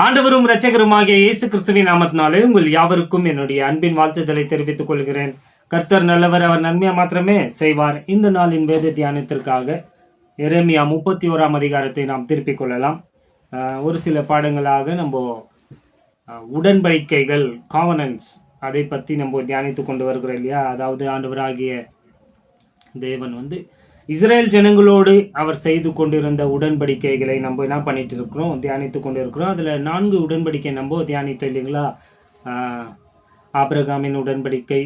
ஆண்டவரும் இரட்சகருமாகிய இயேசு கிறிஸ்துவின் நாமத்தினாலே உங்கள் யாவருக்கும் என்னுடைய அன்பின் வாழ்த்துதலை தெரிவித்துக் கொள்கிறேன். கர்த்தர் நல்லவர், அவர் நன்மையா மாத்திரமே செய்வார். இந்த நாளின் வேத தியானத்திற்காக எரேமியா 31 அதிகாரத்தை நாம் திருப்பிக் கொள்ளலாம். ஒரு சில பாடங்களாக நம்ம உடன்படிக்கைகள், காவனன்ஸ், அதை பற்றி நம்ம தியானித்து கொண்டு வருகிறோம் இல்லையா. அதாவது ஆண்டவராகிய தேவன் இஸ்ரேல் ஜனங்களோடு அவர் செய்து கொண்டிருந்த உடன்படிக்கைகளை நம்ம என்ன பண்ணிட்டு இருக்கிறோம், தியானித்து கொண்டு இருக்கிறோம். அதில் 4 உடன்படிக்கை நம்ம தியானித்தோம் இல்லைங்களா. ஆபிரகாமின் உடன்படிக்கை,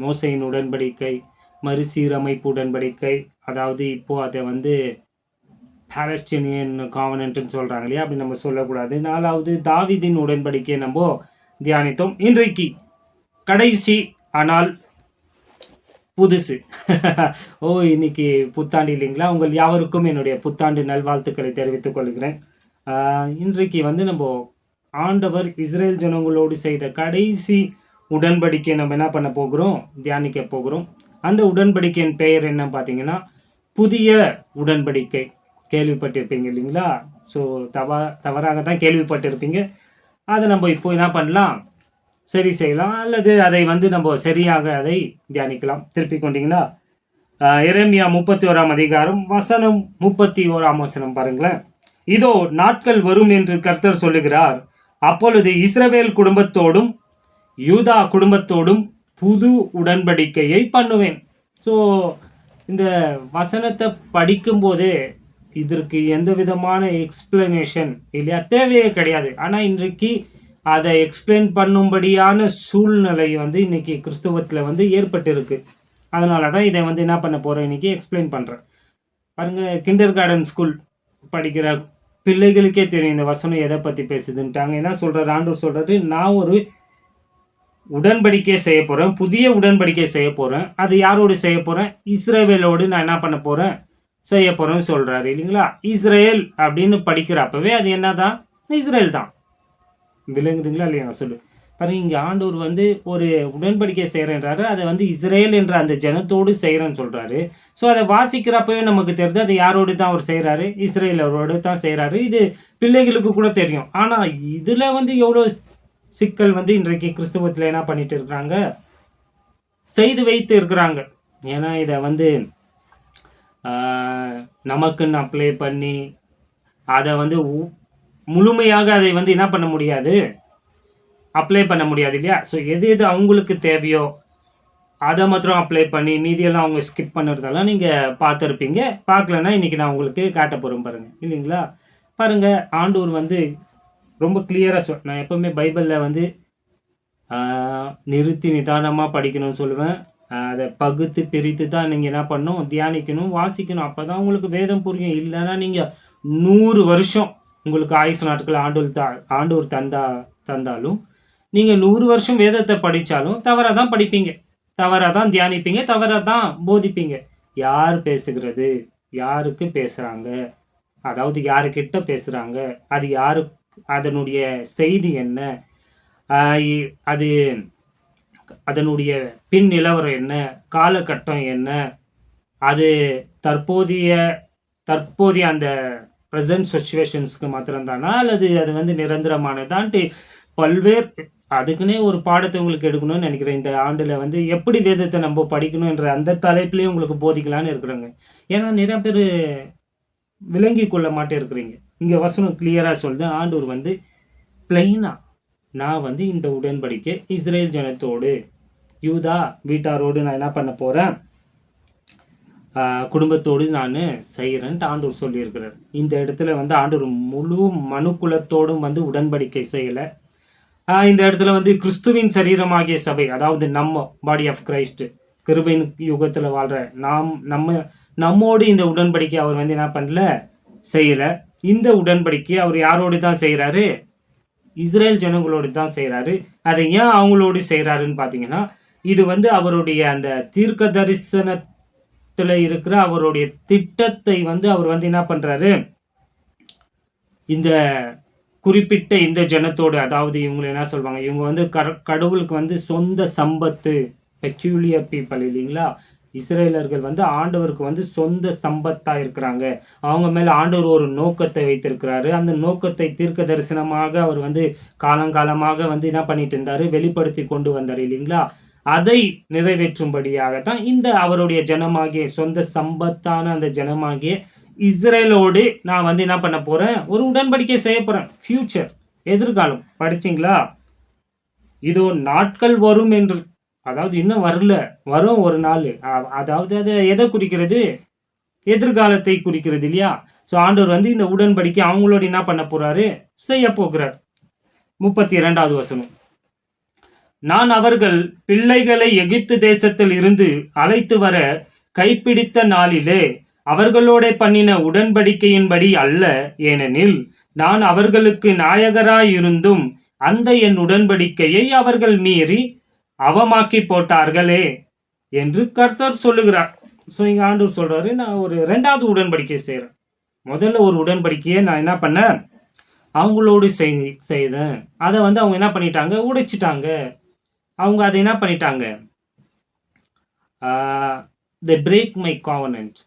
மோசையின் உடன்படிக்கை, மறுசீரமைப்பு உடன்படிக்கை, அதாவது இப்போ அதை பாலஸ்டீனியன் காவனன்ட்னு சொல்கிறாங்க இல்லையா, அப்படி நம்ம சொல்லக்கூடாது. 4வது தாவீதின் உடன்படிக்கையை நம்ம தியானித்தோம். இன்றைக்கு கடைசி ஆனால் புதுசு இன்னைக்கு புத்தாண்டு இல்லைங்களா. உங்கள் யாவருக்கும் என்னுடைய புத்தாண்டு நல்வாழ்த்துக்களை தெரிவித்துக் கொள்கிறேன். இன்றைக்கு நம்ம ஆண்டவர் இஸ்ரேல் ஜனங்களோடு செய்த கடைசி உடன்படிக்கை நம்ம என்ன பண்ண போகிறோம், தியானிக்க போகிறோம். அந்த உடன்படிக்கையின் பெயர் என்ன பார்த்தீங்கன்னா புதிய உடன்படிக்கை. கேள்விப்பட்டிருப்பீங்க இல்லைங்களா. ஸோ தவறாக தான் கேள்விப்பட்டிருப்பீங்க. அதை நம்ம இப்போ என்ன பண்ணலாம், சரி செய்யலாம், அல்லது அதை நம்ம சரியாக அதை தியானிக்கலாம். திருப்பி கொண்டீங்கன்னா எரேமியா 31 அதிகாரம் வசனம் 31 வசனம் பாருங்களேன். இதோ நாட்கள் வரும் என்று கர்த்தர் சொல்லுகிறார், அப்பொழுது இஸ்ரவேல் குடும்பத்தோடும் யூதா குடும்பத்தோடும் புது உடன்படிக்கையை பண்ணுவேன். ஸோ இந்த வசனத்தை படிக்கும்போதே இதற்கு எந்த விதமான எக்ஸ்பிளனேஷன் இல்லையா, தேவையே கிடையாது. ஆனால் இன்றைக்கு அதை எக்ஸ்பிளைன் பண்ணும்படியான சூழ்நிலை இன்னைக்கு கிறிஸ்துவத்தில் ஏற்பட்டிருக்கு. அதனால தான் இதை என்ன பண்ண போகிறேன், இன்னைக்கு எக்ஸ்பிளைன் பண்ணுறேன். பாருங்கள், கிண்டர் கார்டன் ஸ்கூல் படிக்கிற பிள்ளைகளுக்கே தெரியும் இந்த வசனம் எதை பற்றி பேசுதுன்ட்டாங்க. என்ன சொல்கிறார், ஆண்டவர் சொல்கிறாரு, நான் ஒரு உடன்படிக்கை செய்ய போகிறேன், புதிய உடன்படிக்கை செய்ய போகிறேன். அது யாரோடு செய்ய போகிறேன், இஸ்ரவேலோடு நான் என்ன பண்ண போகிறேன், செய்ய போகிறேன்னு சொல்கிறாரு இல்லைங்களா. இஸ்ரேல் அப்படின்னு படிக்கிறப்பவே அது என்ன தான், இஸ்ரேல் தான். விளங்குதுங்களா இல்லையா சொல்லு. பாருங்க, இங்கே ஆண்டவர் ஒரு உடன்படிக்கை செய்கிறேன்றாரு, அதை இஸ்ரேல் என்ற அந்த ஜனத்தோடு செய்கிறேன்னு சொல்கிறாரு. ஸோ அதை வாசிக்கிறப்பவே நமக்கு தெரியுது அது யாரோடு தான் அவர் செய்கிறாரு, இஸ்ரேலரோடு தான் செய்கிறாரு. இது பிள்ளைகளுக்கு கூட தெரியும். ஆனால் இதில் எவ்வளோ சிக்கல் இன்றைக்கு கிறிஸ்தவத்தில் என்ன பண்ணிட்டு இருக்கிறாங்க, செய்து வைத்து இருக்கிறாங்க. ஏன்னா இதை நமக்குன்னு அப்ளை பண்ணி அதை முழுமையாக அதை என்ன பண்ண முடியாது, அப்ளை பண்ண முடியாது இல்லையா. ஸோ எது எது அவங்களுக்கு தேவையோ அதை மாத்திரம் அப்ளை பண்ணி மீதியெல்லாம் அவங்க ஸ்கிப் பண்ணுறதெல்லாம் நீங்கள் பார்த்துருப்பீங்க. பார்க்கலன்னா இன்றைக்கி நான் உங்களுக்கு காட்ட போகிறேன் பாருங்கள் இல்லைங்களா. பாருங்கள், ஆண்டவர் ரொம்ப கிளியராக நான் எப்போவுமே பைபிளில் நிறுத்தி நிதானமாக படிக்கணும்னு சொல்லுவேன். அதை பகுத்து பிரித்து தான் நீங்கள் என்ன பண்ணணும், தியானிக்கணும், வாசிக்கணும். அப்போ தான் உங்களுக்கு வேதம் புரியும். இல்லைன்னா நீங்கள் 100 வருஷம் உங்களுக்கு ஆயுசு நாட்கள் ஆண்டவர் தந்தாலும் நீங்கள் 100 வருஷம் வேதத்தை படித்தாலும் தவறாக தான் படிப்பீங்க, தவறாக தான் தியானிப்பீங்க, தவறாக தான் போதிப்பீங்க. யார் பேசுகிறது, யாருக்கு பேசுகிறாங்க, அதாவது யாருக்கிட்ட பேசுகிறாங்க, அது யாரு, அதனுடைய செய்தி என்ன, அது அதனுடைய பின் நிலவரம் என்ன, காலகட்டம் என்ன, அது தற்போதைய அந்த ப்ரெசன்ட் சுச்சுவேஷன்ஸ்க்கு மாத்திரம்தானா, அல்லது அது நிரந்தரமானதான்ட்டு பல்வேறு, அதுக்குன்னே ஒரு பாடத்தை உங்களுக்கு எடுக்கணும்னு நினைக்கிறேன். இந்த ஆண்டில் எப்படி வேதத்தை நம்ம படிக்கணும் என்ற அந்த தலைப்புலேயும் உங்களுக்கு போதிக்கலான்னு இருக்கிறாங்க. ஏன்னா நிறைய பேர் விளங்கி கொள்ள மாட்டே இருக்கிறீங்க. இங்கே வசனம் கிளியராக சொல்லுது, ஆண்டவர் பிளெயினாக நான் இந்த உடன்படிக்கை இஸ்ரேல் ஜனத்தோடு யூதா வீட்டாரோடு நான் என்ன பண்ண போகிறேன், குடும்பத்தோடு நான் செய்கிறேன்ட்டு ஆண்டவர் சொல்லியிருக்கிறார். இந்த இடத்துல ஆண்டவர் முழு மனுக்குலத்தோடும் உடன்படிக்கை செய்யலை. இந்த இடத்துல கிறிஸ்துவின் சரீரமாகிய சபை, அதாவது நம்ம பாடி ஆஃப் கிரைஸ்ட், கிருபையின் யுகத்தில் வாழ்கிற நம்மோடு இந்த உடன்படிக்கை அவர் என்ன பண்ணல, செய்யலை. இந்த உடன்படிக்கை அவர் யாரோடு தான் செய்கிறாரு, இஸ்ரேல் ஜனங்களோடு தான் செய்கிறாரு. அதை ஏன் அவங்களோடு செய்கிறாருன்னு பார்த்தீங்கன்னா, இது அவருடைய அந்த தீர்க்க தரிசனத்தில் இருக்கிற அவருடைய திட்டத்தை அவர் என்ன பண்ணுறாரு, இந்த குறிப்பிட்ட இந்த ஜனத்தோடு, அதாவது இவங்களை என்ன சொல்லுவாங்க, இவங்க கடவுளுக்கு சொந்த சம்பத்து, பெக்யூலியர் பீப்பிள் இல்லைங்களா. இஸ்ரேலர்கள் வந்து ஆண்டவருக்கு வந்து சொந்த சம்பத்தா இருக்கிறாங்க. அவங்க மேல ஆண்டவர் ஒரு நோக்கத்தை வைத்திருக்கிறாரு. அந்த நோக்கத்தை தீர்க்க தரிசனமாக அவர் வந்து காலங்காலமாக வந்து என்ன பண்ணிட்டு இருந்தாரு, வெளிப்படுத்தி கொண்டு வந்தார் இல்லைங்களா? அதை நிறைவேற்றும்படியாக தான் இந்த அவருடைய ஜனமாகிய சொந்த சம்பத்தான அந்த ஜனமாகிய இஸ்ரேலோடு நான் வந்து என்ன பண்ண போறேன், ஒரு உடன்படிக்கை செய்ய போறேன். ஃபியூச்சர், எதிர்காலம். படிச்சீங்களா? இதோ நாட்கள் வரும் என்று, அதாவது இன்னும் வரல, வரும் ஒரு நாள். அதாவது அது எதை குறிக்கிறது? எதிர்காலத்தை குறிக்கிறது இல்லையா? ஸோ ஆண்டவர் வந்து இந்த உடன்படிக்கை அவங்களோட என்ன பண்ண போறாரு, செய்ய போகிறார். 32வது வசனம். நான் அவர்கள் பிள்ளைகளை எகிப்து தேசத்தில் இருந்து அழைத்து வர கைப்பிடித்த நாளிலே அவர்களோட பண்ணின உடன்படிக்கையின்படி அல்ல, ஏனெனில் நான் அவர்களுக்கு நாயகராயிருந்தும் அந்த என் உடன்படிக்கையை அவர்கள் மீறி அவமாக்கி போட்டார்களே என்று கர்த்தர் சொல்லுகிறார். ஸோ இங்க ஆண்டவர் சொல்றாரு, நான் ஒரு 2வது உடன்படிக்கை செய்கிறேன். முதல்ல ஒரு உடன்படிக்கையை நான் என்ன பண்ணேன், அவங்களோடு செய்தேன். அதை வந்து அவங்க என்ன பண்ணிட்டாங்க, உடைச்சிட்டாங்க. அவங்க அதை என்ன பண்ணிட்டாங்க, they break my covenant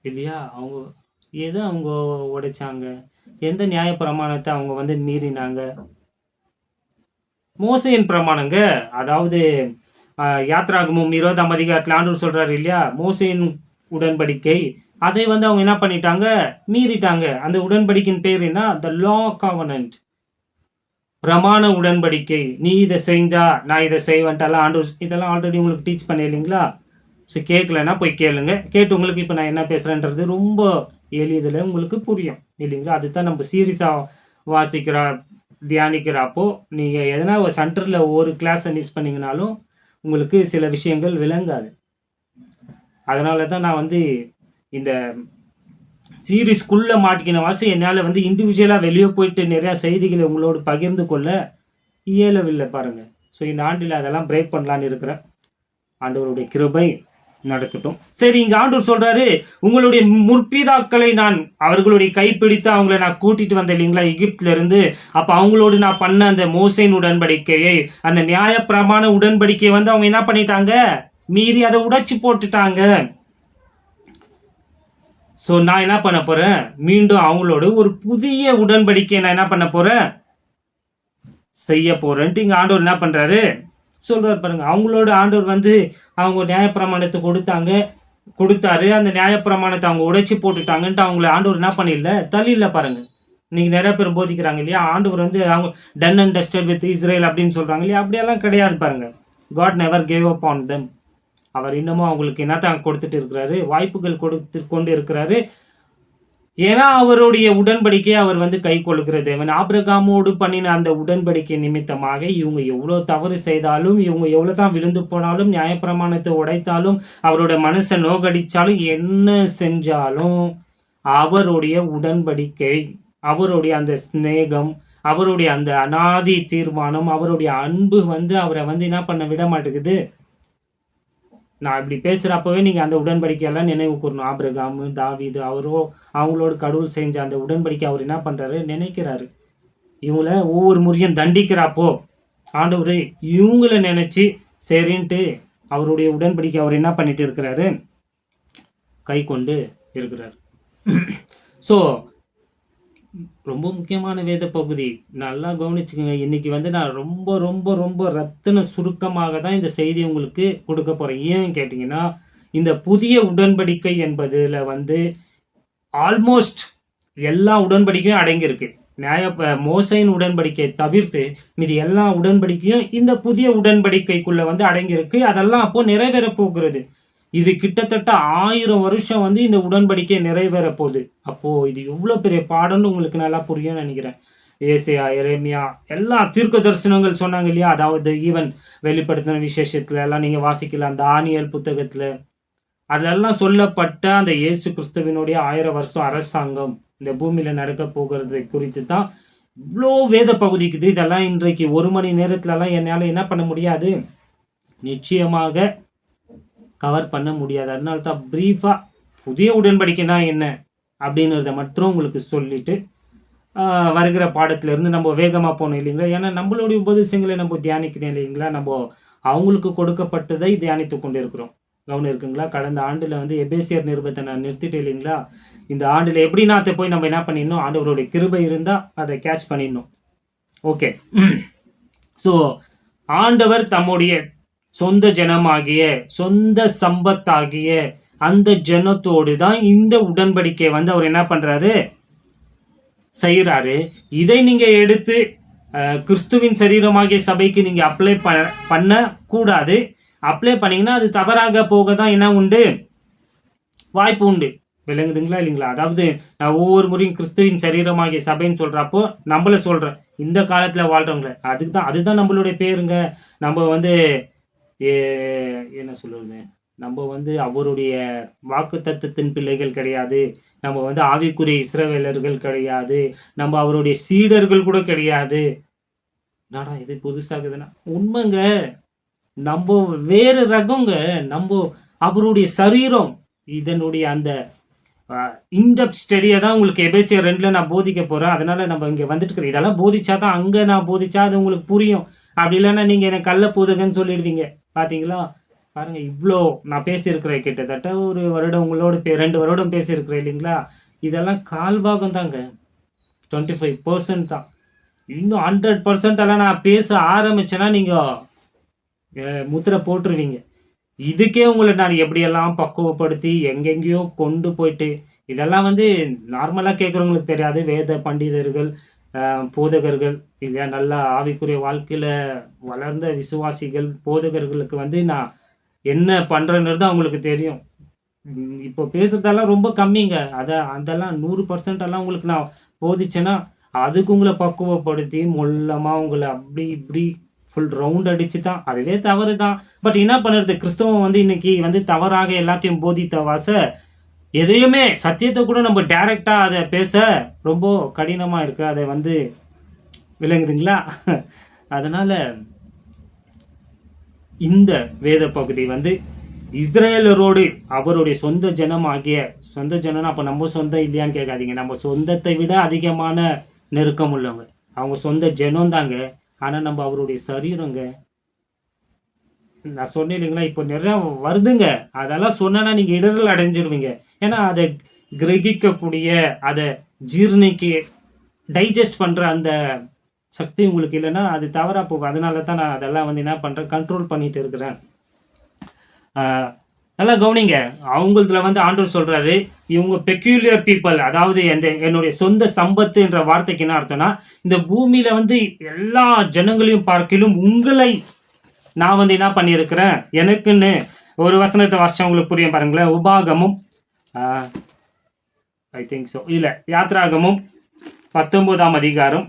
இல்லையா? அவங்க எதை அவங்க உடைச்சாங்க, எந்த நியாய பிரமாணத்தை அவங்க வந்து மீறினாங்க? மோசேயின் பிரமாணங்க. அதாவது யாத்ராகமம் 20ஆம் அதிகாரத்தில் ஆண்டவர் சொல்றாரு இல்லையா, மோசேயின் உடன்படிக்கை, அதை வந்து அவங்க என்ன பண்ணிட்டாங்க, மீறிட்டாங்க. அந்த உடன்படிக்கையின் பேர் என்ன, த லா காவனன்ட், பிரமாண உடன்படிக்கை. நீ இதை செஞ்சா நான் இதை செய்வேன்ட்டாலாம் ஆண்டவர் இதெல்லாம் ஆல்ரெடி உங்களுக்கு டீச் பண்ண இல்லைங்களா? ஸோ கேட்கலன்னா போய் கேளுங்க. கேட்டு உங்களுக்கு இப்போ நான் என்ன பேசுகிறேன்றது ரொம்ப எளிதில் உங்களுக்கு புரியும் இல்லைங்களா? அதுதான் நம்ம சீரியஸாக வாசிக்கிற தியானிக்கிறப்போ நீங்கள் எதனா ஒரு சென்டரில் ஒரு கிளாஸை மிஸ் பண்ணிங்கனாலும் உங்களுக்கு சில விஷயங்கள் விளங்காது. அதனால தான் நான் வந்து இந்த சீரீஸ்குள்ளே மாட்டிக்கின வாசி என்னால் வந்து இண்டிவிஜுவலாக வெளியே போயிட்டு நிறையா செய்திகளை உங்களோடு பகிர்ந்து கொள்ள இயலவில்லை பாருங்கள். ஸோ இந்த ஆண்டில் அதெல்லாம் பிரேக் பண்ணலான்னு இருக்கிறேன். ஆண்டவருடைய கிருபை நடத்தட்டும். சரி, இங்க ஆண்டவர் சொல்றாரு, உங்களுடைய முற்பிதாக்களை நான் அவர்களுடைய கைப்பிடித்து அவங்களை நான் கூட்டிட்டு வந்தேன் இல்லைங்களா எகிப்துல இருந்து. அப்ப அவங்களோடு நான் பண்ண அந்த மோசேயின் உடன்படிக்கையை, அந்த நியாய பிரமாண உடன்படிக்கையை வந்து அவங்க என்ன பண்ணிட்டாங்க, மீறி அதை உடைச்சு போட்டுட்டாங்க. ஸோ நான் என்ன பண்ண போறேன், மீண்டும் அவங்களோட ஒரு புதிய உடன்படிக்கையை நான் என்ன பண்ண போறேன், செய்ய போறேன்ட்டு இங்க ஆண்டவர் என்ன பண்றாரு சொல்றாரு பாருங்க. அவங்களோட ஆண்டவர் வந்து அவங்க நியாயப்பிரமாணத்தை கொடுத்தாரு. அந்த நியாயப்பிரமாணத்தை அவங்க உடைச்சி போட்டுட்டாங்கன்ட்டு அவங்கள ஆண்டவர் என்ன பண்ணிடல, தள்ளியில பாருங்க. இன்னைக்கு நிறைய பேர் போதிக்கிறாங்க இல்லையா, ஆண்டவர் வந்து அவங்க done and dusted with Israel அப்படின்னு சொல்றாங்க இல்லையா, அப்படியெல்லாம் கிடையாது பாருங்க. God never gave up on them. அவர் இன்னமும் அவங்களுக்கு என்னத்தான் கொடுத்துட்டு இருக்கிறாரு, வாய்ப்புகள் கொடுத்து கொண்டு இருக்கிறாரு. ஏன்னா அவருடைய உடன்படிக்கை அவர் வந்து கை கொள்கிற தேவன். ஆபிரகாமோடு பண்ணின அந்த உடன்படிக்கை நிமித்தமாக இவங்க எவ்வளோ தவறு செய்தாலும், இவங்க எவ்வளோ தான் விழுந்து போனாலும், நியாயப்பிரமாணத்தை உடைத்தாலும், அவரோட மனசை நோகடிச்சாலும், என்ன செஞ்சாலும் அவருடைய உடன்படிக்கை, அவருடைய அந்த ஸ்நேகம், அவருடைய அந்த அனாதி தீர்மானம், அவருடைய அன்பு வந்து அவரை வந்து என்ன பண்ண விட மாட்டேங்குது. நான் இப்படி பேசுகிறப்பவே நீங்கள் அந்த உடன்படிக்கையெல்லாம் நினைவு கூறணும். ஆபிரகாம், தாவீது, அவங்களோட கடவுள் செஞ்ச அந்த உடன்படிக்கை அவர் என்ன பண்ணுறாரு, நினைக்கிறாரு. இவங்கள ஒவ்வொரு முறையும் தண்டிக்கிறப்போ ஆண்டவர் இவங்களை நினச்சி சரின்ட்டு அவருடைய உடன்படிக்கை அவர் என்ன பண்ணிட்டு இருக்கிறாரு, கை கொண்டு இருக்கிறார். ஸோ ரொம்ப முக்கியமான வேத பகுதி, நல்லா கவனிச்சுக்கோங்க. இன்னைக்கு வந்து நான் ரொம்ப ரொம்ப ரொம்ப ரத்தின சுருக்கமாக தான் இந்த செய்தி உங்களுக்கு கொடுக்க போகிறேன். ஏன்னு கேட்டிங்கன்னா, இந்த புதிய உடன்படிக்கை என்பதில் வந்து ஆல்மோஸ்ட் எல்லா உடன்படிக்கையும் அடங்கியிருக்கு. மோசையின் உடன்படிக்கை தவிர்த்து மீது எல்லா உடன்படிக்கையும் இந்த புதிய உடன்படிக்கைக்குள்ள வந்து அடங்கியிருக்கு. அதெல்லாம் அப்போ நிறைவேற போகிறது. இது கிட்டத்தட்ட 1000 வருஷம் வந்து இந்த உடன்படிக்கை நிறைவேற போகுது. அப்போ இது எவ்வளோ பெரிய பாடம்னு உங்களுக்கு நல்லா புரியும்னு நினைக்கிறேன். ஏசையா, எரேமியா எல்லா தீர்க்க தரிசனங்கள் சொன்னாங்க இல்லையா, அதாவது ஈவன் வெளிப்படுத்தின விசேஷத்துல எல்லாம் நீங்க வாசிக்கலாம். தானியேல் புத்தகத்துல அதெல்லாம் சொல்லப்பட்ட அந்த இயேசு கிறிஸ்துவினுடைய 1000 வருஷம் அரசாங்கம் இந்த பூமியில நடக்க போகிறது குறித்து தான் இவ்வளோ வேத பகுதிக்குது. இதெல்லாம் இன்றைக்கு 1 மணி நேரத்துலலாம் என்னால் என்ன பண்ண முடியாது, நிச்சயமாக கவர் பண்ண முடியாது. அதனால தான் ப்ரீஃபாக புதிய உடன்படிக்கைனா என்ன அப்படின்றத மட்டும் உங்களுக்கு சொல்லிட்டு வருகிற பாடத்திலேருந்து நம்ம வேகமாக போகணும் இல்லைங்களா. ஏன்னா நம்மளுடைய உபதேசங்களை நம்ம தியானிக்கணும் இல்லைங்களா. நம்ம அவங்களுக்கு கொடுக்கப்பட்டதை தியானித்து கொண்டு இருக்கிறோம். கவனம் இருக்குங்களா? கடந்த ஆண்டுல வந்து எபேசியர் நிருபத்தை நான் நிறுத்திட்டேன் இல்லைங்களா? இந்த ஆண்டுல எப்படின்னா அதை போய் நம்ம என்ன பண்ணிடணும், ஆண்டவருடைய கிருபை இருந்தா அதை கேட்ச் பண்ணிடணும். ஓகே. ஸோ ஆண்டவர் தம்முடைய சொந்த ஜனமாகிய சொந்த சம்பத்தாகிய அந்த ஜனத்தோடு தான் இந்த உடன்படிக்கையை வந்து அவர் என்ன பண்றாரு, செய்யறாரு. இதை நீங்க எடுத்து கிறிஸ்துவின் சரீரமாகிய சபைக்கு நீங்க அப்ளை பண்ண கூடாது. அப்ளை பண்ணீங்கன்னா அது தவறாக போக தான் என்ன உண்டு, வாய்ப்பு உண்டு. விளங்குதுங்களா இல்லைங்களா? அதாவது நான் ஒவ்வொரு முறையும் கிறிஸ்துவின் சரீரமாகிய சபைன்னு சொல்றப்போ நம்மள சொல்றேன், இந்த காலத்துல வாழ்றவங்கள, அதுதான் நம்மளுடைய பேருங்க. நம்ம வந்து என்ன சொல்றது, நம்ம வந்து அவருடைய வாக்கு தத்தத்தின் பிள்ளைகள் கிடையாது. நம்ம வந்து ஆவிக்குரிய இஸ்ரவேலர்கள் கிடையாது. நம்ம அவருடைய சீடர்கள் கூட கிடையாது. நாடா இது புதுசாகுதுன்னா உண்மைங்க. நம்ம வேறு ரகங்க. நம்ம அவருடைய சரீரம். இதனுடைய அந்த இன்டெப்த் ஸ்டடியை தான் உங்களுக்கு எபேசியர் 2ல் நான் போதிக்க போகிறேன். அதனால் நம்ம இங்கே வந்துட்டு இருக்கிறோம். இதெல்லாம் போதிச்சா தான் அங்கே நான் போதிச்சா அது உங்களுக்கு புரியும். அப்படி இல்லைன்னா நீங்கள் எனக்கு கள்ள போதுகன்னு சொல்லிடுவீங்க. பார்த்தீங்களா? பாருங்கள், இவ்வளோ நான் பேசியிருக்கிறேன். கிட்டத்தட்ட ஒரு வருடம் உங்களோட 2 வருடம் பேசியிருக்கிறேன் இல்லைங்களா? இதெல்லாம் கால்பாகம் தாங்க. 25% தான். இன்னும் 100% எல்லாம் நான் பேச ஆரம்பிச்சேன்னா நீங்கள் முத்திரை போட்டுருவீங்க. இதுக்கே உங்களை நான் எப்படியெல்லாம் பக்குவப்படுத்தி எங்கெங்கேயோ கொண்டு போயிட்டு, இதெல்லாம் வந்து நார்மலாக கேட்குறவங்களுக்கு தெரியாது. வேத பண்டிதர்கள், போதகர்கள் இல்லையா, நல்லா ஆவிக்குரிய வாழ்க்கையில் வளர்ந்த விசுவாசிகள், போதகர்களுக்கு வந்து நான் என்ன பண்ணுறேன்றது அவங்களுக்கு தெரியும். இப்போ பேசுறதெல்லாம் ரொம்ப கம்மிங்க. அதெல்லாம் 100% எல்லாம் உங்களுக்கு நான் போதிச்சேன்னா அதுக்கு உங்களை பக்குவப்படுத்தி மொல்லமாக உங்களை அப்படி இப்படி ஃபுல் ரவுண்ட் அடிச்சு தான். அதுவே தவறு தான். பட் என்ன பண்ணுறது, கிறிஸ்தவம் வந்து இன்னைக்கு வந்து தவறாக எல்லாத்தையும் போதித்த வாச எதையுமே சத்தியத்தை கூட நம்ம டைரெக்டாக அதை பேச ரொம்ப கடினமாக இருக்கு. அதை வந்து விளங்குதுங்களா? அதனால இந்த வேத பகுதி வந்து இஸ்ரேலரோடு அவருடைய சொந்த ஜனம் ஆகிய, சொந்த ஜனம்னா அப்போ நம்ம சொந்தம் இல்லையான்னு கேட்காதீங்க. நம்ம சொந்தத்தை விட அதிகமான நெருக்கம் உள்ளவங்க. அவங்க சொந்த ஜனம் தாங்க. ஆனால் நம்ம அவருடைய சரீரங்க. நான் சொன்னேன் இல்லைங்களா, இப்போ நிறையா வருதுங்க. அதெல்லாம் சொன்னா நீங்கள் இடர்கள் அடைஞ்சிடுவீங்க. ஏன்னா அதை கிரகிக்கக்கூடிய, அதை ஜீர்ணிக்கு டைஜஸ்ட் பண்ணுற அந்த சக்தி உங்களுக்கு இல்லைன்னா அது தவறாக போகும். அதனால தான் நான் அதெல்லாம் வந்து என்ன பண்ணுறேன், கண்ட்ரோல் பண்ணிட்டு இருக்கிறேன். நல்லா கவனிங்க. அவங்களதுல வந்து ஆண்டவர் சொல்றாரு, இவங்க பெக்யூலியர் பீப்புள். அதாவது என்னுடைய சொந்த சம்பத்து என்ற வார்த்தைக்கு என்ன அர்த்தம்னா, இந்த பூமியில வந்து எல்லா ஜனங்களையும் பார்க்கிலும் உங்களை நான் வந்து என்ன பண்ணியிருக்கிறேன், எனக்குன்னு ஒரு வசனத்தை வாசிச்சா உங்களுக்கு புரியும் பாருங்களேன். உபாகமும் ஐ திங்க் ஸோ இல்லை, யாத்ராகமும் 19ஆம் அதிகாரம்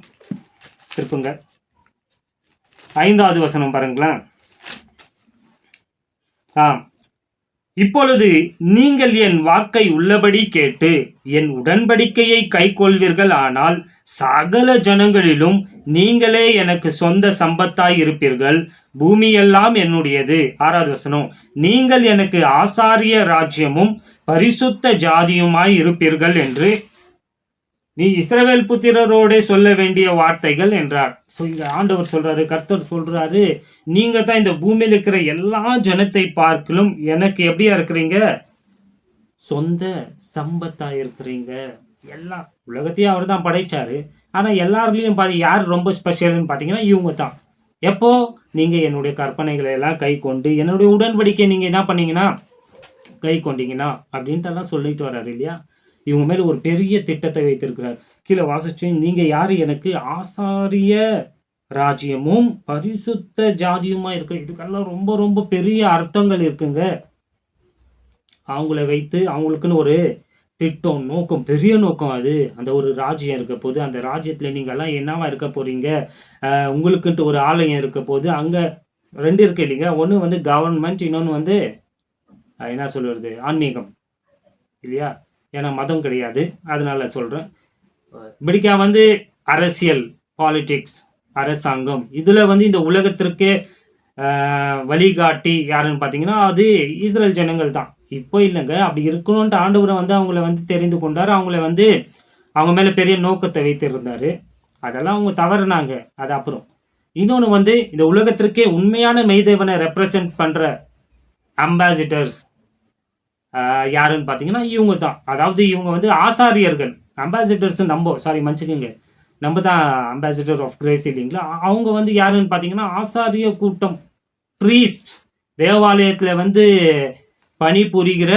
திருப்புங்க, 5வது வசனம் பாருங்களேன். இப்பொழுது நீங்கள் என் வாக்கை உள்ளபடி கேட்டு என் உடன்படிக்கையை கைக்கொள்வீர்கள், ஆனால் சகல ஜனங்களிலும் நீங்களே எனக்கு சொந்த சம்பத்தாய் இருப்பீர்கள், பூமியெல்லாம் என்னுடையது. 6வது வசனம், நீங்கள் எனக்கு ஆசாரிய ராஜ்யமும் பரிசுத்த ஜாதியுமாய் இருப்பீர்கள் என்று நீ இஸ்ரவேல் புத்திரரோட சொல்ல வேண்டிய வார்த்தைகள் என்றார். ஸோ இங்க ஆண்டவர் சொல்றாரு, கர்த்தர் சொல்றாரு, நீங்க தான் இந்த பூமியில் இருக்கிற எல்லா ஜனத்தை பார்க்கலும் எனக்கு எப்படியா இருக்கிறீங்க, சொந்த சம்பத்தா இருக்கிறீங்க. எல்லா உலகத்தையும் அவர் தான் படைச்சாரு. ஆனா எல்லாருலையும் யார் ரொம்ப ஸ்பெஷல்னு பார்த்தீங்கன்னா இவங்க தான். எப்போ நீங்க என்னுடைய கற்பனைகளை எல்லாம் கை கொண்டு என்னுடைய உடன்படிக்கை நீங்க என்ன பண்ணீங்கன்னா கை கொண்டீங்கன்னா அப்படின்ட்டு எல்லாம் சொல்லிட்டு வர்றாரு இல்லையா. இவங்க மேல ஒரு பெரிய திட்டத்தை வைத்திருக்கிறார். கீழே வாசிச்சு, நீங்க யாரு, எனக்கு ஆசாரிய ராஜ்யமும் பரிசுத்த ஜாதியுமா இருக்கு. இதுக்கெல்லாம் ரொம்ப ரொம்ப பெரிய அர்த்தங்கள் இருக்குங்க. அவங்கள வைத்து அவங்களுக்குன்னு ஒரு திட்டம், நோக்கம், பெரிய நோக்கம். அது அந்த ஒரு ராஜ்யம் இருக்க போது, அந்த ராஜ்யத்துல நீங்க எல்லாம் என்னவா இருக்க போறீங்க, உங்களுக்குன்ட்டு ஒரு ஆலயம் இருக்க போது. அங்க 2 இருக்கு இல்லைங்க. ஒன்று வந்து கவர்மெண்ட், இன்னொன்று வந்து என்ன சொல்றது, ஆன்மீகம் இல்லையா. ஏன்னா மதம் கிடையாது, அதனால சொல்கிறேன். இப்படிக்கா வந்து அரசியல், பாலிடிக்ஸ், அரசாங்கம், இதில் வந்து இந்த உலகத்திற்கே வழிகாட்டி யாருன்னு பார்த்தீங்கன்னா அது இஸ்ரேல் ஜனங்கள் தான். இப்போ இல்லைங்க, அப்படி இருக்கணும்ன்ட்டு ஆண்டவரை வந்து அவங்கள வந்து தெரிந்து கொண்டார். அவங்கள வந்து அவங்க மேலே பெரிய நோக்கத்தை வைத்திருந்தார். அதெல்லாம் அவங்க தவறுனாங்க, அது அப்புறம். இன்னொன்று வந்து இந்த உலகத்திற்கே உண்மையான மெய்தேவனை ரெப்ரசன்ட் பண்ணுற அம்பாசிடர்ஸ் யாருன்னு பார்த்தீங்கன்னா இவங்க தான். அதாவது இவங்க வந்து ஆசாரியர்கள். அம்பாசிடர்ஸ் மன்னிச்சுக்கோங்க, நம்ம தான் அம்பாசிடர் ஆஃப் கிரேஸ் இல்லைங்களா? அவங்க வந்து யாருன்னு பார்த்தீங்கன்னா ஆசாரிய கூட்டம், ப்ரீஸ்ட், தேவாலயத்தில் வந்து பணிபுரிகிற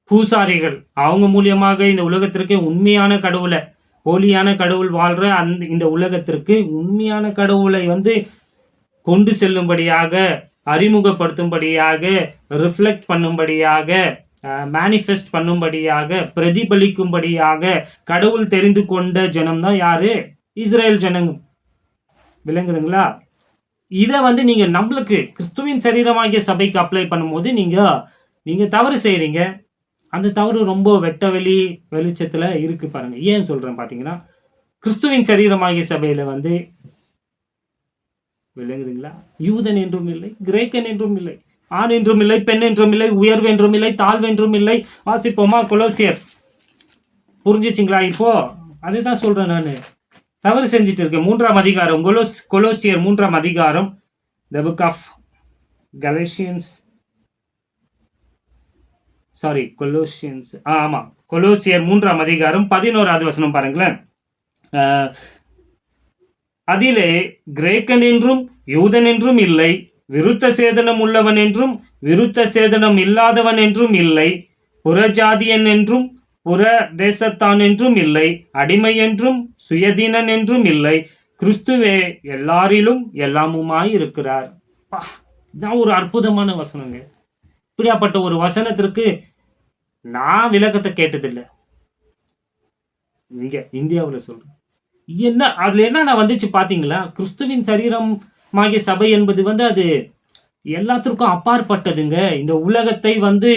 பூசாரிகள். அவங்க மூலியமாக இந்த உலகத்திற்கு உண்மையான கடவுளை, போலியான கடவுள் வாழ்ற இந்த உலகத்திற்கு உண்மையான கடவுளை வந்து கொண்டு செல்லும்படியாக, அறிமுகப்படுத்தும்படியாக, ரிஃப்ளெக்ட் பண்ணும்படியாக, மேனிஃபெஸ்ட் பண்ணும்படியாக, பிரதிபலிக்கும்படியாக கடவுள் தெரிந்து கொண்ட ஜனம் தான் யாரு? இஸ்ரேல் ஜனங்க. விளங்குதுங்களா? இதை வந்து நீங்க நம்மளுக்கு கிறிஸ்துவின் சரீரமாகிய சபைக்கு அப்ளை பண்ணும்போது நீங்க தவறு செய்றீங்க. அந்த தவறு ரொம்ப வெளிச்சத்துல இருக்கு பாருங்க. ஏன் சொல்றேன் பார்த்தீங்கன்னா, கிறிஸ்துவின் சரீரமாகிய சபையில வந்து விளங்குதுங்களா? யூதன் என்றும் இல்லை, கிரேக்கன் என்றும் இல்லை, ஆண் என்றும் இல்லை, பெண் என்றும் இல்லை, உயர்வு என்றும் இல்லை, தாழ்வு என்றும் இல்லை. வாசிப்போமா? கொலோசியர். புரிஞ்சிச்சிங்களா? இப்போ அதுதான் சொல்றேன் நான். தவறு செஞ்சுட்டு இருக்கேன். 3ஆம் அதிகாரம், கொலோசியர் 3ஆம் அதிகாரம், the book of Galatians, கொலோசியர் 3ஆம் அதிகாரம் 11வது வசனம் பாருங்களேன். அதிலே கிரேக்கன் என்றும் யூதன் என்றும் இல்லை, விருத்த சேதனம் உள்ளவன் என்றும் விருத்த சேதனம் இல்லாதவன் என்றும் இல்லை, புறஜாதியன் என்றும் புற தேசத்தான் என்றும் இல்லை, அடிமை என்றும் சுயதீனன் என்றும் இல்லை, கிறிஸ்துவே எல்லாரிலும் எல்லாமுமாய் இருக்கிறார். இதான் ஒரு அற்புதமான வசனங்க. இப்படியாப்பட்ட ஒரு வசனத்திற்கு நான் விளக்கத்தை கேட்டதில்லை. இங்க இந்தியாவில் சொல்றேன். அதுல என்ன வந்துச்சு பாத்தீங்களா? கிறிஸ்துவின் சரீரமாகிய சபை என்பது வந்து அது எல்லாத்திற்கும் அப்பாற்பட்டதுங்க. இந்த உலகத்தை வந்து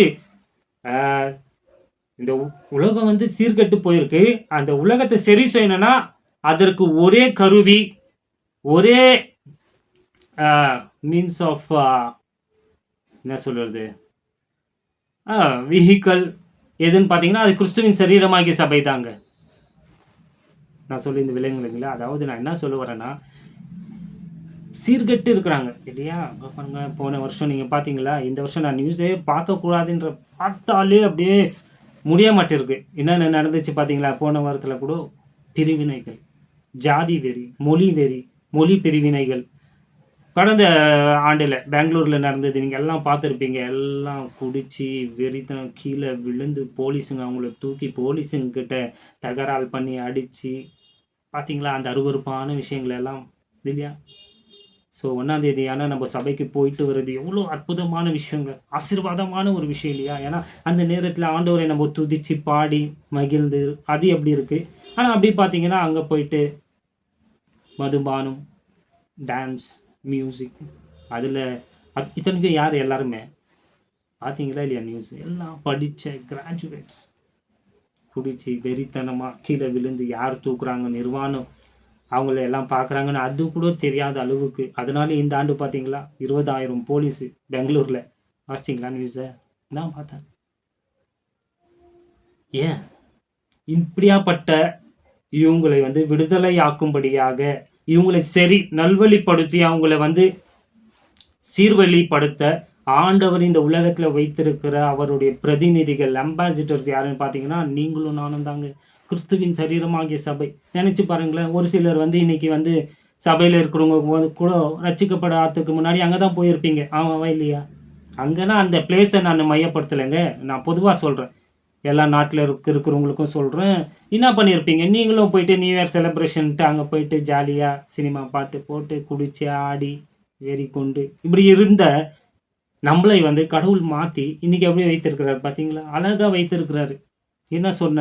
இந்த உலகம் வந்து சீர்கெட்டு போயிருக்கு. அந்த உலகத்தை சரி செய்யணும்னா அதற்கு ஒரே கருவி, ஒரே மீன்ஸ் ஆஃப் என்ன சொல்றது, வெஹிக்கல் எதுன்னு பார்த்தீங்கன்னா அது கிறிஸ்துவின் சரீரமாகிய சபை தாங்க. நான் சொல்லி இந்த விலங்குங்களா, அதாவது நான் என்ன சொல்ல வரேன்னா, சீர்கெட்டு இருக்கிறாங்க இல்லையா? பாருங்க, போன வருஷம் நீங்கள் பார்த்தீங்களா? இந்த வருஷம் நான் நியூஸே பார்க்கக்கூடாதுன்ற பார்த்தாலே அப்படியே முடிய மாட்டேருக்கு. என்னென்ன நடந்துச்சு பார்த்தீங்களா? போன வாரத்தில் கூட பிரிவினைகள், ஜாதி வெறி, மொழி வெறி, மொழி பிரிவினைகள். கடந்த ஆண்டில் பெங்களூரில் நடந்தது நீங்கள் எல்லாம் பார்த்துருப்பீங்க. எல்லாம் குடிச்சு வெறித்தனம் கீழே விழுந்து போலீஸுங்க அவங்கள தூக்கி போலீஸுங்கிட்ட தகராறு பண்ணி அடித்து பார்த்தீங்களா? அந்த அருவருப்பான விஷயங்கள் எல்லாம் இல்லையா? ஸோ 1ஆம் தேதி ஆனால் நம்ம சபைக்கு போயிட்டு வர்றது எவ்வளோ அற்புதமான விஷயங்க, ஆசீர்வாதமான ஒரு விஷயம் இல்லையா? ஏன்னா அந்த நேரத்தில் ஆண்டவரை நம்ம துதிச்சு பாடி மகிழ்ந்து அது எப்படி இருக்குது. ஆனால் அப்படி பார்த்தீங்கன்னா அங்கே போயிட்டு மதுபானம், டான்ஸ், மியூசிக், அதில் இத்தனைக்கும் யார் எல்லாருமே பார்த்தீங்களா இல்லையா? நியூஸ் எல்லாம் படித்த கிராஜுவேட்ஸ் குடிச்சு வெறித்தனமாக கீழே விழுந்து யார் தூக்குறாங்க, நிர்வாணம் அவங்கள எல்லாம் பார்க்குறாங்கன்னு அது கூட தெரியாத அளவுக்கு. அதனால இந்த ஆண்டு பார்த்தீங்களா 20,000 போலீஸு பெங்களூரில். வாசிச்சிங்களா நியூஸை? தான் பார்த்தேன். ஏன் இப்படியாப்பட்ட இவங்களை வந்து விடுதலை ஆக்கும்படியாக, இவங்களை சரி நல்வழிப்படுத்தி அவங்கள வந்து சீர்வழிப்படுத்த ஆண்டவர் இந்த உலகத்தில் வைத்திருக்கிற அவருடைய பிரதிநிதிகள், அம்பாசிடர்ஸ் யாருன்னு பார்த்தீங்கன்னா நீங்களும் நானும் தாங்க. கிறிஸ்துவின் சரீரமாகிய சபை. நினச்சி பாருங்களேன். ஒரு சிலர் வந்து இன்னைக்கு வந்து சபையில் இருக்கிறவங்க கூட ரட்சிக்கப்படாததுக்கு முன்னாடி அங்கே தான் போயிருப்பீங்க. ஆமாவா இல்லையா? அங்கேனா அந்த பிளேஸை நான் மையப்படுத்தலைங்க, நான் பொதுவாக சொல்கிறேன். எல்லா நாட்டில் இருக்கிறவங்களுக்கும் சொல்கிறேன். என்ன பண்ணியிருப்பீங்க? நீங்களும் போயிட்டு நியூ இயர் செலிப்ரேஷன்ட்டு அங்கே போயிட்டு ஜாலியாக சினிமா பாட்டு போட்டு குடிச்சு ஆடி வெறி கொண்டு இப்படி இருந்த நம்மளை வந்து கடவுள் மாற்றி இன்னைக்கு எப்படி வைத்திருக்கிறாரு பார்த்தீங்களா? அழகாக வைத்திருக்கிறாரு. என்ன சொன்ன?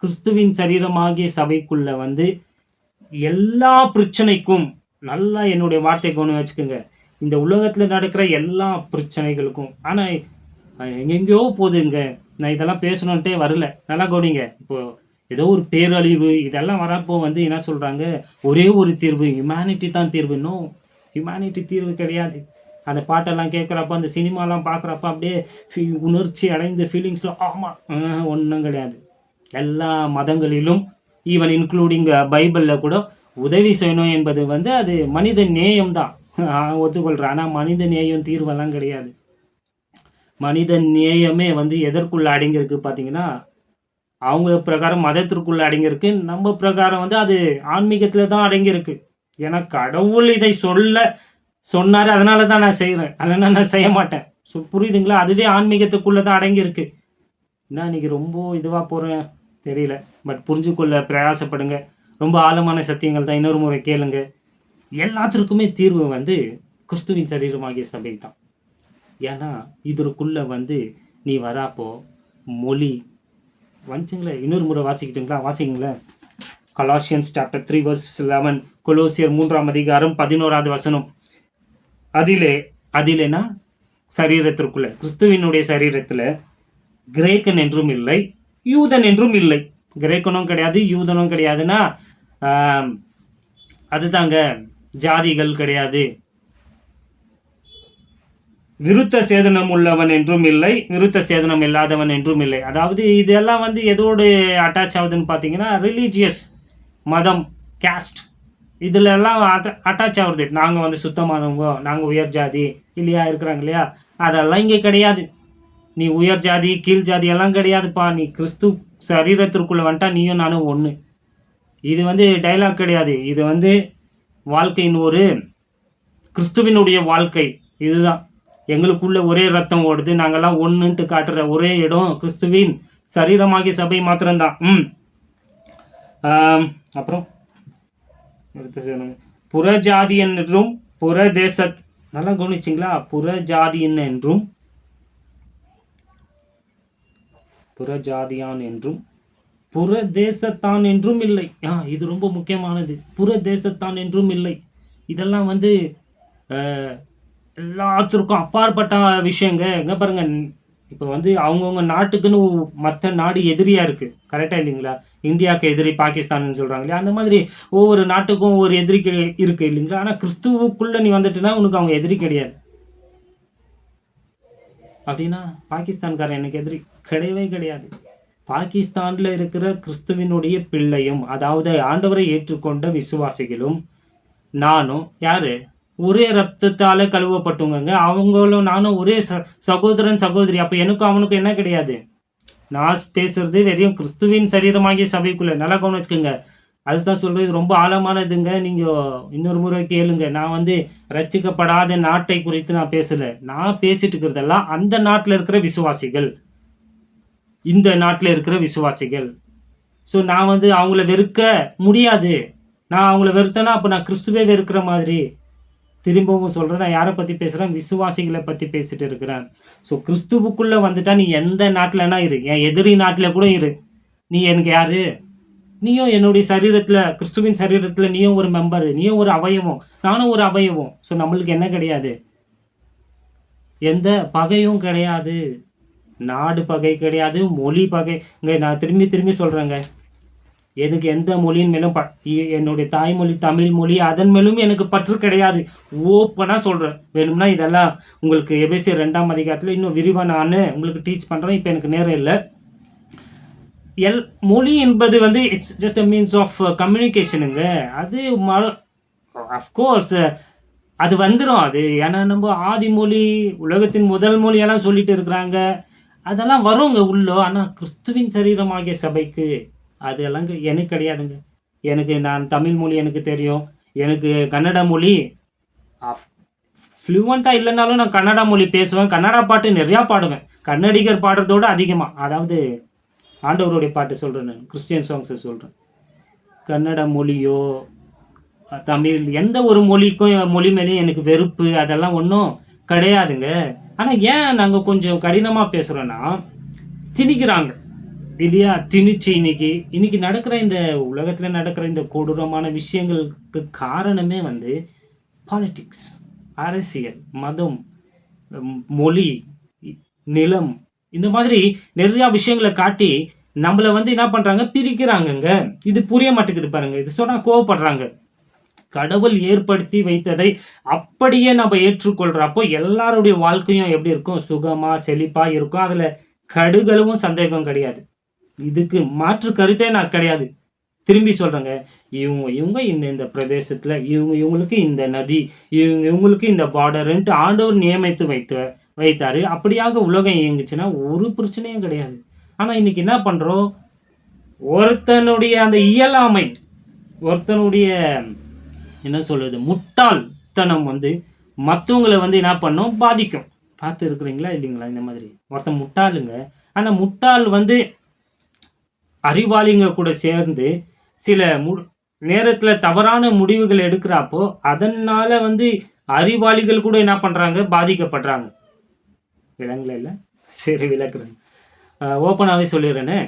கிறிஸ்துவின் சரீரமாகிய சபைக்குள்ள வந்து எல்லா பிரச்சனைக்கும், நல்லா என்னுடைய வார்த்தைக்கு ஒன்று வச்சுக்கோங்க, இந்த உலகத்தில் நடக்கிற எல்லா பிரச்சனைகளுக்கும். ஆனால் எங்கெங்கேயோ போகுதுங்க. நான் இதெல்லாம் பேசணுன்ட்டே வரல, நல்லா கவனிங்க. இப்போ ஏதோ ஒரு பேரழிவு இதெல்லாம் வரப்போ வந்து என்ன சொல்கிறாங்க, ஒரே ஒரு தீர்வு, ஹியூமனிட்டி தான் தீர்வு. இன்னும் ஹியூமனிட்டி தீர்வு கிடையாது. அந்த பாட்டெல்லாம் கேட்குறப்ப, அந்த சினிமாலாம் பார்க்குறப்ப அப்படியே உணர்ச்சி அடைந்த ஃபீலிங்ஸில் ஆமாம் ஒன்றும் கிடையாது. எல்லா மதங்களிலும் ஈவன் இன்க்ளூடிங் பைபிளில் கூட உதவி செய்யணும் என்பது வந்து அது மனித நேயம் தான், ஒத்துக்கொள்கிறேன். ஆனால் மனித நேயம் தீர்வெல்லாம் கிடையாது. மனித நேயமே வந்து எதற்குள்ள அடங்கியிருக்கு பார்த்தீங்கன்னா, அவங்க பிரகாரம் மதத்திற்குள்ள அடங்கியிருக்கு. நம்ம பிரகாரம் வந்து அது ஆன்மீகத்தில தான் அடங்கியிருக்கு. ஏன்னா கடவுள் இதை சொன்னாரு. அதனால தான் நான் செய்றேன். இல்லன்னா நான் செய்ய மாட்டேன். புரியுதுங்களா? அதுவே ஆன்மீகத்துக்குள்ள தான் அடங்கியிருக்கு. என்ன இன்னைக்கு ரொம்ப இதுவா போறேன் தெரியல. பட் புரிஞ்சுக்கொள்ள பிரயாசப்படுங்க. ரொம்ப ஆழமான சத்தியங்கள் தான். இன்னொரு முறை கேளுங்க. எல்லாத்திற்குமே தீர்வு வந்து கிறிஸ்துவின் சரீரமாகிய சபை தான். ஏன்னா இதற்குள்ள வந்து நீ வராப்போ மொழி வந்துச்சுங்களேன். இன்னொரு முறை வாசிக்கிட்டுங்களா? வாசிங்களேன். Colossians chapter 3 verse 11. கொலோசியர் 3ஆம் அதிகாரம் 11வது வசனம். அதிலேனா சரீரத்திற்குள்ள கிறிஸ்துவினுடைய சரீரத்துல கிரேக்கன் என்றும் இல்லை, யூதன் என்றும் இல்லை. கிரேக்கனும் கிடையாது, யூதனும் கிடையாதுன்னா அதுதாங்க. ஜாதிகள் கிடையாது. விருத்த சேதனம் உள்ளவன் என்றும் இல்லை, விருத்த சேதனம் இல்லாதவன் என்றும் இல்லை. அதாவது இதெல்லாம் வந்து எதோடு அட்டாச் ஆகுதுன்னு பார்த்தீங்கன்னா, ரிலீஜியஸ், மதம், கேஸ்ட், இதுல எல்லாம் அட்டாச் ஆகுது. நாங்கள் வந்து சுத்தமானவங்க, நாங்கள் உயர் ஜாதி இல்லையா இருக்கிறாங்க இல்லையா, அதெல்லாம் இங்கே கிடையாது. நீ உயர் ஜாதி கீழ் ஜாதி எல்லாம் கிடையாதுப்பா. நீ கிறிஸ்து சரீரத்திற்குள்ள வந்துட்டா நீயும் நானும் ஒன்று. இது வந்து டைலாக் கிடையாது. இது வந்து வாழ்க்கையின் ஒரு கிறிஸ்துவினுடைய வாழ்க்கை. இதுதான் எங்களுக்குள்ள ஒரே ரத்தம் ஓடுது, நாங்கெல்லாம் ஒன்றுன்ட்டு காட்டுற ஒரே இடம் கிறிஸ்துவின் சரீரமாகிய சபை மாத்திரம்தான். அப்புறம் புறஜாதியன் என்றும் புறதேச, நல்லா கவனிச்சிங்களா? புறஜாதியன் என்றும் புறஜாதியான் என்றும் புறதேசத்தான் என்றும் இல்லை. இது ரொம்ப முக்கியமானது. புறதேசத்தான் என்றும் இல்லை. இதெல்லாம் வந்து எல்லாத்திற்கும் அப்பாற்பட்ட விஷயங்க. எங்க பாருங்க, இப்போ வந்து அவங்கவுங்க நாட்டுக்குன்னு மற்ற நாடு எதிரியா இருக்கு. கரெக்டா இல்லைங்களா? இந்தியாவுக்கு எதிரி பாகிஸ்தான் சொல்றாங்க இல்லையா? அந்த மாதிரி ஒவ்வொரு நாட்டுக்கும் ஒரு எதிரி இருக்கு இல்லைங்களா? ஆனா கிறிஸ்துவுக்குள்ள நீ வந்துட்டுனா உனக்கு அவங்க எதிரி கிடையாது. அப்படின்னா பாகிஸ்தான்காரன் எனக்கு எதிரி கிடையவே கிடையாது. பாகிஸ்தான்ல இருக்கிற கிறிஸ்துவினுடைய பிள்ளையும், அதாவது ஆண்டவரை ஏற்றுக்கொண்ட விசுவாசிகளும் நானும் யாரு ஒரே ரத்தத்தால கழுவப்பட்டுங்க. அவங்களும் நானும் ஒரே சகோதரன் சகோதரி. அப்ப எனக்கும் அவனுக்கும் என்ன கிடையாது. நான் பேசுறது வெறும் கிறிஸ்துவின் சரீரமாகிய சபைக்குள்ள. நல்லா கவனிச்சுக்கோங்க. அதுதான் சொல்றது, ரொம்ப ஆழமானதுங்க. நீங்க இன்னொரு முறை கேளுங்க. நான் வந்து ரட்சிக்கப்படாத நாட்டை குறித்து நான் பேசல. நான் பேசிட்டு இருக்கிறதெல்லாம் அந்த நாட்டில் இருக்கிற விசுவாசிகள், இந்த நாட்டில் இருக்கிற விசுவாசிகள். ஸோ நான் வந்து அவங்கள வெறுக்க முடியாது. நான் அவங்கள வெறுத்தேன்னா அப்போ நான் கிறிஸ்துவே வெறுக்கிற மாதிரி. திரும்பவும் சொல்கிறேன், நான் யாரை பற்றி பேசுகிறேன்? விசுவாசிகளை பற்றி பேசிட்டு இருக்கிறேன். ஸோ கிறிஸ்துவுக்குள்ளே வந்துட்டா நீ எந்த நாட்டிலனா இரு, என் எதிரி நாட்டில் கூட இரு, நீ எனக்கு யாரு? நீயும் என்னுடைய சரீரத்தில், கிறிஸ்துவின் சரீரத்தில் நீயும் ஒரு மெம்பரு, நீயும் ஒரு அவயவம், நானும் ஒரு அவயவம். ஸோ நம்மளுக்கு என்ன கிடையாது? எந்த பகையும் கிடையாது. நாடு பகை கிடையாது, மொழி பகை. நான் திரும்பி திரும்பி சொல்கிறேங்க, எனக்கு எந்த மொழியின் மேலும் என்னுடைய தாய்மொழி தமிழ் மொழி, அதன் மேலும் எனக்கு பற்று கிடையாது. ஓப்பனாக சொல்கிறேன். வேணும்னா இதெல்லாம் உங்களுக்கு எபேசியர் 2ஆம் அதிகாரத்தில் இன்னும் விரிவாக நான் உங்களுக்கு டீச் பண்ணுறேன். இப்போ எனக்கு நேரம் இல்லை. மொழி என்பது வந்து it's just a means of கம்யூனிகேஷனுங்க. அது அஃப்கோர்ஸ் அது வந்துடும். அது ஏன்னா நம்ம ஆதி மொழி, உலகத்தின் முதல் மொழியெல்லாம் சொல்லிட்டு இருக்கிறாங்க. அதெல்லாம் வருங்க உள்ளோ. ஆனால் கிறிஸ்துவின் சரீரமாகிய சபைக்கு அதெல்லாம் எனக்கு கிடையாதுங்க. எனக்கு நான் தமிழ் மொழி எனக்கு தெரியும், எனக்கு கன்னட மொழி ஃப்ளூவெண்ட்டாக இல்லைனாலும் நான் கன்னடா மொழி பேசுவேன். கன்னடா பாட்டு நிறையா பாடுவேன், கன்னடிகர் பாடுறதோடு அதிகமாக. அதாவது ஆண்டவருடைய பாட்டு சொல்கிறேன், நான் கிறிஸ்டியன் சாங்ஸை சொல்கிறேன். கன்னட மொழியோ தமிழ் எந்த ஒரு மொழி மேலேயும் எனக்கு வெறுப்பு அதெல்லாம் ஒன்றும் கிடையாதுங்க. ஆனால் ஏன் நாங்கள் கொஞ்சம் கடினமாக பேசுகிறோன்னா, திணிக்கிறாங்க இல்லையா? திணிச்சு இன்னைக்கு நடக்கிற இந்த உலகத்தில் நடக்கிற இந்த கொடூரமான விஷயங்களுக்கு காரணமே வந்து பாலிட்டிக்ஸ், அரசியல், மதம், மொழி, நிலம், இந்த மாதிரி நிறையா விஷயங்களை காட்டி நம்மளை வந்து என்ன பண்ணுறாங்க, பிரிக்கிறாங்கங்க. இது புரிய மாட்டேங்குது பாருங்க. இது சொன்னால் கோவப்படுறாங்க. கடவுள் ஏற்படுத்தி வைத்ததை அப்படியே நம்ம ஏற்றுக்கொள்கிறப்போ எல்லாருடைய வாழ்க்கையும் எப்படி இருக்கும்? சுகமாக செழிப்பாக இருக்கும். அதில் கடுகளவும் சந்தேகம் கிடையாது. இதுக்கு மாற்று கருத்தே நான் கிடையாது. திரும்பி சொல்கிறேங்க, இவங்க இந்த பிரதேசத்தில் இவங்களுக்கு இந்த நதி, இவங்களுக்கு இந்த பார்டருன்ட்டு ஆண்டவர் நியமித்து வைத்த வைத்தாரு. அப்படியாக உலகம் இயங்குச்சுன்னா ஒரு பிரச்சனையும் கிடையாது. ஆனா இன்னைக்கு என்ன பண்றோம்? ஒருத்தனுடைய அந்த இயலாமை, ஒருத்தனுடைய என்ன சொல்றது, முட்டாள்தனம் வந்து மத்தவங்கள வந்து என்ன பண்ணும்? பாதிக்கும். பார்த்து இருக்கிறீங்களா இல்லைங்களா? இந்த மாதிரி ஒருத்தன் முட்டாளுங்க. ஆனா முட்டாள் வந்து அறிவாளிங்க கூட சேர்ந்து சில நேரத்துல தவறான முடிவுகள் எடுக்கிறப்போ, அதனால வந்து அறிவாளிகள் கூட என்ன பண்றாங்க? பாதிக்கப்படுறாங்க. விலங்குல இல்ல? சரி விளக்குறேன். ஓப்பனாவே சொல்லிடுறேனே.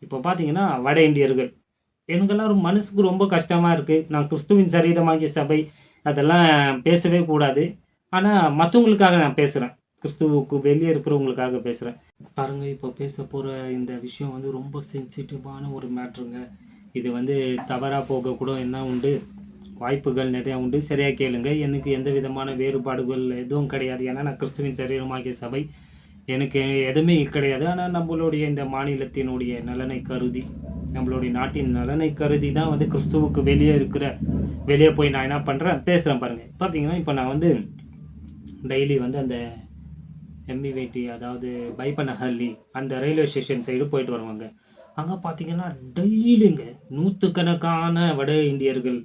இப்போ பார்த்தீங்கன்னா, வட இந்தியர்கள் எனக்கெல்லாம் ஒரு மனசுக்கு ரொம்ப கஷ்டமா இருக்கு. நான் கிறிஸ்துவின் சரீரமாகிய சபை அதெல்லாம் பேசவே கூடாது. ஆனா, மத்தவங்களுக்காக நான் பேசுறேன். கிறிஸ்துவுக்கு வெளியே இருக்கிறவங்களுக்காக பேசுறேன். பாருங்க, இப்போ பேச போற இந்த விஷயம் வந்து ரொம்ப சென்சிட்டிவான ஒரு மேட்டருங்க. இது வந்து தவறா போக கூட என்ன உண்டு? வாய்ப்புகள் நிறையா உண்டு. சரியா கேளுங்க. எனக்கு எந்த விதமான வேறுபாடுகள் எதுவும் கிடையாது. ஏன்னா, நான் கிறிஸ்துவின் சரீரமாகிய சபை. எனக்கு எதுவுமே கிடையாது. ஆனா, நம்மளுடைய இந்த மாநிலத்தினுடைய நலனை கருதி, நம்மளுடைய நாட்டின் நலனை கருதி தான் வந்து கிறிஸ்துவுக்கு வெளியே போய் நான் என்ன பண்ணுறேன்? பேசுகிறேன் பாருங்க. பார்த்தீங்கன்னா, இப்போ நான் வந்து டெய்லி வந்து அந்த எம்இவேடி, அதாவது பைப்பனஹள்ளி, அந்த ரயில்வே ஸ்டேஷன் சைடு போயிட்டு வருவாங்க. அங்கே பார்த்தீங்கன்னா டெய்லிங்க நூற்றுக்கணக்கான வட இந்தியர்கள்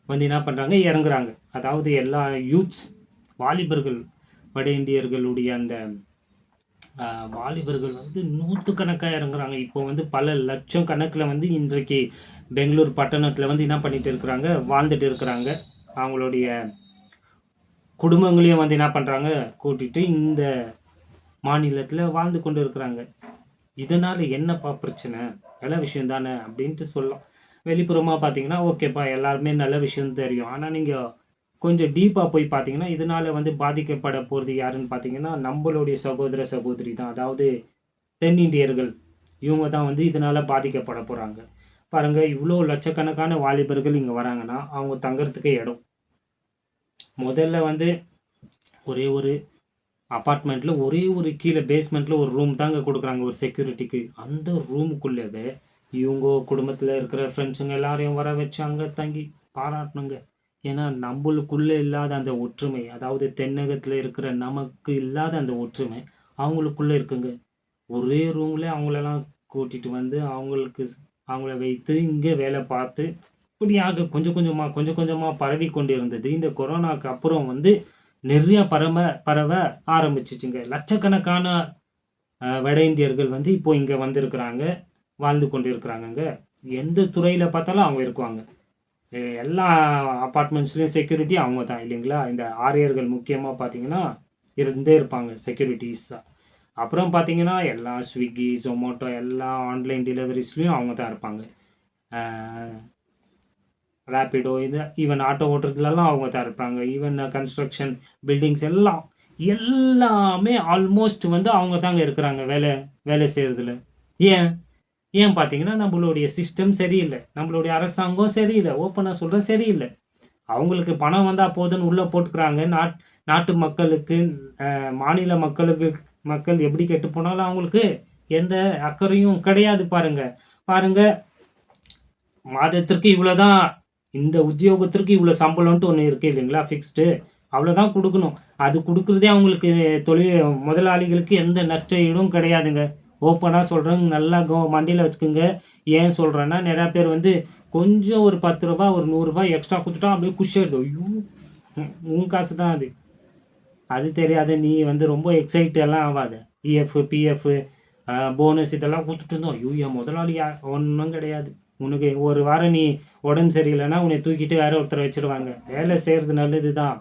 வந்து என்ன பண்ணுறாங்க? இறங்குறாங்க. அதாவது எல்லா யூத்ஸ், வாலிபர்கள், வட இந்தியர்களுடைய அந்த வாலிபர்கள் வந்து நூற்றுக்கணக்காக இறங்குறாங்க. இப்போ வந்து பல லட்சம் கணக்கில் வந்து இன்றைக்கு பெங்களூர் பட்டணத்தில் வந்து என்ன பண்ணிட்டு இருக்கிறாங்க? வாழ்ந்துட்டு இருக்கிறாங்க. அவங்களுடைய குடும்பங்களையும் வந்து என்ன பண்ணுறாங்க? கூட்டிட்டு இந்த மாநிலத்தில் வாழ்ந்து கொண்டு இருக்கிறாங்க. இதனால் என்னப்பா பிரச்சனை? நல்ல விஷயம் தானே அப்படின்ட்டு சொல்லலாம். வெளிப்புறமாக பார்த்தீங்கன்னா ஓகேப்பா, எல்லாருமே நல்ல விஷயம் தெரியும். ஆனால் நீங்கள் கொஞ்சம் டீப்பாக போய் பார்த்தீங்கன்னா, இதனால வந்து பாதிக்கப்பட போகிறது யாருன்னு பார்த்தீங்கன்னா, நம்மளுடைய சகோதர சகோதரி தான். அதாவது தென்னிந்தியர்கள். இவங்க தான் வந்து இதனால பாதிக்கப்பட போகிறாங்க. பாருங்க, இவ்வளோ லட்சக்கணக்கான வாலிபர்கள் இங்கே வராங்கன்னா, அவங்க தங்கறதுக்கு இடம். முதல்ல வந்து ஒரே ஒரு அப்பார்ட்மெண்ட்டில் ஒரே ஒரு கீழே பேஸ்மெண்ட்டில் ஒரு ரூம் தாங்க கொடுக்குறாங்க ஒரு செக்யூரிட்டிக்கு. அந்த ரூமுக்குள்ளவே இவங்க குடும்பத்தில் இருக்கிற ஃப்ரெண்ட்ஸுங்க எல்லாரையும் வர வச்சு அங்கே தங்கி பாராட்டணுங்க. ஏன்னா நம்மளுக்குள்ளே இல்லாத அந்த ஒற்றுமை, அதாவது தென்னகத்தில் இருக்கிற நமக்கு இல்லாத அந்த ஒற்றுமை அவங்களுக்குள்ளே இருக்குங்க. ஒரே ரூம்ல அவங்களெல்லாம் கூட்டிட்டு வந்து அவங்கள வைத்து இங்கே வேலை பார்த்து இப்படியாக கொஞ்சம் கொஞ்சமாக பரவி கொண்டு இருந்தது. இந்த கொரோனாக்கு அப்புறம் வந்து நிறைய பரவ ஆரம்பிச்சிச்சுங்க. லட்சக்கணக்கான வட இந்தியர்கள் வந்து இப்போ இங்கே வந்திருக்கிறாங்க, வாழ்ந்து கொண்டு இருக்கிறாங்கங்க. எந்த துறையில் பார்த்தாலும் அவங்க இருக்குவாங்க. எல்லா அப்பார்ட்மெண்ட்ஸ்லேயும் செக்யூரிட்டி அவங்க தான் இல்லைங்களா? இந்த ஆரியர்கள் முக்கியமாக பார்த்தீங்கன்னா இருந்தே இருப்பாங்க செக்யூரிட்டிஸாக. அப்புறம் பார்த்தீங்கன்னா எல்லா ஸ்விக்கி, ஜொமேட்டோ எல்லா ஆன்லைன் டெலிவரிஸ்லேயும் அவங்க தான் இருப்பாங்க. ரேப்பிடோ, இது ஈவன் ஆட்டோ ஓட்டுறதுலலாம் அவங்க தான் இருப்பாங்க. ஈவன் கன்ஸ்ட்ரக்ஷன், பில்டிங்ஸ் எல்லாமே ஆல்மோஸ்ட் வந்து அவங்க தாங்க இருக்கிறாங்க வேலை செய்கிறதுல. ஏன் ஏன் பார்த்தீங்கன்னா, நம்மளுடைய சிஸ்டம் சரியில்லை, நம்மளுடைய அரசாங்கம் சரியில்லை. ஓப்பனாக சொல்கிறேன், சரியில்லை. அவங்களுக்கு பணம் வந்தால் போதுன்னு உள்ளே போட்டுக்கிறாங்க. நாட்டு மக்களுக்கு, மாநில மக்கள் எப்படி கெட்டு போனாலும் அவங்களுக்கு எந்த அக்கறையும் கிடையாது. பாருங்க, மாதத்திற்கு இவ்வளோதான், இந்த உத்தியோகத்திற்கு இவ்வளோ சம்பளம்ன்ட்டு ஒன்று இருக்குது இல்லைங்களா? ஃபிக்ஸ்டு அவ்வளோதான் கொடுக்கணும். அது கொடுக்குறதே அவங்களுக்கு முதலாளிகளுக்கு எந்த நஷ்ட ஈடும் கிடையாதுங்க. ஓப்பனாக சொல்கிறேங்க, நல்லா மண்டியில் வச்சுக்கோங்க. ஏன் சொல்கிறேன்னா, நிறையா பேர் வந்து கொஞ்சம் ஒரு 10 ரூபா, ஒரு 100 ரூபாய் எக்ஸ்ட்ரா கொடுத்துட்டா அப்படியே குஷியாயிடுது. ஐயோ, உன் காசு தான் அது தெரியாத நீ வந்து ரொம்ப எக்ஸைட் எல்லாம் ஆகாத. இஎஃப், பிஎஃப், போனஸ் இதெல்லாம் கொடுத்துட்டு இருந்தோம். ஐயோ, என் முதலாளி ஒன்றும் கிடையாது. உனக்கு ஒரு வாரம் நீ உடம்பு சரியில்லைன்னா உன்னை தூக்கிட்டு வேற ஒருத்தரை வச்சிருவாங்க. வேலை செய்கிறது நல்லது தான்,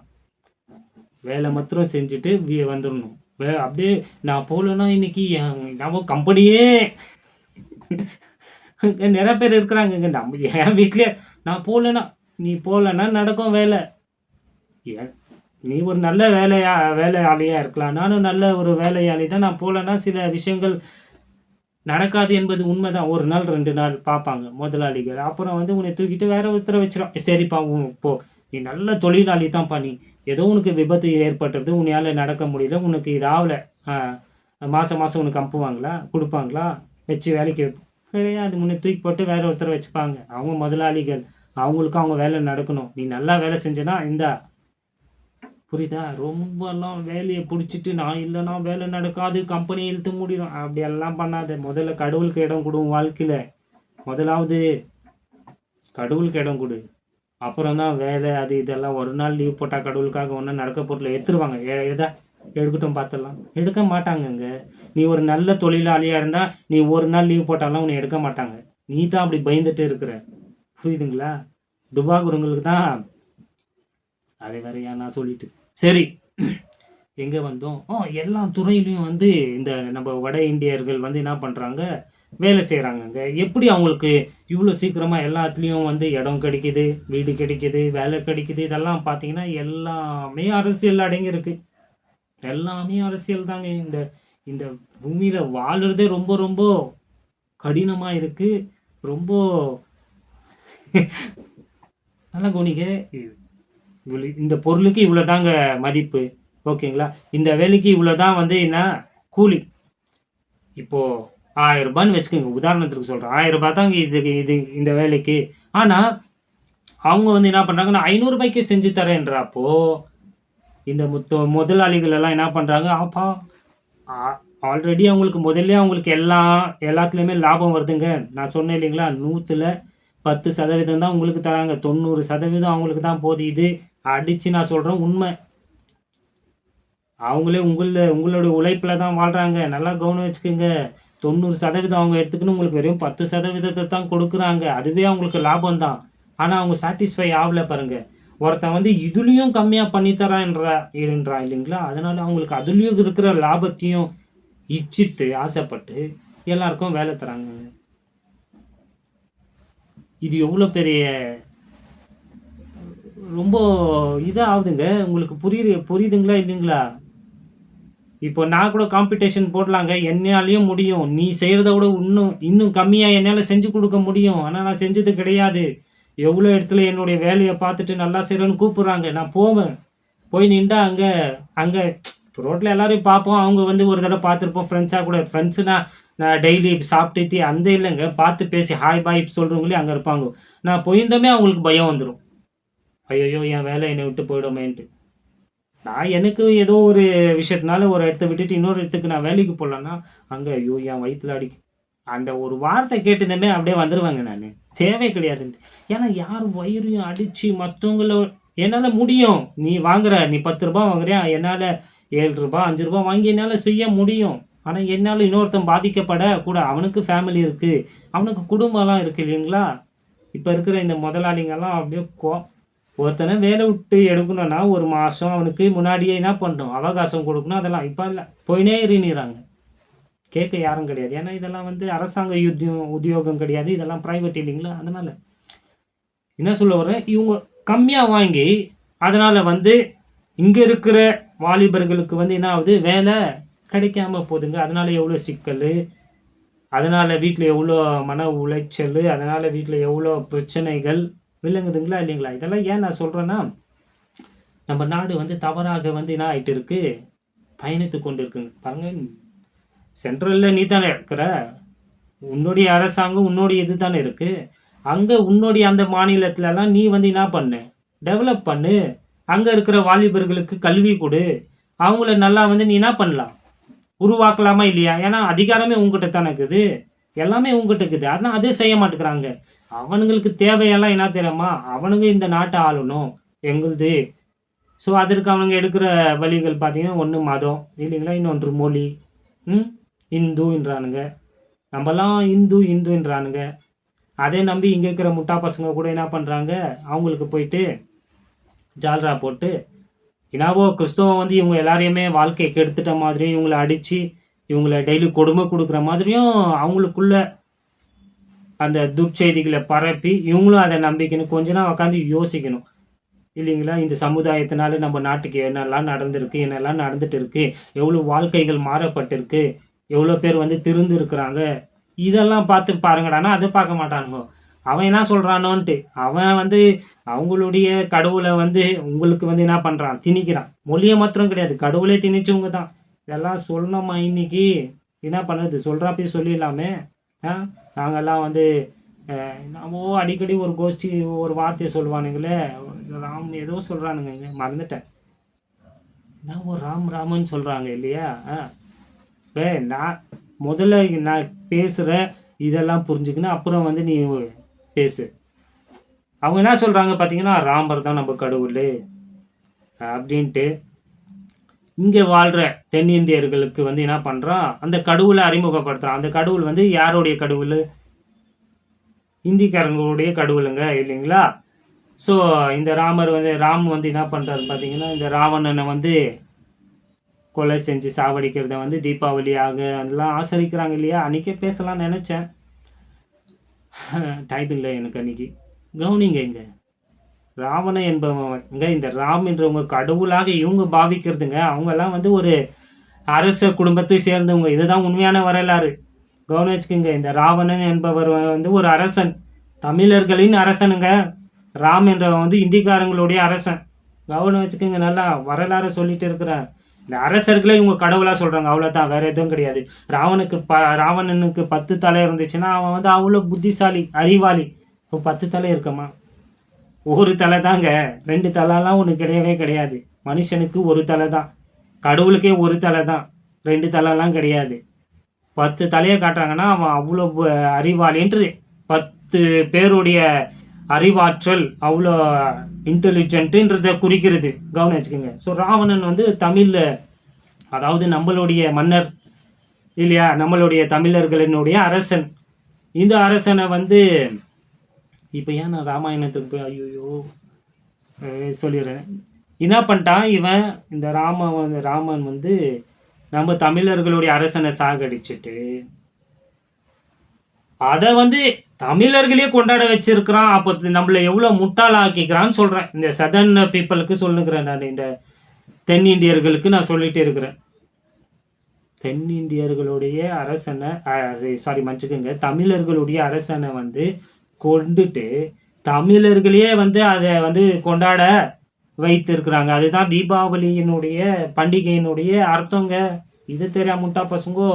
வேலை மாத்திரம் செஞ்சுட்டு வந்துடணும். அப்படியே நான் போகலன்னா இன்னைக்கு நம்ம கம்பெனியே நிறைய பேர் இருக்கிறாங்க. நம்ம என் வீட்லேயே நான் போகலன்னா, நீ போகலன்னா நடக்கும் வேலை. நீ ஒரு நல்ல வேலையாளியாக இருக்கலாம், நானும் நல்ல ஒரு வேலையாளி தான். நான் போகலன்னா சில விஷயங்கள் நடக்காது என்பது உண்மைதான். ஒரு நாள் 2 நாள் பார்ப்பாங்க முதலாளிகள். அப்புறம் வந்து உன்னை தூக்கிட்டு வேற ஒருத்தரை வச்சிடும். சரிப்பா போ, நீ நல்ல தொழிலாளி தான்ப்பா, நீ ஏதோ உனக்கு விபத்து ஏற்பட்டுறது, உன்னால் நடக்க முடியல, உனக்கு இது ஆகலை, மாதம் உனக்கு அனுப்புவாங்களா, கொடுப்பாங்களா, வச்சு வேலைக்கு கிடையாது. முன்னே தூக்கி போட்டு வேற ஒருத்தரை வச்சுப்பாங்க. அவங்க முதலாளிகள், அவங்களுக்கும் அவங்க வேலை நடக்கணும். நீ நல்லா வேலை செஞ்சனா இந்தா புரியுதா? ரொம்பலாம் வேலைய புடிச்சிட்டு, நான் இல்லன்னா வேலை நடக்காது, கம்பெனிய இழுத்து மூடிரும். அப்படியெல்லாம் பண்ணாத. முதல்ல கடவுளுக்கு இடம் குடு உன் வாழ்க்கையில. முதலாவது கடவுளுக்கு இடம் குடு. அப்புறம் தான் வேலை அது இதெல்லாம். ஒரு நாள் லீவ் போட்டா கடவுளுக்காக ஒண்ணும் நடக்க போறதில்ல. எடுத்துருவாங்க. எதா எடுக்கட்டும் பார்த்துடலாம். எடுக்க மாட்டாங்கங்க. நீ ஒரு நல்ல தொழிலாளியா இருந்தா, நீ ஒரு நாள் லீவ் போட்டாலாம் உன்னை எடுக்க மாட்டாங்க. நீ தான் அப்படி பயந்துட்டு இருக்கிற. புரியுதுங்களா? டுபாகூருங்களுக்கு தான் அது வேறயா நான் சொல்லிட்டு. சரி. எங்க வந்தோம்? எல்லா துறையிலயும் வந்து இந்த நம்ம வட இந்தியர்கள் வந்து என்ன பண்றாங்க? வேலை செய்றாங்கங்க. எப்படி அவங்களுக்கு இவ்ளோ சீக்கிரமா எல்லாத்துலயும் வந்து இடம் கிடைக்குது, வீடு கிடைக்குது, வேலை கிடைக்குது. இதெல்லாம் பார்த்தீங்கன்னா, எல்லாமே அரசியல் அடங்கியிருக்கு. எல்லாமே அரசியல் தாங்க. இந்த இந்த பூமியில வாழுறதே ரொம்ப ரொம்ப கடினமா இருக்கு. ரொம்ப நல்லா கவனிங்க. இந்த பொருளுக்கு இவ்வளோ தாங்க மதிப்பு. ஓகேங்களா? இந்த வேலைக்கு இவ்வளோ தான் வந்து என்ன கூலி. இப்போ ரூ. 1000ன்னு வச்சுக்கோங்க. உதாரணத்துக்கு சொல்றேன். ரூ. 1000 தாங்க இது இந்த வேலைக்கு. ஆனா, அவங்க வந்து என்ன பண்றாங்கன்னா, ரூ. 500க்கு செஞ்சு தரேன்றப்போ, இந்த முதலாளிகள் எல்லாம் என்ன பண்றாங்க, ஆப்பா ஆ ஆல்ரெடி அவங்களுக்கு முதல்லயே அவங்களுக்கு எல்லாத்துலயுமே லாபம் வருதுங்க. நான் சொன்னேன் இல்லைங்களா? 100ல 10% தான் உங்களுக்கு தராங்க. 90% அவங்களுக்கு தான் போகுது. இது அடிச்சு நான் சொல்றேன் உண்மை. அவங்களே உங்களோட உழைப்புல தான் வாழ்றாங்க. நல்லா கவனம் வச்சுக்கங்க. 90% அவங்க எடுத்துக்கின்னு உங்களுக்கு வெறும் 10% தான் கொடுக்குறாங்க. அதுவே அவங்களுக்கு லாபம் தான். ஆனா அவங்க சாட்டிஸ்ஃபை ஆவல பாருங்க. ஒருத்தன் வந்து இதுலயும் கம்மியா பண்ணி தரேன்றான் இல்லைங்களா? அதனால அவங்களுக்கு அதுலயும் இருக்கிற லாபத்தையும் இச்சித்து ஆசைப்பட்டு எல்லாருக்கும் வேலை தராங்கங்க. இது எவ்வளோ பெரிய ரொம்ப இதா ஆகுதுங்க. உங்களுக்கு புரியுதுங்களா இல்லைங்களா? இப்போ நான் கூட காம்படிஷன் போடலாங்க. என்னாலயும் முடியும். நீ செய்றத விட இன்னும் கம்மியா என்னால செஞ்சு குடுக்க முடியும். ஆனா நான் செஞ்சது கிடையாது. எவ்வளோ இடத்துல என்னுடைய வேலைய பார்த்துட்டு நல்லா செய்றேன்னு கூப்பிடுறாங்க. நான் போவேன். போய் நின்டா அங்க அங்க ரோட்ல எல்லாரையும் பார்ப்போம். அவங்க வந்து ஒரு தடவ பார்த்துருப்போம். ஃப்ரெண்ட்ஸா கூட ஃப்ரெண்ட்ஸ்னா நான் டெய்லி சாப்பிட்டுட்டு அந்த இல்லங்க. பார்த்து பேசி ஹாய், பாய் சொல்றவங்களே அங்க இருப்பாங்க. நான் போயிருந்தோமே அவங்களுக்கு பயம் வந்துரும். ஐயய்யோ! என் வேலை என்னை விட்டு போயிடுமேன்ட்டு. நான் எனக்கு ஏதோ ஒரு விஷயத்தினால ஒரு இடத்த விட்டுட்டு இன்னொரு இடத்துக்கு நான் வேலைக்கு போலன்னா, அங்க ஐயோ! என் வயித்துல அந்த ஒரு வார்த்தை கேட்டதுமே அப்படியே வந்துருவேங்க நானு. தேவையே கிடையாதுன்ட்டு. ஏன்னா யார் வயிறையும் அடிச்சு மத்தவங்கள என்னால முடியும். நீ ரூ. 10 வாங்குறியா? என்னால ரூ. 7 ரூ. 5 வாங்கி என்னால செய்ய முடியும். ஆனா என்னால இன்னொருத்தன் பாதிக்கப்பட கூட அவனுக்கு ஃபேமிலி இருக்கு. அவனுக்கு குடும்பம்லாம் இருக்கு இல்லைங்களா? இப்ப இருக்கிற இந்த முதலாளிங்கலாம் அப்படியே ஒருத்தனை வேலை விட்டு எடுக்கணும்னா, 1 மாசம் அவனுக்கு முன்னாடியே என்ன பண்ணணும்? அவகாசம் குடுக்கணும். அதெல்லாம் இப்ப இல்ல. போயின்னே இருன்னிறாங்க. கேட்க யாரும் கிடையாது. ஏன்னா இதெல்லாம் வந்து அரசாங்க உத்தியோகம் கிடையாது. இதெல்லாம் பிரைவேட் இல்லைங்களா? அதனால. என்ன சொல்ல வரேன்? இவங்க கம்மியா வாங்கி, அதனால வந்து இங்க இருக்கிற வாலிபர்களுக்கு வந்து என்ன ஆகுது? வேலை கிடைக்காம போதுங்க. அதனால எவ்வளோ சிக்கலு, அதனால வீட்ல எவ்வளோ மன உளைச்சலு, அதனால வீட்ல எவ்வளோ பிரச்சனைகள் விளங்குதுங்களா? இல்லைங்களா? இதெல்லாம் ஏன் நான் சொல்றேன்னா, நம்ம நாடு வந்து தவறாக வந்து என்ன ஆயிட்டு இருக்கு? பயணித்துக் கொண்டு இருக்குங்க. பாருங்க, சென்ட்ரல்ல நீ தானே இருக்கிற. உன்னுடைய அரசாங்கம் உன்னுடைய இது தானே இருக்கு. அங்க உன்னுடைய அந்த மாநிலத்துலலாம் நீ வந்து என்ன பண்ணு? டெவலப் பண்ணு. அங்க இருக்கிற வாலிபர்களுக்கு கல்வி குடு. அவங்கள நல்லா வந்து நீ என்ன பண்ணலாம்? உருவாக்கலாமா இல்லையா? ஏன்னா அதிகாரமே உன்கிட்ட தானே இருக்குது. எல்லாமே உன்கிட்ட இருக்குது. ஆனா அதே செய்ய மாட்டேங்கிறாங்க. அவனுங்களுக்கு தேவையெல்லாம் என்ன தெரியுமா? அவனுங்க இந்த நாட்ட ஆளணும். எங்களுது. ஸோ அதற்கு அவனுங்க எடுக்கிற வழிகள் பார்த்தீங்கன்னா, ஒண்ணு மதம் இல்லைங்களா? இன்னொன்று மொழி. ம். இந்துன்றானுங்க. நம்பலாம் இந்துன்றானுங்க. அதை நம்பி இங்க இருக்கிற முட்டா பசங்க கூட என்ன பண்றாங்க? அவங்களுக்கு போயிட்டு ஜால்ரா போட்டு, என்னவோ கிறிஸ்தவம் வந்து இவங்க எல்லாரையுமே வாழ்க்கைய கெடுத்துட்ட மாதிரியும், இவங்கள அடிச்சு, இவங்கள டெய்லி கொடுமை குடுக்குற மாதிரியும் அவங்களுக்குள்ள அந்த துர்ச்செய்திகள பரப்பி, இவங்களும் அத நம்பிக்கின்னு கொஞ்ச நேரம் உட்காந்து யோசிக்கணும். இல்லைங்களா? இந்த சமுதாயத்தினால நம்ம நாட்டுக்கு என்னெல்லாம் நடந்திருக்கு, என்னெல்லாம் நடந்துட்டு இருக்கு, எவ்வளோ வாழ்க்கைகள் மாறப்பட்டிருக்கு, எவ்வளோ பேர் வந்து திருந்திருக்கிறாங்க. இதெல்லாம் பார்த்து பாருங்கடான்னா, அத பார்க்க மாட்டானுங்கோ. அவன் என்ன சொல்றானோன்ட்டு. அவன் வந்து அவங்களுடைய கடவுள வந்து உங்களுக்கு வந்து என்ன பண்றான்? திணிக்கிறான். மொழிய மாத்திரம் கிடையாது. கடவுளே திணிச்சவங்க தான். இதெல்லாம் சொல்லணுமா இன்னைக்கு? என்ன பண்ணுறது? சொல்றப்பயே சொல்லிடலாமே! ஆ நாங்கலாம் வந்து என்னமோ அடிக்கடி ஒரு வார்த்தைய சொல்லுவானுங்களே! ஏதோ சொல்றானுங்கங்க. மறந்துட்டேன். நான் ஒரு ராமன்னு சொல்கிறாங்க இல்லையா? இப்போ நான் முதல்ல நான் பேசுகிற இதெல்லாம் புரிஞ்சுக்கின்னு அப்புறம் வந்து நீ பேசு. அவங்க என்ன சொல்கிறாங்க பார்த்தீங்கன்னா, ராமர் தான் நம்ம கடவுள் அப்படின்ட்டு இங்கே வாழ்கிற தென்னிந்தியர்களுக்கு வந்து என்ன பண்ணுறான், அந்த கடவுளை அறிமுகப்படுத்துகிறான். அந்த கடவுள் வந்து யாருடைய கடவுள்? இந்திக்காரங்களுடைய கடவுளுங்க இல்லைங்களா? ஸோ இந்த ராம் வந்து என்ன பண்ணுறாரு பார்த்தீங்கன்னா, இந்த ராவணனை வந்து கொலை செஞ்சு சாவடிக்கிறத வந்து தீபாவளியாக அதெல்லாம் ஆசரிக்கிறாங்க இல்லையா? அன்றைக்கே பேசலாம்னு நினச்சேன். டைம் இல்லை எனக்கு அன்றைக்கி. கவனிங்க இங்கே ராவணன் என்பவங்க இந்த ராம் என்றவங்க கடவுளாக இவங்க பாவிக்கிறதுங்க. அவங்கெல்லாம் வந்து ஒரு அரச குடும்பத்தை சேர்ந்தவங்க. இதுதான் உண்மையான வரலாறு. கவனம் வச்சுக்கோங்க. இந்த ராவணன் என்பவர் வந்து ஒரு அரசன், தமிழர்களின் அரசனுங்க. ராம் என்றவன் வந்து இந்திக்காரங்களுடைய அரசன். கவனம் வச்சுக்கோங்க. நல்லா வரலாறு சொல்லிட்டு இருக்கிறேன். இந்த அரசர்களே இவங்க கடவுளாக சொல்கிறாங்க. அவ்வளோதான், வேறு எதுவும் கிடையாது. ராவணனுக்கு 10 தலை இருந்துச்சுன்னா அவன் வந்து அவ்வளோ புத்திசாலி, அறிவாளி. இப்போ 10 தலை இருக்கமா? ஒரு தலை தாங்க. 2 தலைலாம் ஒன்று கிடையவே கிடையாது. மனுஷனுக்கு ஒரு தலை தான். கடவுளுக்கே ஒரு தலை தான். 2 தலைலாம் கிடையாது. 10 தலையை காட்டுறாங்கன்னா அவன் அவ்வளோ அறிவாளின்று 10 பேருடைய அறிவாற்றல் அவ்வளோ இன்டெலிஜென்ட்டுன்றதை குறிக்கிறது. கவனம் வச்சுக்கோங்க. ஸோ ராவணன் வந்து தமிழில், அதாவது நம்மளுடைய மன்னர் இல்லையா, நம்மளுடைய தமிழர்களினுடைய அரசன். இந்த அரசனை வந்து இப்போ ஏன் நான் ராமாயணத்துக்கு போய் ஐயோ சொல்லிடுறேன். என்ன பண்ணிட்டான் இவன், இந்த ராமன் வந்து நம்ம தமிழர்களுடைய அரசனை சாகடிச்சுட்டு அதை வந்து தமிழர்களே கொண்டாட வச்சிருக்கிறான். அப்போ நம்மளை எவ்வளோ முட்டாளாக்கிக்கிறான்னு சொல்கிறேன். இந்த சதர்ன் பீப்புளுக்கு சொல்லுகிறேன் நான். இந்த தென்னிந்தியர்களுக்கு நான் சொல்லிகிட்டே இருக்கிறேன். தென்னிந்தியர்களுடைய அரசனை மன்னிச்சுக்கோங்க, தமிழர்களுடைய அரசனை வந்து கொண்டுட்டு தமிழர்களே வந்து அதை வந்து கொண்டாட வைத்திருக்கிறாங்க. அதுதான் தீபாவளியினுடைய பண்டிகையினுடைய அர்த்தங்க. இது தெரியாம முட்டா பசங்கோ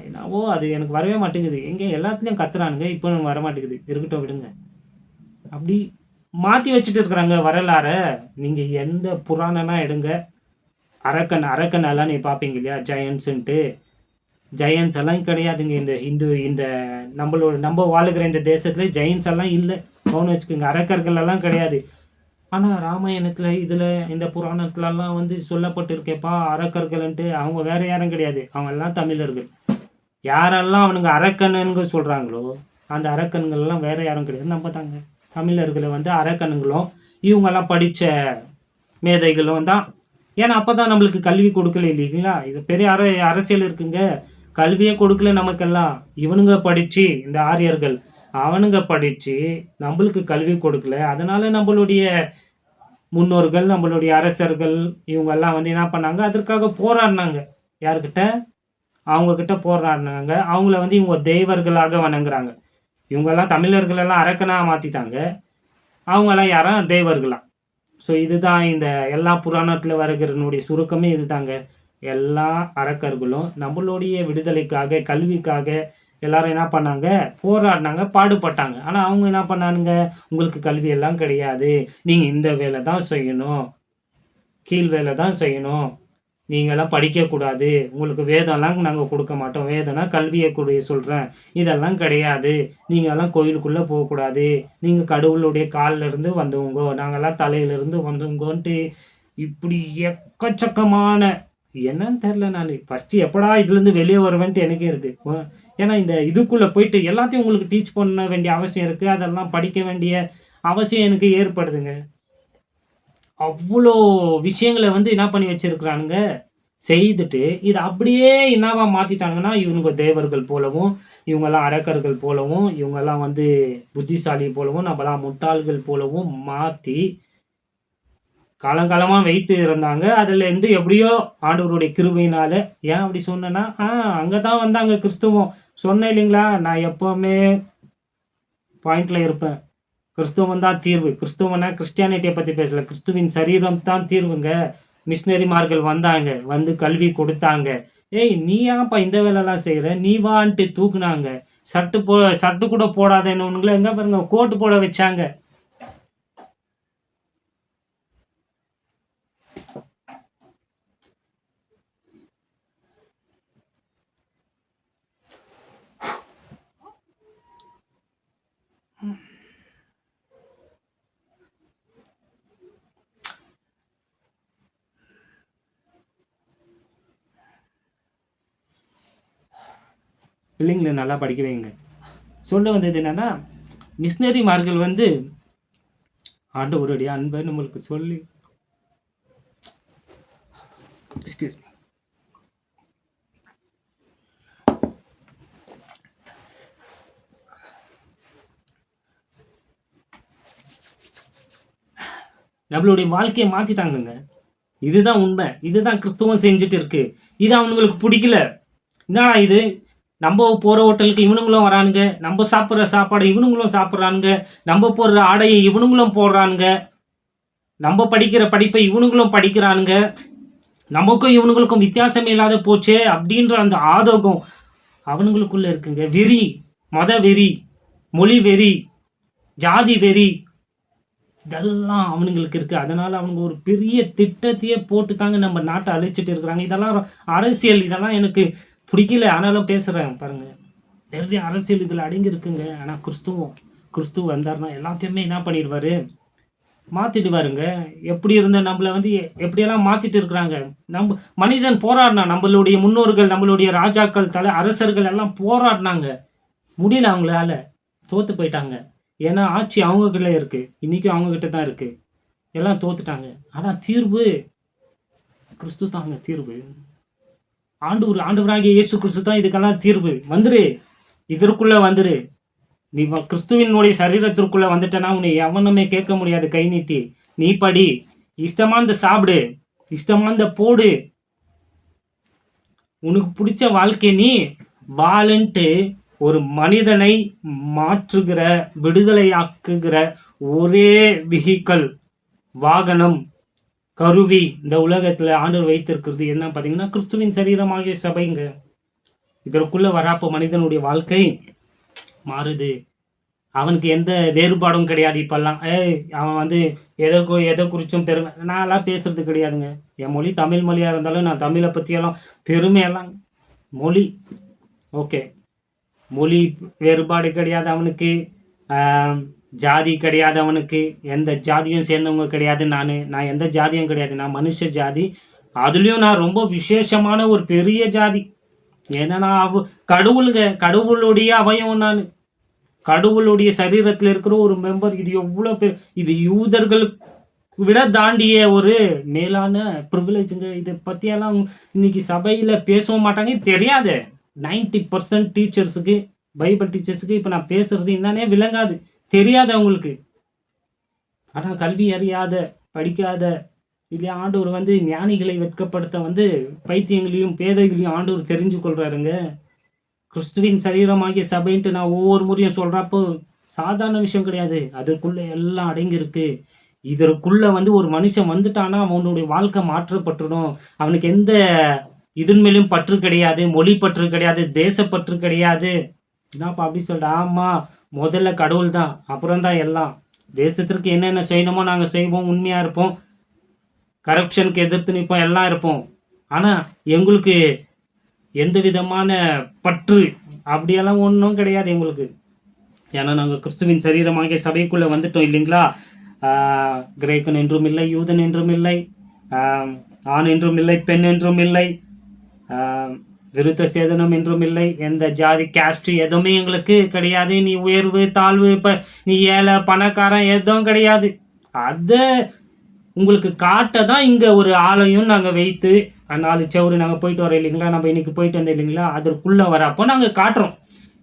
என்னவோ அது எனக்கு வரவே மாட்டேங்குது. எங்கே எல்லாத்துலேயும் கத்துறானுங்க, இப்போ வர மாட்டேங்குது. இருக்கட்டும், விடுங்க. அப்படி மாற்றி வச்சுட்டு இருக்கிறாங்க வரலாற. நீங்கள் எந்த புராணனா எடுங்க, அரக்கன் எல்லாம் நீ பார்ப்பீங்க இல்லையா, ஜெயன்ஸுன்ட்டு. ஜெயன்ஸ் எல்லாம் கிடையாதுங்க. இந்த நம்ம வாழுகிற இந்த தேசத்துல ஜெயன்ஸ் எல்லாம் இல்லை. கவனம் வச்சுக்கோங்க. அரக்கர்கள் எல்லாம் கிடையாது. ஆனால் ராமாயணத்தில் இதில் இந்த புராணத்துலலாம் வந்து சொல்லப்பட்டிருக்கேப்பா அரக்கர்கள்ன்ட்டு. அவங்க வேற யாரும் கிடையாது. அவங்க எல்லாம் தமிழர்கள். யாரெல்லாம் அவனுங்க அரக்கனுங்க சொல்கிறாங்களோ அந்த அரக்கன்கள்லாம் வேற யாரும் கிடையாது, நம்ம தாங்க. தமிழர்களை வந்து அரக்கனுங்களும் இவங்கெல்லாம் படித்த மேதைகளும் தான். ஏன்னா அப்போ தான் நம்மளுக்கு கல்வி கொடுக்கல இல்லைங்களா? இது பெரிய அரசியல் இருக்குங்க. கல்வியே கொடுக்கல நமக்கெல்லாம். இவனுங்க படித்து, இந்த ஆரியர்கள் அவனுங்க படித்து நம்மளுக்கு கல்வி கொடுக்கல. அதனால நம்மளுடைய முன்னோர்கள், நம்மளுடைய அரசர்கள் இவங்கெல்லாம் வந்து என்ன பண்ணாங்க, அதற்காக போராடினாங்க. யாருக்கிட்ட? அவங்கக்கிட்ட போராடினாங்க. அவங்கள வந்து இவங்க தெய்வர்களாக வணங்குறாங்க. இவங்கெல்லாம் தமிழர்களெல்லாம் அரக்கனாக மாற்றிட்டாங்க. அவங்கெல்லாம் யாரும் தெய்வர்களா. ஸோ இதுதான் இந்த எல்லா புராணத்தில் வருகிறனுடைய சுருக்கமே இதுதாங்க. எல்லா அரக்கர்களும் நம்மளுடைய விடுதலைக்காக, கல்விக்காக எல்லாரும் என்ன பண்ணாங்க, போராடினாங்க, பாடுபட்டாங்க. ஆனால் அவங்க என்ன பண்ணானுங்க, உங்களுக்கு கல்வி எல்லாம் கிடையாது, நீங்கள் இந்த வேலை தான் செய்யணும், கீழ் வேலை தான் செய்யணும், நீங்களாம் படிக்கக்கூடாது, உங்களுக்கு வேதம்லாம் நாங்கள் கொடுக்க மாட்டோம், வேதம்னா கல்வியை கூடிய சொல்கிறேன், இதெல்லாம் கிடையாது, நீங்கள்லாம் கோயிலுக்குள்ளே போகக்கூடாது, நீங்கள் கடவுளுடைய காலில் இருந்து வந்தவங்கோ, நாங்கள்லாம் தலையிலிருந்து வந்தவங்கோன்ட்டு இப்படி எக்கச்சக்கமான என்னன்னு தெரில. நான் ஃபஸ்ட்டு எப்படா இதுலேருந்து வெளியே வருவேன்ட்டு எனக்கே இருக்குது. ஏன்னா இந்த இதுக்குள்ளே போயிட்டு எல்லாத்தையும் உங்களுக்கு டீச் பண்ண வேண்டிய அவசியம் இருக்குது. அதெல்லாம் படிக்க வேண்டிய அவசியம் எனக்கு ஏற்படுதுங்க. அவ்வளோ விஷயங்களை வந்து என்ன பண்ணி வச்சுருக்குறானுங்க செய்துட்டு, இதை அப்படியே என்னவா மாற்றிட்டானுங்கன்னா, இவங்க தேவர்கள் போலவும், இவங்கெல்லாம் அரக்கர்கள் போலவும், இவங்கெல்லாம் வந்து புத்திசாலி போலவும், நம்மளாம் முட்டாள்கள் போலவும் மாற்றி காலங்காலமாக வைத்து இருந்தாங்க. அதுலேருந்து எப்படியோ ஆண்டவருடைய கிருபையினால. ஏன் அப்படி சொன்னேன்னா, அங்கே தான் வந்தாங்க கிறிஸ்துவம். சொன்னேன் இல்லைங்களா, நான் எப்போவுமே பாயிண்டில் இருப்பேன். கிறிஸ்துவம் தான் தீர்வு. கிறிஸ்துவனா கிறிஸ்டியானிட்டியை பற்றி பேசலை, கிறிஸ்துவின் சரீரம் தான் தீர்வுங்க. மிஷினரிமார்கள் வந்தாங்க, வந்து கல்வி கொடுத்தாங்க. ஏய் நீ ஏன்ப்பா இந்த வேலைலாம் செய்கிற, நீ வான்ட்டு தூக்குனாங்க. சர்ட்டு கூட போடாதேன்னு எங்கே பாருங்க கோட்டு போட வச்சாங்க. பிள்ளைங்களை நல்லா படிக்க வைங்க. சொல்ல வந்தது என்னன்னா, மிஷினரிமார்கள் வந்து ஆண்டவருடைய அன்பை நம்மளுக்கு சொல்லி எக்ஸ்கியூஸ் நம்மளுடைய வாழ்க்கையை மாற்றிட்டாங்கங்க. இதுதான் உண்மை. இதுதான் கிறிஸ்துவம் செஞ்சுட்டு இருக்கு. இது அவனுங்களுக்கு பிடிக்கல. என்னடா இது, நம்ம போகிற ஹோட்டலுக்கு இவனுங்களும் வரானுங்க, நம்ம சாப்பிட்ற சாப்பாடு இவனுங்களும் சாப்பிட்றானுங்க, நம்ம போடுற ஆடையை இவனுங்களும் போடுறானுங்க, நம்ம படிக்கிற படிப்பை இவனுங்களும் படிக்கிறானுங்க, நமக்கும் இவனுங்களுக்கும் வித்தியாசமே இல்லாத போச்சே அப்படின்ற அந்த ஆதோகம் அவனுங்களுக்குள்ள இருக்குங்க. வெறி, மத வெறி, மொழி வெறி, ஜாதி வெறி, இதெல்லாம் அவனுங்களுக்கு இருக்குது. அதனால் அவனுங்க ஒரு பெரிய திட்டத்தையே போட்டு தாங்க நம்ம நாட்டை அழிச்சிட்டு இருக்கிறாங்க. இதெல்லாம் அரசியல், இதெல்லாம் எனக்கு பிடிக்கல, ஆனாலும் பேசுகிறேன் பாருங்கள். நிறைய அரசியல் இதில் அடங்கி இருக்குங்க. ஆனால் கிறிஸ்துவ வந்தார்னா எல்லாத்தையுமே என்ன பண்ணிடுவார், மாற்றிடுவாருங்க. எப்படி இருந்த நம்மளை வந்து எப்படியெல்லாம் மாற்றிட்டு இருக்கிறாங்க. நம்ம மனிதன் போராடினா, நம்மளுடைய முன்னோர்கள், நம்மளுடைய ராஜாக்கள், அரசர்கள் எல்லாம் போராடினாங்க. முடியல, அவங்களால தோற்று போயிட்டாங்க. ஏன்னா ஆட்சி அவங்கக்கிட்ட இருக்குது, இன்றைக்கும் அவங்கக்கிட்ட தான் இருக்குது. எல்லாம் தோத்துட்டாங்க. ஆனால் தீர்வு கிறிஸ்து தாங்க தீர்வு. ஆண்டவராகிய இயேசு கிறிஸ்து தான் இதுக்கெல்லாம் தீர்வு. வந்துரு, இதற்குள்ளே வந்துரு. நீ கிறிஸ்துவினுடைய சரீரத்திற்குள்ளே வந்துட்டனா உன்னை எவனுமே கேட்க முடியாது கை நீட்டி. நீ படி, இஷ்டமானத சாப்பிடு, இஷ்டமானத போடு, உனக்கு பிடிச்ச வாழ்க்கை நீ வாழன்ட்டு ஒரு மனிதனை மாற்றுகிற, விடுதலையாக்குகிற ஒரே வெஹிக்கல், வாகனம், கருவி இந்த உலகத்தில் ஆண்டவர் வைத்திருக்கிறது என்ன பார்த்தீங்கன்னா கிறிஸ்துவின் சரீரமாகிய சபைங்க. இதற்குள்ளே வராப்போ மனிதனுடைய வாழ்க்கை மாறுது. அவனுக்கு எந்த வேறுபாடும் கிடையாது. இப்போல்லாம் அவன் வந்து எதை குறித்தும் பெருமை, நான்லாம் பேசுறது கிடையாதுங்க. என் மொழி தமிழ் மொழியாக இருந்தாலும் நான் தமிழை பற்றியெல்லாம் பெருமையெல்லாம், மொழி ஓகே, மொழி வேறுபாடு கிடையாது அவனுக்கு, ஜாதி கிடையாது அவனுக்கு, எந்த ஜாதியும் சேர்ந்தவங்க கிடையாது. நான் எந்த ஜாதியும் கிடையாது, நான் மனுஷ ஜாதி. அதுலேயும் நான் ரொம்ப விசேஷமான ஒரு பெரிய ஜாதி. ஏன்னா நான் கடவுளுங்க, கடவுளுடைய அவயம், நான் கடவுளுடைய சரீரத்தில் இருக்கிற ஒரு மெம்பர். இது எவ்வளோ பேர், இது யூதர்களுக்கு விட தாண்டிய ஒரு மேலான ப்ரிவிலேஜுங்க. இதை பற்றியெல்லாம் இன்னைக்கு சபையில் பேசவும் மாட்டாங்க, தெரியாது. 90% டீச்சர்ஸுக்கு, பைபிள் டீச்சர்ஸுக்கு இப்போ நான் பேசுறது என்னன்னே விளங்காது, தெரியாது அவங்களுக்கு. ஆனால் கல்வி அறியாத, படிக்காத இல்லையா ஆண்டவர் வந்து ஞானிகளை வெட்கப்படுத்த வந்து பைத்தியங்களையும் பேதைகளையும் ஆண்டவர் தெரிஞ்சு கொள்றாருங்க. கிறிஸ்துவின் சரீரமாகிய சபைன்ட்டு நான் ஒவ்வொரு முறையும் சொல்கிறப்போ சாதாரண விஷயம் கிடையாது. அதற்குள்ளே எல்லாம் அடங்கியிருக்கு. இதற்குள்ளே வந்து ஒரு மனுஷன் வந்துட்டானா அவனுடைய வாழ்க்கை மாற்றப்பட்டுடும். அவனுக்கு எந்த இதன் மேலும் பற்று கிடையாது, மொழி பற்று கிடையாது, தேசப்பற்று கிடையாது. என்னப்பா அப்படி சொல்லிட்டு, ஆமாம், முதல்ல கடவுள் தான், அப்புறம் தான் எல்லாம். தேசத்திற்கு என்னென்ன செய்யணுமோ நாங்கள் செய்வோம், உண்மையாக இருப்போம், கரப்ஷனுக்கு எதிர்த்து நிற்போம், எல்லாம் இருப்போம். ஆனால் எங்களுக்கு எந்த விதமான பற்று அப்படியெல்லாம் ஒன்றும் கிடையாது எங்களுக்கு. ஏன்னா நாங்கள் கிறிஸ்துவின் சரீரமாகிய சபைக்குள்ளே வந்துட்டோம் இல்லைங்களா. கிரேக்கன் என்றும் இல்லை, யூதன் என்றும் இல்லை, ஆண் என்றும் இல்லை, பெண் என்றும் இல்லை, விருத்த சேதனம் என்றும் இல்லை, எந்த ஜாதி கேஸ்ட் எதுவுமே எங்களுக்கு கிடையாது. நீ உயர்வு தாழ்வு, இப்போ நீ ஏழை பணக்காரன் எதுவும் கிடையாது. அதை உங்களுக்கு காட்ட தான் இங்கே ஒரு ஆலயம் நாங்கள் வைத்து 4 சவுறு நாங்கள் போயிட்டு வரோம் இல்லைங்களா. நம்ம இன்னைக்கு போயிட்டு வந்தோம் இல்லைங்களா, அதற்குள்ளே வரப்போ நாங்கள் காட்டுறோம்.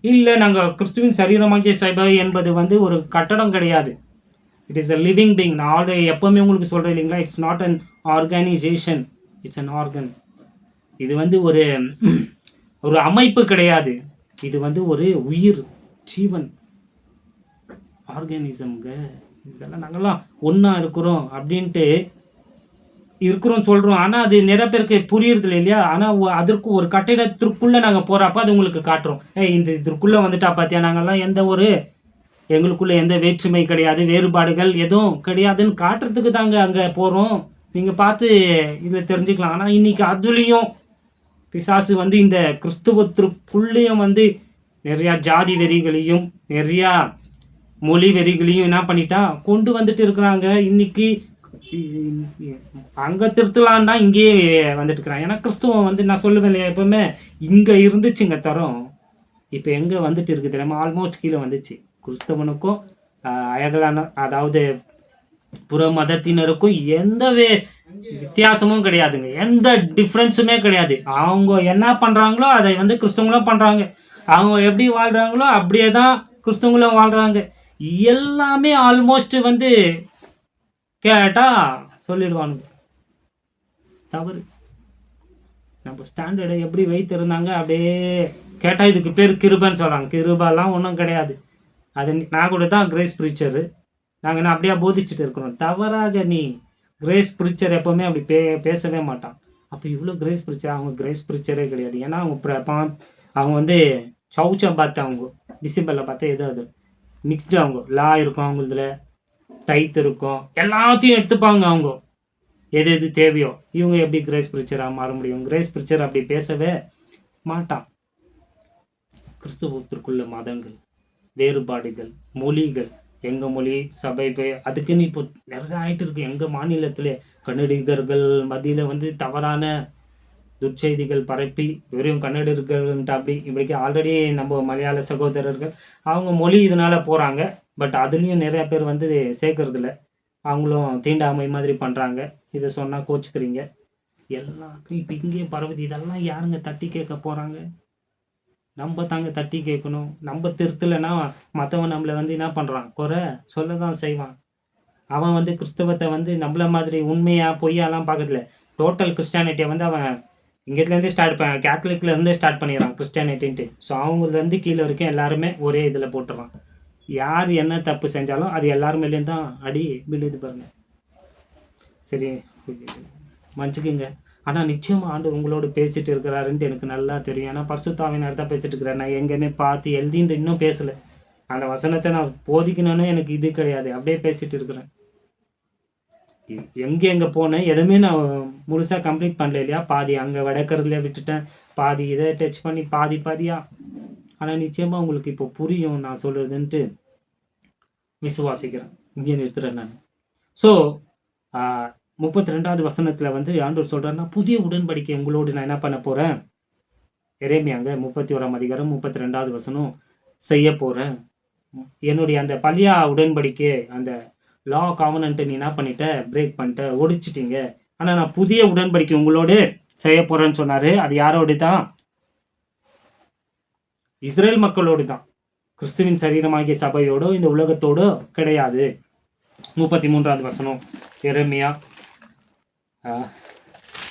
இல்லை, நாங்கள் கிறிஸ்துவின் சரீரமாகிய சபை என்பது வந்து ஒரு கட்டடம் கிடையாது. It is a living being. நான் ஆல்ரெடி எப்போவுமே உங்களுக்கு சொல்கிறேன் இல்லைங்களா, it's not an organisation, it's an organ. இது வந்து ஒரு அமைப்பு கிடையாது, இது வந்து ஒரு உயிர், ஜீவன், ஆர்கானிசம்ங்க. இதெல்லாம் நாங்கள்லாம் ஒன்றா இருக்கிறோம் அப்படின்ட்டு இருக்கிறோம் சொல்கிறோம். ஆனால் அது நிறைய பேருக்கு புரியுறதில்லை இல்லையா. ஆனால் அதற்கு ஒரு கட்டிடத்திற்குள்ளே நாங்கள் போகிறப்ப அது உங்களுக்கு காட்டுறோம். இதற்குள்ளே வந்துட்டா பார்த்தியா, நாங்கள்லாம் எங்களுக்குள்ளே எந்த வேற்றுமை கிடையாது, வேறுபாடுகள் எதுவும் கிடையாதுன்னு காட்டுறதுக்கு தாங்க அங்கே போகிறோம். நீங்கள் பார்த்து இதில் தெரிஞ்சுக்கலாம். ஆனால் இன்றைக்கி அதுலேயும் பிசாசு வந்து இந்த கிறிஸ்துவத்திற்குள்ளேயும் வந்து நிறையா ஜாதி வெறிகளையும் நிறையா மொழி வெறிகளையும் என்ன பண்ணிட்டா கொண்டு வந்துட்டு இருக்கிறாங்க. இன்னைக்கு அங்கே திருத்தலான் தான் இங்கேயே வந்துட்டு இருக்கிறாங்க. ஏன்னா கிறிஸ்துவம் வந்து நான் சொல்லுவேன் இல்லையா, எப்பவுமே இங்கே இருந்துச்சுங்க தரம், இப்போ எங்கே வந்துட்டு இருக்கு தெரியுமா? ஆல்மோஸ்ட் கீழே வந்துச்சு. கிறிஸ்தவனுக்கும் அயகலான அதாவது புற மதத்தினருக்கும் எந்த வித்தியாசமும் கிடையாதுங்க. எந்த டிஃப்ரென்ஸுமே கிடையாது. அவங்க என்ன பண்ணுறாங்களோ அதை வந்து கிறிஸ்தவங்களும் பண்ணுறாங்க. அவங்க எப்படி வாழ்கிறாங்களோ அப்படியே தான் கிறிஸ்தவங்களும் வாழ்கிறாங்க. எல்லாமே ஆல்மோஸ்ட் வந்து கேட்டால் சொல்லிடுவானுங்க. தவறு. நம்ம ஸ்டாண்டர்டை எப்படி வைத்திருந்தாங்க அப்படியே கேட்டால் இதுக்கு பேர் கிருபன்னு சொல்கிறாங்க. கிருபெல்லாம் ஒன்றும் கிடையாது. அது நான் கூட தான் கிரேஸ் ப்ரீச்சரு. நாங்கள் என்ன அப்படியே போதிச்சுட்டு இருக்கிறோம். தவறாக நீ கிரேஸ் ப்ரீச்சர் எப்போவுமே அப்படி பேசவே மாட்டான். அப்போ இவ்வளோ கிரேஸ் ப்ரீச்சர், அவங்க கிரேஸ் ப்ரீச்சரே கிடையாது. ஏன்னா அவங்க வந்து சவுச்சம் பார்த்து அவங்க டிசம்பரில் பார்த்து ஏதோ அது மிக்ஸ்டு அவங்க லா இருக்கும், அவங்களதுல டைத் இருக்கும், எல்லாத்தையும் எடுத்துப்பாங்க அவங்க எது எது தேவையோ. இவங்க எப்படி கிரேஸ் ப்ரீச்சராக மாற முடியும்? கிரேஸ் ப்ரீச்சர் அப்படி பேசவே மாட்டான். கிறிஸ்துவத்திற்குள்ள மதங்கள், வேறுபாடுகள், மொழிகள், எங்கள் மொழி சபை அதுக்குன்னு இப்போ நிறைய ஆகிட்டு இருக்கு. எங்கள் மாநிலத்தில் கன்னடிகர்கள் மத்தியில் வந்து தவறான துர்ச்செய்திகள் பரப்பி வெறும் கன்னடர்கள்ன்ட்டு அப்படி இப்படிக்கு ஆல்ரெடி நம்ம மலையாள சகோதரர்கள் அவங்க மொழி இதனால் போகிறாங்க. பட் அதுலேயும் நிறையா பேர் வந்து சேர்க்கறதில்ல. அவங்களும் தீண்டாமை மாதிரி பண்ணுறாங்க. இதை சொன்னால் கோச்சுக்கிறீங்க. எல்லாத்தையும் இப்போ இங்கேயும் பரவுது. இதெல்லாம் யாருங்க தட்டி கேட்க போகிறாங்க? நம்ம தாங்க தட்டி கேட்கணும். நம்ம திருத்தலைன்னா மற்றவன் நம்மளை வந்து என்ன பண்ணுறான்? குறை சொல்ல தான் செய்வான். அவன் வந்து கிறிஸ்தவத்தை வந்து நம்மள மாதிரி உண்மையாக பொய்யாலாம் பார்க்கறதில்ல. டோட்டல் கிறிஸ்டானிட்டியை வந்து அவன் இங்கேருந்தே கேத்தலிக்லேருந்தே ஸ்டார்ட் பண்ணிடுறான் கிறிஸ்டானிட்டின்ட்டு. ஸோ அவங்கலேருந்து கீழே வரைக்கும் எல்லாருமே ஒரே இதில் போட்டுறான். யார் என்ன தப்பு செஞ்சாலும் அது எல்லாருமேலேயும் தான் அடி விழுது பாருங்க. சரி, மன்னிச்சுக்குங்க. ஆனால் நிச்சயமாக ஆண்டவர் உங்களோடு பேசிட்டு இருக்கிறாருன்ட்டு எனக்கு நல்லா தெரியும். ஏன்னா பரிசுத்த ஆவியானவர் தான் பேசிட்டு இருக்கிறார். நான் எங்கேயுமே பார்த்து எழுதி இன்னும் பேசலை. அந்த வசனத்தை நான் போதிக்கணும்னு எனக்கு இது கிடையாது. அப்படியே பேசிட்டு இருக்கிறேன். எங்கே போனேன் எதுவுமே நான் முழுசாக கம்ப்ளீட் பண்ணல இல்லையா? பாதி அங்கே வடக்கறதுல விட்டுட்டேன், பாதி இதை டச் பண்ணி பாதியா. ஆனால் நிச்சயமாக உங்களுக்கு இப்போ புரியும் நான் சொல்கிறதுன்ட்டு விசுவாசிக்கிறேன். இங்கே நிறுத்துறேன் நான். ஸோ 32வது வசனத்தில் வந்து ஆண்டவர் சொல்கிறாருன்னா, புதிய உடன்படிக்கை உங்களோடு நான் என்ன பண்ண போகிறேன்? எரேமியாங்க 31ஆம் அதிகாரம் 32வது வசனம், செய்ய போகிறேன். என்னுடைய அந்த பழைய உடன்படிக்கை அந்த லா காவனன்ட்டு நீ என்ன பண்ணிட்ட? பிரேக் பண்ணிட்ட, ஒடிச்சிட்டிங்க. ஆனால் நான் புதிய உடன்படிக்கை உங்களோடு செய்ய போகிறேன்னு சொன்னார். அது யாரோடு தான்? இஸ்ரேல் மக்களோடு தான். கிறிஸ்துவின் சரீரமாகிய சபையோடோ இந்த உலகத்தோடோ கிடையாது. 33வது வசனம் எரேமியா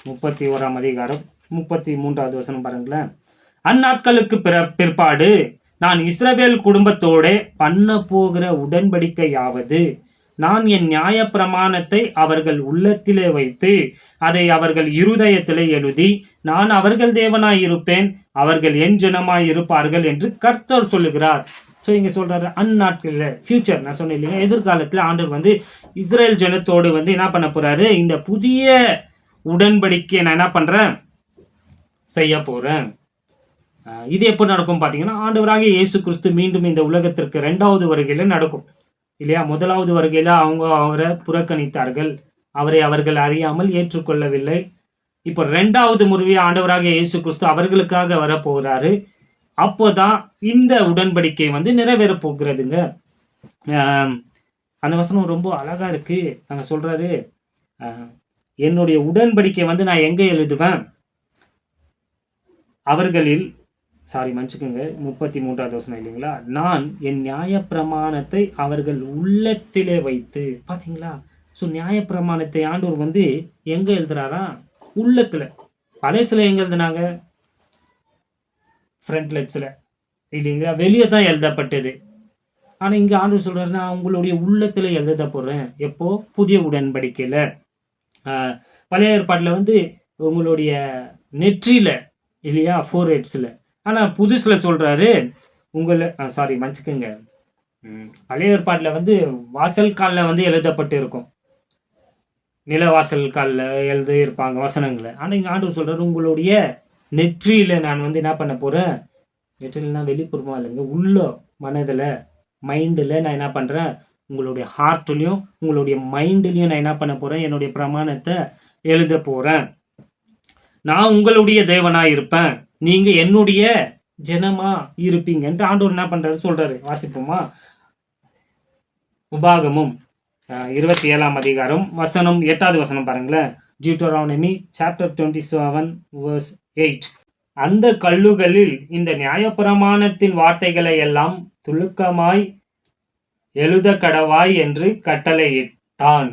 31ஆம் அதிகாரம் 33வது வசனம் பாருங்களேன். அந்நாட்களுக்கு பிற்பாடு நான் இஸ்ரவேல் குடும்பத்தோட பண்ண போகிற உடன்படிக்கையாவது, நான் என் நியாய பிரமாணத்தை அவர்கள் உள்ளத்திலே வைத்து அதை அவர்கள் இருதயத்திலே எழுதி நான் அவர்கள் தேவனாய் இருப்பேன், அவர்கள் என் ஜனமாய் இருப்பார்கள் என்று கர்த்தர் சொல்லுகிறார். ஸோ இங்கே சொல்கிறாரு அந்நாட்களில், ஃபியூச்சர் நான் சொன்னேன் இல்லைங்க, எதிர்காலத்தில் ஆண்டவர் வந்து இஸ்ரேல் ஜனத்தோடு வந்து என்ன பண்ண போகிறாரு? இந்த புதிய உடன்படிக்கை நான் என்ன பண்ணுறேன்? செய்ய போகிறேன். இது எப்போ நடக்கும் பார்த்தீங்கன்னா, ஆண்டவராகிய இயேசு கிறிஸ்து மீண்டும் இந்த உலகத்திற்கு 2வது வருகையில் நடக்கும் இல்லையா? 1வது வருகையில் அவரை புறக்கணித்தார்கள், அவரை அவர்கள் அறியாமல் ஏற்றுக்கொள்ளவில்லை. இப்போ 2வது முறையே ஆண்டவராகிய இயேசு கிறிஸ்து அவர்களுக்காக வரப்போகிறாரு. அப்போதான் இந்த உடன்படிக்கை வந்து நிறைவேற போகிறதுங்க. அந்த வசனம் ரொம்ப அழகா இருக்கு. நாங்கள் சொல்றாரு, என்னுடைய உடன்படிக்கை வந்து நான் எங்க எழுதுவேன்? அவர்களில் மன்னிச்சுக்கோங்க, 33வது வசனம் இல்லைங்களா? நான் என் நியாய பிரமாணத்தை அவர்கள் உள்ளத்திலே வைத்து. பார்த்தீங்களா? ஸோ நியாய பிரமாணத்தை ஆண்டவர் வந்து எங்க எழுதுறாரா? உள்ளத்துல. பழையசில எங்க எழுதுனாங்க? ஃப்ரண்ட் லெட்ஸில் இல்லைங்களா? வெளியே தான் எழுதப்பட்டது. ஆனால் இங்கே ஆண்டவர் சொல்கிறாருன்னா, உங்களுடைய உள்ளத்தில் எழுத போகிறேன். எப்போ? புதிய உடன்படிக்கையில். பழைய ஏற்பாட்டில் வந்து உங்களுடைய நெற்றியில் இல்லையா? 4 ஹெட்ஸில். ஆனால் புதுசில் சொல்கிறாரு உங்களை மன்னிச்சுக்குங்க, பழைய ஏற்பாட்டில் வந்து வாசல் காலில் வந்து எழுதப்பட்டு இருக்கும், நிலவாசல் காலில் எழுதியிருப்பாங்க வசனங்களை. ஆனால் இங்கே ஆண்டவர் சொல்கிறாரு உங்களுடைய நெற்றியில் நான் வந்து என்ன பண்ண போகிறேன்? நெற்றில்னா வெளிப்புறமா இல்லைங்க, உள்ள மனதில் மைண்டில் நான் என்ன பண்ணுறேன்? உங்களுடைய ஹார்ட்லேயும் உங்களுடைய மைண்ட்லேயும் நான் என்ன பண்ண போகிறேன்? என்னுடைய பிரமாணத்தை எழுத போகிறேன். நான் உங்களுடைய தேவனாக இருப்பேன், நீங்கள் என்னுடைய ஜனமா இருப்பீங்கன்ட்டு ஆண்டவர் என்ன பண்றாரு சொல்றாரு. வாசிப்போமா? உபாகமும் 27ஆம் அதிகாரம் வசனம் 8வது வசனம் பாருங்களேன். Deuteronomy chapter 27 verse 8. அந்த கல்லுகளில் இந்த நியாயப்பிரமாணத்தின் வார்த்தைகளை எல்லாம் துலுக்கமாய் எழுத கடவாய் என்று கட்டளையிட்டான்.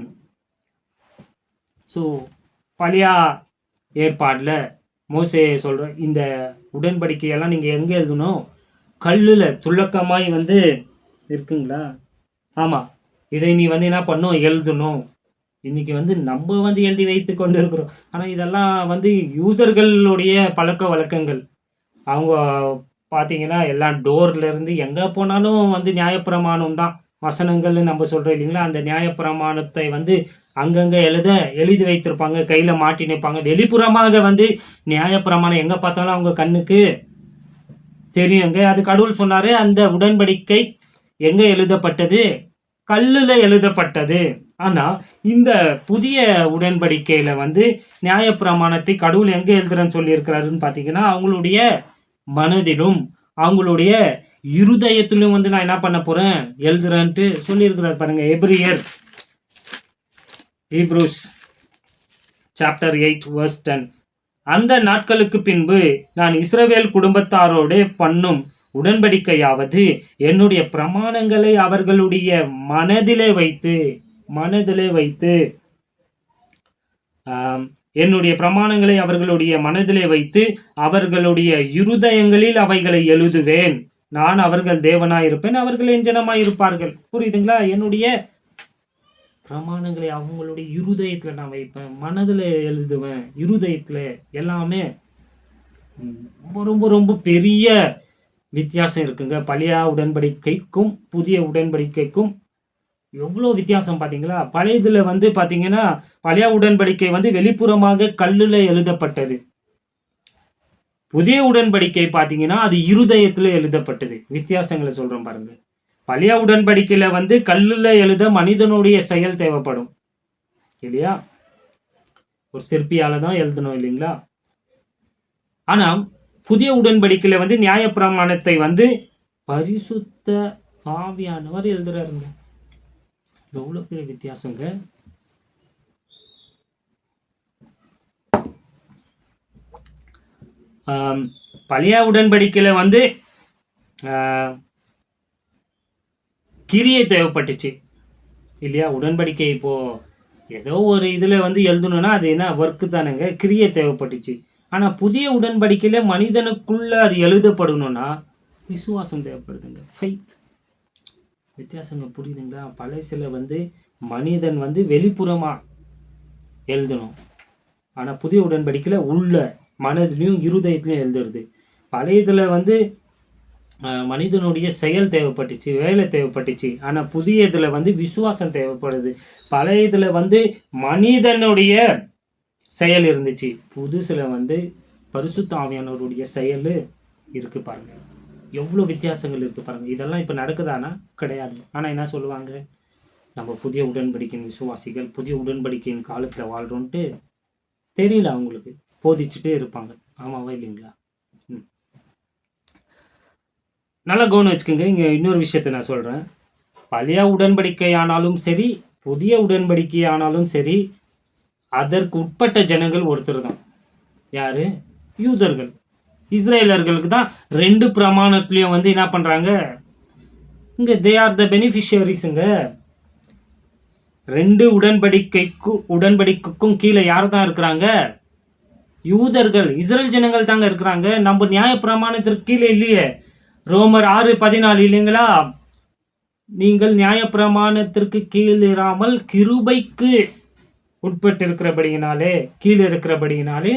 ஸோ பழைய ஏற்பாடில் மோசே சொல்ற இந்த உடன்படிக்கையெல்லாம் நீங்கள் எங்கே எழுதணும்? கல்லில் துலக்கமாய் இருக்குங்களா? ஆமாம், இதை நீ என்ன பண்ணும்? எழுதணும். இன்னைக்கு நம்ம எழுதி வைத்து கொண்டு இருக்கிறோம். ஆனால் இதெல்லாம் யூதர்களுடைய பழக்க வழக்கங்கள். அவங்க பார்த்தீங்கன்னா எல்லாம் டோர்லேருந்து எங்கே போனாலும் நியாயப்பிரமாணம் தான், வசனங்கள்னு நம்ம சொல்கிறோம் இல்லைங்களா? அந்த நியாயப்பிரமாணத்தை அங்கங்கே எழுதி வைத்திருப்பாங்க, கையில் மாட்டி நிற்பாங்க. வெளிப்புறமாக நியாயப்பிரமாணம் எங்கே பார்த்தாலும் அவங்க கண்ணுக்கு தெரியுங்க. அது கடவுள் சொன்னார், அந்த உடன்படிக்கை எங்கே எழுதப்பட்டது? கல்லில் எழுதப்பட்டது. ஆனால் இந்த புதிய உடன்படிக்கையில் நியாயப்பிரமாணத்தை கடவுள் எங்கே எழுதுறன்னு சொல்லியிருக்கிறாருன்னு பார்த்தீங்கன்னா, அவங்களுடைய மனதிலும் அவங்களுடைய இருதயத்திலும் நான் என்ன பண்ண போகிறேன்? எழுதுறேன்ட்டு சொல்லியிருக்கிறார் பாருங்க. Hebrews chapter 8 verse 10. அந்த நாட்களுக்கு பின்பு நான் இஸ்ரவேல் குடும்பத்தாரோடு பண்ணும் உடன்படிக்கையாவது என்னுடைய பிரமாணங்களை அவர்களுடைய மனதிலே வைத்து என்னுடைய பிரமாணங்களை அவர்களுடைய மனதிலே வைத்து அவர்களுடைய இருதயங்களில் அவைகளை எழுதுவேன். நான் அவர்கள் தேவனாயிருப்பேன், அவர்கள் என் ஜனமாயிருப்பார்கள். புரியுதுங்களா? என்னுடைய பிரமாணங்களை அவங்களுடைய இருதயத்தில் நான் வைப்பேன், மனதில் எழுதுவேன், இருதயத்தில். எல்லாமே ரொம்ப ரொம்ப ரொம்ப பெரிய வித்தியாசம் இருக்குங்க. பழைய உடன்படிக்கைக்கும் புதிய உடன்படிக்கைக்கும் எவ்வளோ வித்தியாசம் பார்த்தீங்களா? பழையதில் பார்த்தீங்கன்னா பழைய உடன்படிக்கை வெளிப்புறமாக கல்லில் எழுதப்பட்டது. புதிய உடன்படிக்கை பார்த்தீங்கன்னா அது இருதயத்தில் எழுதப்பட்டது. வித்தியாசங்களை சொல்கிறோம் பாருங்க. பழைய உடன்படிக்கையில் கல்லில் எழுத மனிதனுடைய செயல் தேவைப்படும் இல்லையா? ஒரு சிற்பியால் தான் எழுதணும் இல்லைங்களா? ஆனால் புதிய உடன்படிக்கையில் நியாயப்பிரமாணத்தை பரிசுத்த ஆவியானவர் எழுதுறாருங்க. எவ்வளோ பெரிய வித்தியாசங்க. பழைய உடன்படிக்கையில் கிரியை தேவைப்பட்டுச்சு இல்லையா? உடன்படிக்கை இப்போ ஏதோ ஒரு இதில் எழுதணும்னா அது என்ன ஒர்க்கு தானுங்க, கிரியை தேவைப்பட்டுச்சு. ஆனால் புதிய உடன்படிக்கையில் மனிதனுக்குள்ள அது எழுதப்படணும்னா விசுவாசம் தேவைப்படுதுங்க, ஃபெய்த். வித்தியாசங்க புரியுதுங்களா? பழையசில மனிதன் வெளிப்புறமாக எழுதணும். ஆனால் புதிய உடன்படிக்கையில் உள்ள மனதிலையும் இருதயத்திலையும் எழுதுறது. பழையதில் மனிதனுடைய செயல் தேவைப்பட்டுச்சு, வேலை தேவைப்பட்டுச்சு. ஆனால் புதிய இதில் விசுவாசம் தேவைப்படுது. பழைய இதில் மனிதனுடைய செயல் இருந்துச்சு, புதுசில் பரிசுத்த ஆவியானவருடைய செயல் இருக்குது பாருங்க. எவ்வளோ வித்தியாசங்கள் இருக்குது பாருங்க. இதெல்லாம் இப்போ நடக்குதானா? கிடையாது. ஆனால் என்ன சொல்லுவாங்க? நம்ம புதிய உடன்படிக்கையின் விசுவாசிகள், புதிய உடன்படிக்கையின் காலத்தில் வாழ்கிறோன்ட்டு தெரியல அவங்களுக்கு, போதிச்சுட்டே இருப்பாங்க. ஆமாவா இல்லைங்களா? நல்லா கவனம் வச்சுக்கோங்க. இங்கே இன்னொரு விஷயத்தை நான் சொல்கிறேன். பழைய உடன்படிக்கை ஆனாலும் சரி, புதிய உடன்படிக்கை ஆனாலும் சரி, அதற்கு உட்பட்ட ஜனங்கள் ஒருத்தர் தான். யாரு? யூதர்கள், இஸ்ரேலர்களுக்கு தான் ரெண்டு பிரமாணத்துலேயும் என்ன பண்ணுறாங்க? இங்கே தே ஆர் த பெனிஃபிஷியரிஸுங்க. ரெண்டு உடன்படிக்கைக்கும் கீழே யார் தான் இருக்கிறாங்க? யூதர்கள், இஸ்ரேல் ஜனங்கள் தாங்க இருக்கிறாங்க. நம்ம நியாய பிரமாணத்திற்கு கீழே இல்லையே. ரோமர் 6:14 இல்லைங்களா? நீங்கள் நியாய பிரமாணத்திற்கு கீழிராமல் கிருபைக்கு உட்பட்டு இருக்கிறபடியினாலே, கீழே இருக்கிறபடியினாலே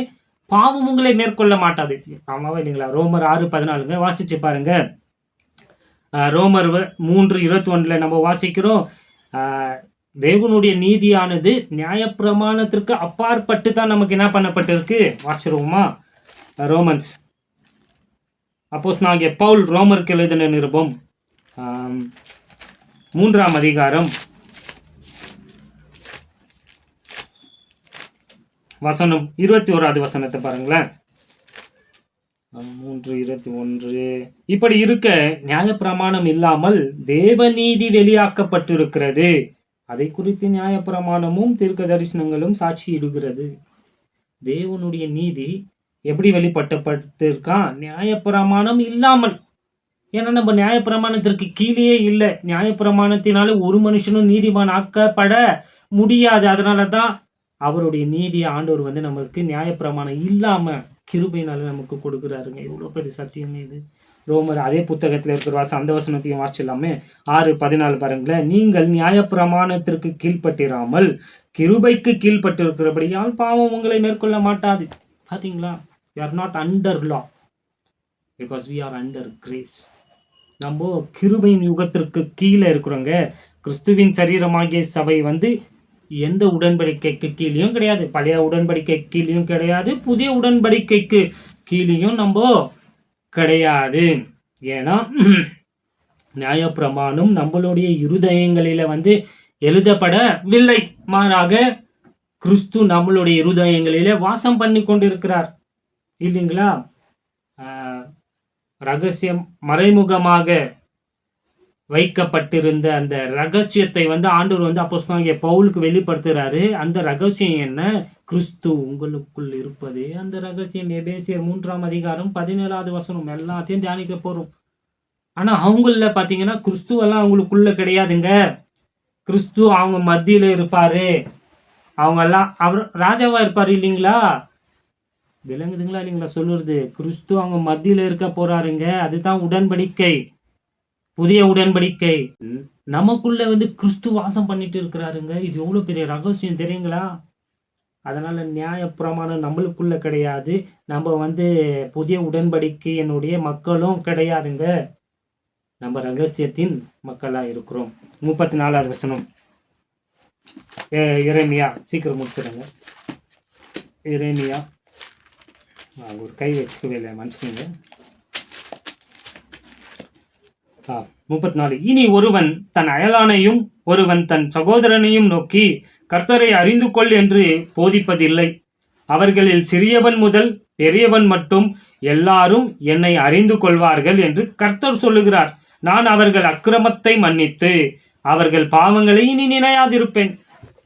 பாவம் உங்களை மேற்கொள்ள மாட்டாது. ஆமாவா இல்லைங்களா? ரோமர் 6:14 வாசிச்சு பாருங்க. ரோமர் 3:21 நம்ம வாசிக்கிறோம், தேவனுடைய நீதியானது நியாயப்பிரமாணத்திற்கு அப்பாற்பட்டு தான் நமக்கு என்ன பண்ணப்பட்டிருக்கு. வாசிச்சிருவோமா? ரோமன்ஸ் அப்போஸ்தலனாகிய பவுல் ரோமருக்கு எழுதின நிருபம் 3ஆம் அதிகாரம் வசனம் 21வது வசனத்தை பாருங்களேன். 3:21. இப்படி இருக்க நியாயப்பிரமாணம் இல்லாமல் தேவநீதி வெளியாக்கப்பட்டிருக்கிறது. அதை குறித்து நியாயப்பிரமாணமும் தீர்க்க தரிசனங்களும் சாட்சியிடுகிறது. தேவனுடைய நீதி எப்படி வெளிப்பட்டப்பட்டிருக்கான்? நியாயப்பிரமாணம் இல்லாமல். ஏன்னா நம்ம நியாயப்பிரமாணத்திற்கு கீழேயே இல்லை. நியாயப்பிரமாணத்தினால ஒரு மனுஷனும் நீதிமான் ஆக்கப்பட முடியாது. அதனால தான் அவருடைய நீதியை ஆண்டவர் வந்து நம்மளுக்கு நியாயப்பிரமாணம் இல்லாம கிருபையினால நமக்கு கொடுக்குறாருங்க. எவ்வளோ பெரிய சத்தியங்க இது. ரோமர் அதே புத்தகத்தில் இருக்கிற அந்த வசனத்தையும் வாசிச்சலாமே. 6:14 பாருங்களேன். நீங்கள் நியாயப்பிரமாணத்திற்கு கீழ்ப்பட்டிராமல் கிருபைக்கு கீழ்ப்பட்டிருக்கிறபடியால் பாவம் உங்களை மேற்கொள்ள மாட்டாது. பார்த்தீங்களா? we are not under law because we are under grace. நம்ம கிருபையின் யுகத்திற்கு கீழே இருக்கிறோங்க. கிறிஸ்துவின் சரீரமாகிய சபை வந்து எந்த உடன்படிக்கைக்கு கீழேயும் கிடையாது. பழைய உடன்படிக்கை கீழேயும் கிடையாது, புதிய உடன்படிக்கைக்கு கீழேயும் நம்ம கிடையாது. ஏன்னா நியாயப்பிரமாணம் நம்மளுடைய இருதயங்களில வந்து எழுதப்படவில்லை. மாறாக கிறிஸ்து நம்மளுடைய இருதயங்களிலே வாசம் பண்ணி கொண்டிருக்கிறார் இல்லைங்களா? ரகசியம் மறைமுகமாக வைக்கப்பட்டிருந்த அந்த ரகசியத்தை வந்து ஆண்டவர் வந்து அப்போஸ்தலனாகிய பவுலுக்கு வெளிப்படுத்துறாரு. அந்த ரகசியம் என்ன? கிறிஸ்து உங்களுக்குள் இருப்பதே அந்த ரகசியம். எபேசியர் 3:17 வசனம் எல்லாத்தையும் தியானிக்க போறோம். ஆனா அவங்கள பாத்தீங்கன்னா கிறிஸ்துவெல்லாம் அவங்களுக்குள்ள கிடையாதுங்க. கிறிஸ்து அவங்க மத்தியில இருப்பாரு. அவங்க எல்லாம் அவர் ராஜாவா இருப்பாரு இல்லைங்களா? விளங்குதுங்களா இல்லைங்களா சொல்லுறது? கிறிஸ்து அவங்க மத்தியில இருக்க போறாருங்க. அதுதான் உடன்படிக்கை, புதிய உடன்படிக்கை. நமக்குள்ள வந்து கிறிஸ்து வாசம் பண்ணிட்டு இருக்கிறாருங்க. இது எவ்வளவு பெரிய ரகசியம் தெரியுங்களா? அதனால நியாயப்பிரமாணம் நம்மளுக்குள்ள கிடையாது. நம்ம வந்து புதிய உடன்படிக்கையினுடைய மக்களும் கிடையாதுங்க. நம்ம ரகசியத்தின் மக்களா இருக்கிறோம். 34வது வசனம். எரேமியா, சீக்கிரம் முடிச்சிடுங்க. எரேமியா, ஒரு கை வச்சுக்கவே இல்லை, மன்னிச்சுக்கோங்க. 34. இனி ஒருவன் தன் அயலானையும் ஒருவன் தன் சகோதரனையும் நோக்கி கர்த்தரை அறிந்து கொள் என்று போதிப்பதில்லை. அவர்களில் சிறியவன் முதல் பெரியவன் மட்டும் எல்லாரும் என்னை அறிந்து கொள்வார்கள் என்று கர்த்தர் சொல்லுகிறார். நான் அவர்கள் அக்கிரமத்தை மன்னித்து அவர்கள் பாவங்களை இனி நினையாதிருப்பேன்.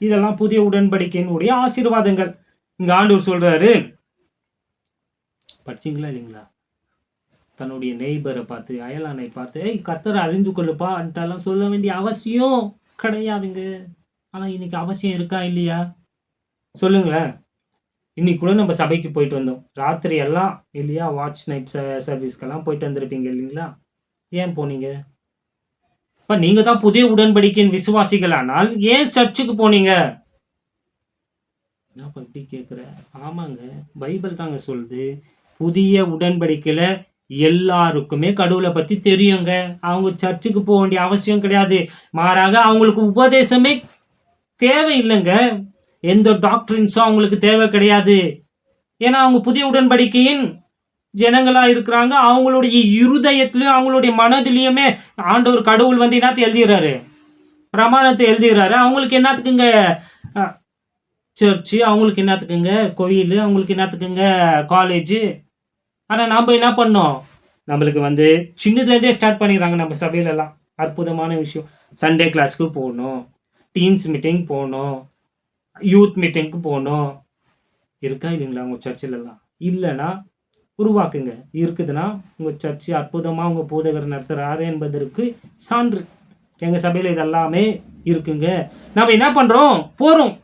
இதெல்லாம் புதிய உடன்படிக்கையினுடைய ஆசீர்வாதங்கள். இங்க ஆண்டவர் சொல்றாரு, படிச்சீங்களா இல்லைங்களா? தன்னுடைய நெய்பரை பார்த்து, அயலானை பார்த்து, கர்த்தரை அறிந்து கொள்ளுப்பா அன்ட்டெல்லாம் சொல்ல வேண்டிய அவசியம் கிடையாதுங்க. ஆனா இன்னைக்கு அவசியம் இருக்கா இல்லையா சொல்லுங்களேன். இன்னைக்கு கூட நம்ம சபைக்கு போயிட்டு வந்தோம். ராத்திரி எல்லாம் இல்லையா, வாட்ச் நைட் சர்வீஸ்க்கெல்லாம் போயிட்டு வந்திருப்பீங்க இல்லைங்களா? ஏன் போனீங்க? இப்ப நீங்க தான் புதிய உடன்படிக்கையின் விசுவாசிகள். ஆனால் ஏன் சர்ச்சுக்கு போனீங்க? என்னப்பா இப்படி கேட்குற? ஆமாங்க, பைபிள் தாங்க சொல்லுது. புதிய உடன்படிக்கையில எல்லாருக்குமே கடவுளை பத்தி தெரியுங்க. அவங்க சர்ச்சுக்கு போக வேண்டிய அவசியம் கிடையாது. மாறாக அவங்களுக்கு உபதேசமே தேவையில்லைங்க. எந்த டாக்டரின்ஸும் அவங்களுக்கு தேவை கிடையாது. ஏன்னா அவங்க புதிய உடன்படிக்கையின் ஜனங்களா இருக்கிறாங்க. அவங்களுடைய இருதயத்திலையும் அவங்களுடைய மனதிலையுமே ஆண்டவர் கடவுள் வந்து என்னத்தை எழுதுகிறாரு? பிரமாணத்தை எழுதுகிறாரு. அவங்களுக்கு என்னத்துக்குங்க சர்ச்சு? அவங்களுக்கு என்னத்துக்குங்க கோயில்? அவங்களுக்கு என்னத்துக்குங்க காலேஜ்? ஆனால் நம்ம என்ன பண்ணோம்? நம்மளுக்கு வந்து சின்னதுலேருந்தே ஸ்டார்ட் பண்ணிடுறாங்க நம்ம சபையிலலாம். அற்புதமான விஷயம். சண்டே கிளாஸ்க்கு போகணும், டீன்ஸ் மீட்டிங் போகணும், யூத் மீட்டிங்க்கு போகணும். இருக்கா இல்லைங்களா உங்கள் சர்ச்சிலலாம்? இல்லைன்னா உருவாக்குங்க. இருக்குதுன்னா உங்கள் சர்ச்சு அற்புதமாக உங்கள் போதகர் நடத்துகிறாரு என்பதற்கு சான்று. எங்கள் சபையில் இதெல்லாமே இருக்குங்க. நம்ம என்ன பண்ணுறோம்? போகிறோம்.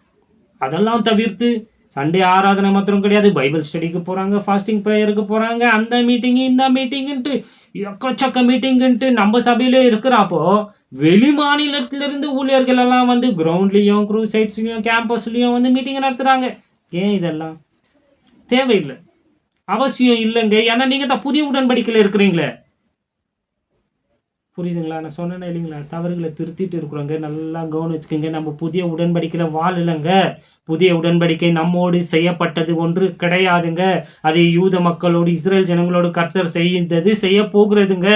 அதெல்லாம் தவிர்த்து சண்டே ஆராதனை மாத்திரம் கிடையாது, பைபிள் ஸ்டடிக்கு போகிறாங்க, ஃபாஸ்டிங் ப்ரேயருக்கு போகிறாங்க, அந்த மீட்டிங்கு இந்த மீட்டிங்குன்ட்டு எக்கச்சக்க மீட்டிங்குன்ட்டு நம்ம சபையிலே இருக்கிறப்போ வெளி மாநிலத்திலிருந்து ஊழியர்கள் எல்லாம் வந்து கிரவுண்ட்லேயும் க்ரூசைட்ஸ்லையும் கேம்பஸ்லையும் வந்து மீட்டிங் நடத்துகிறாங்க. ஏன் இதெல்லாம் தேவையில்லை, அவசியம் இல்லைங்க. ஏன்னா நீங்கள் தான் புதிய உடன்படிக்கையில் இருக்கிறீங்களே. புரியுதுங்களா? நான் சொன்னேன்னா இல்லைங்களா? தவறுகளை திருத்திட்டு இருக்கிறோங்க. நல்லா கவனிச்சுக்கோங்க. நம்ம புதிய உடன்படிக்கையில் வாழலைங்க. புதிய உடன்படிக்கை நம்மோடு செய்யப்பட்டது ஒன்று கிடையாதுங்க. அது யூத மக்களோடு இஸ்ரேல் ஜனங்களோடு கர்த்தர் செய்தது செய்ய போகிறதுங்க.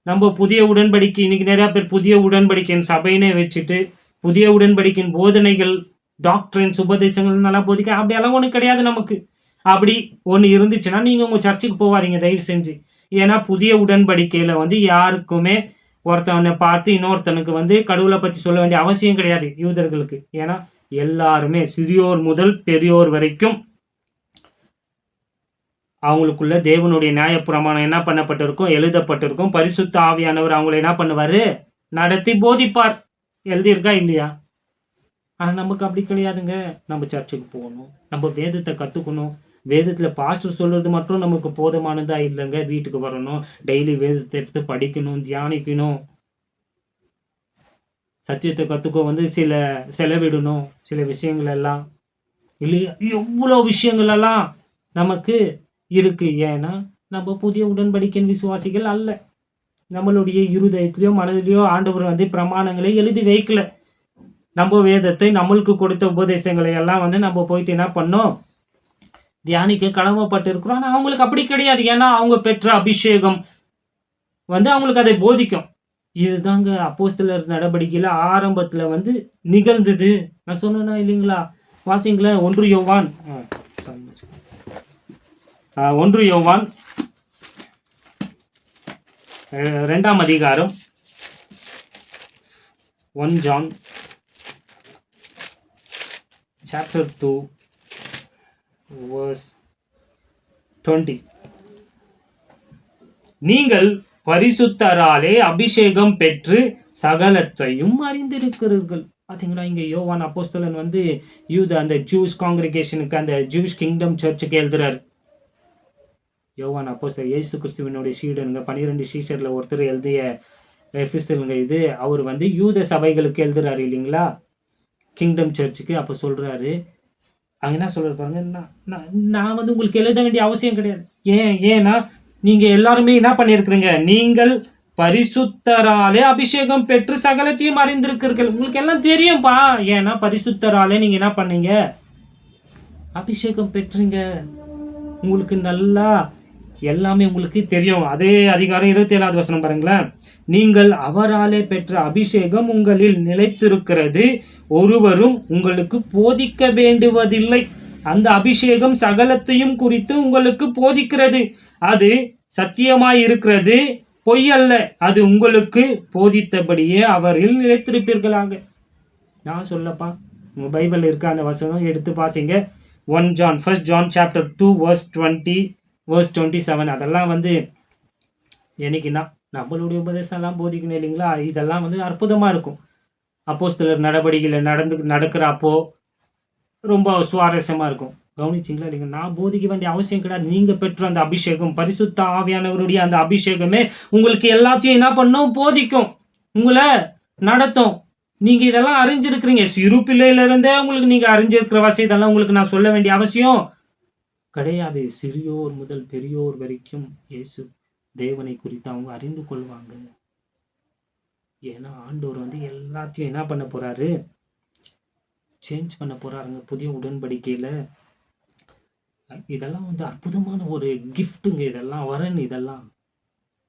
நம்ம புதிய உடன்படிக்கை இன்னைக்கு நிறையா பேர் புதிய உடன்படிக்கையின் சபையினே வச்சுட்டு புதிய உடன்படிக்கையின் போதனைகள் டாக்டரின்ஸ் உபதேசங்கள் நல்லா போதிக்க அப்படியெல்லாம் ஒன்றும் கிடையாது நமக்கு. அப்படி ஒன்று இருந்துச்சுன்னா நீங்கள் உங்கள் சர்ச்சுக்கு போகாதீங்க தயவு செஞ்சு. ஏன்னா புதிய உடன்படிக்கையில் வந்து யாருக்குமே ஒருத்தவனை பார்த்து இன்னொருத்தனுக்கு வந்து கடவுளை பற்றி சொல்ல வேண்டிய அவசியம் கிடையாது யூதர்களுக்கு. ஏன்னா எல்லாருமே சிறியோர் முதல் பெரியோர் வரைக்கும் அவங்களுக்குள்ள தேவனுடைய நியாயப்பிரமாணம் என்ன பண்ணப்பட்டிருக்கும், எழுதப்பட்டிருக்கும். பரிசுத்த ஆவியானவர் அவங்களை என்ன பண்ணுவார், நடத்தி போதிப்பார். எழுதியிருக்கா இல்லையா? ஆனால் நமக்கு அப்படி கிடையாதுங்க. நம்ம சர்ச்சுக்கு போகணும், நம்ம வேதத்தை கற்றுக்கணும். வேதத்தில் பாஸ்டர் சொல்கிறது மட்டும் நமக்கு போதுமானதா இல்லைங்க. வீட்டுக்கு வரணும், டெய்லி வேதத்தை எடுத்து படிக்கணும், தியானிக்கணும், சத்தியத்தை கற்றுக்க வந்து செலவிடணும் சில விஷயங்கள் எல்லாம் இல்லையா? எவ்வளோ விஷயங்கள் எல்லாம் நமக்கு இருக்கு. ஏன்னா நம்ம புதிய உடன்படிக்கையின் விசுவாசிகள் அல்ல. நம்மளுடைய இருதயத்திலையோ மனதிலையோ ஆண்டவர் வந்து பிரமாணங்களை எழுதி வைக்கல. நம்ம வேதத்தை நம்மளுக்கு கொடுத்த உபதேசங்களை எல்லாம் வந்து நம்ம போயிட்டு என்ன பண்ணோம், தியானிக்க கடமைப்பட்டு இருக்கிறோம். ஆனால் அவங்களுக்கு அப்படி கிடையாது. ஏன்னா அவங்க பெற்ற அபிஷேகம் வந்து அவங்களுக்கு அதை போதிக்கும். இதுதாங்க அப்போஸ்தலர் நடவடிக்கையில் ஆரம்பத்தில் வந்து நிகழ்ந்தது. நான் சொன்னேன்னா இல்லைங்களா? வாசிங்களேன் 1 யோவான் 2ஆம் அதிகாரம் 1 John chapter 2 verse 20. நீங்கள் பரிசுத்தராலே அபிஷேகம் பெற்று சகலத்தையும் அறிந்திருக்கிறீர்கள். பார்த்தீங்களா? இங்கே யோவான் அப்போஸ்தலன் வந்து அந்த ஜூஸ் காங்கிரிகேஷனுக்கு, அந்த ஜூஸ் கிங்டம் சர்ச்சுக்கு எழுதுறாரு. யோவான் அப்போஸ்தலர் இயேசு கிறிஸ்துவினுடைய சீடனுங்க, 12 சீஷரில் ஒருத்தர் எழுதிய எபிஸ்தலுங்க இது. அவர் வந்து யூத சபைகளுக்கு எழுதுறாரு இல்லைங்களா, கிங்டம் சர்ச்சுக்கு. அப்போ சொல்கிறாரு, அங்கே என்ன சொல்கிறாரு பாருங்க, நான் வந்து உங்களுக்கு எழுத வேண்டிய அவசியம் கிடையாது. ஏன்னா நீங்கள் எல்லாருமே என்ன பண்ணியிருக்கிறீங்க, நீங்கள் பரிசுத்தராலே அபிஷேகம் பெற்று சகலத்தையும் அறிந்திருக்கிறீர்கள். உங்களுக்கு எல்லாம் தெரியும்பா. ஏன்னா பரிசுத்தராலே நீங்கள் என்ன பண்ணீங்க, அபிஷேகம் பெற்றீங்க. உங்களுக்கு நல்லா எல்லாமே உங்களுக்கு தெரியும். அதே அதிகாரம் 27வது வசனம் பாருங்களேன். நீங்கள் அவராலே பெற்ற அபிஷேகம் உங்களில் நிலைத்திருக்கிறது, ஒருவரும் உங்களுக்கு போதிக்க வேண்டுவதில்லை. அந்த அபிஷேகம் சகலத்தையும் குறித்து உங்களுக்கு போதிக்கிறது. அது சத்தியமாய் இருக்கிறது, பொய் அல்ல. அது உங்களுக்கு போதித்தபடியே அவரில் நிலைத்திருப்பீர்களாக. நான் சொல்லப்பா, உங்க பைபிள் இருக்க அந்த வசனம் எடுத்து பாசிங்க. 1 John chapter 2 verse 20 verse 27. அதெல்லாம் வந்து என்னைக்குன்னா நம்மளுடைய உபதேசம் எல்லாம் போதிக்கணும் இல்லைங்களா? இதெல்லாம் வந்து அற்புதமா இருக்கும். அப்போஸ்தலர் நடவடிக்கையில் நடக்கிறப்போ ரொம்ப சுவாரஸ்யமா இருக்கும். கவனிச்சிங்களா இல்லைங்க? நான் போதிக்க வேண்டிய அவசியம் கிடையாது. நீங்கள் பெற்ற அந்த அபிஷேகம், பரிசுத்த ஆவியானவருடைய அந்த அபிஷேகமே உங்களுக்கு எல்லாத்தையும் என்ன பண்ணும், போதிக்கும், உங்களை நடத்தும். நீங்கள் இதெல்லாம் அறிஞ்சிருக்கிறீங்க. சிறு பிள்ளையிலிருந்தே உங்களுக்கு நீங்கள் அறிஞ்சிருக்கிற வசதி இதெல்லாம் உங்களுக்கு நான் சொல்ல வேண்டிய அவசியம் கிடையாது. சிறியோர் முதல் பெரியோர் வரைக்கும் இயேசு தேவனை குறித்து அவங்க அறிந்து கொள்வாங்க. ஏன்னா ஆண்டவர் வந்து எல்லாத்தையும் என்ன பண்ண போறாரு, சேஞ்ச் பண்ண போறாருங்க புதிய உடன்படிக்கையில. இதெல்லாம் வந்து அற்புதமான ஒரு கிஃப்ட்டுங்க. இதெல்லாம் வரன், இதெல்லாம்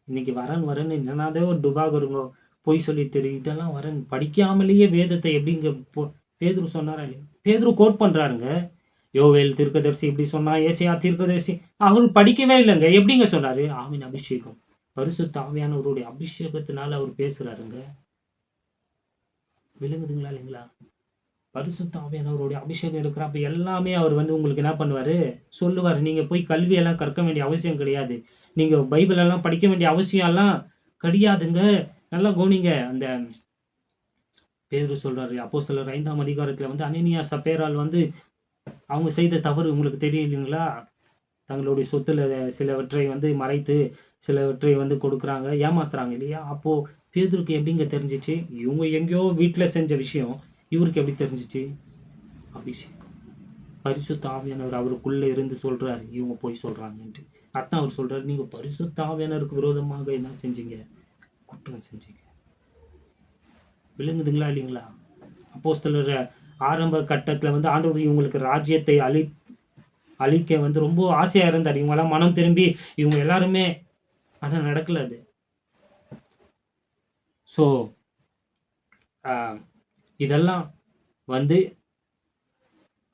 இன்னைக்கு வரன் என்னன்னாதே ஒரு டுபாகருங்க, பொய் சொல்லி தெரியும். இதெல்லாம் வரன். படிக்காமலேயே வேதத்தை எப்படிங்க பேதுரு சொன்னாரா இல்லையா? பேதுரு கோட் பண்றாருங்க. யோவேல் தீர்க்கதரிசி இப்படி சொன்னா, ஏசையா தீர்க்கதரிசி. அவர் படிக்கவே இல்லைங்க. எப்படிங்க சொன்னாரு? ஆவின் அபிஷேகம், பரிசுத்த ஆவியானவருடைய அபிஷேகத்தினால அவர் பேசுறாருங்க. விளங்குதுங்களா இல்லைங்களா? பரிசுத்த ஆவியானவருடைய அபிஷேகம் இருக்கிறப்ப எல்லாமே அவர் வந்து உங்களுக்கு என்ன பண்ணுவார், சொல்லுவார். நீங்கள் போய் கல்வியெல்லாம் கற்க வேண்டிய அவசியம் கிடையாது. நீங்கள் பைபிள் எல்லாம் படிக்க வேண்டிய அவசியம் எல்லாம் கிடையாதுங்க. நல்லா கவனிங்க. அந்த பேதுரு சொல்கிறாரு அப்போஸ்தலர் 5ஆம் அதிகாரத்தில் வந்து அனனியா சப்பேரால் வந்து அவங்க செய்த தவறு உங்களுக்கு தெரியும் இல்லைங்களா? தங்களுடைய சொத்துல சிலவற்றை வந்து மறைத்து சிலவற்றை வந்து கொடுக்குறாங்க, ஏமாத்துறாங்க இல்லையா? அப்போது பேதுருக்கு எப்படிங்க தெரிஞ்சிச்சு? இவங்க எங்கேயோ வீட்டில் செஞ்ச விஷயம் இவருக்கு எப்படி தெரிஞ்சிச்சு? அபிஷேகம், பரிசுத்த ஆவியானவர் அவருக்குள்ளே இருந்து சொல்கிறாரு, இவங்க போய் சொல்கிறாங்கன்ட்டு. அதான் அவர் சொல்கிறாரு, நீங்கள் பரிசுத்த ஆவியானவருக்கு விரோதமாக என்ன செஞ்சீங்க, குற்றம் செஞ்சீங்க. விளங்குதுங்களா இல்லைங்களா? அப்போஸ்தலர் ஆரம்ப கட்டத்தில் வந்து ஆண்டவர் இவங்களுக்கு ராஜ்யத்தை அழிக்க வந்து ரொம்ப ஆசையாக இருந்தார். இவங்கெல்லாம் மனம் திரும்பி இவங்க எல்லாருமே, ஆனால் நடக்கல அது. ஸோ இதெல்லாம் வந்து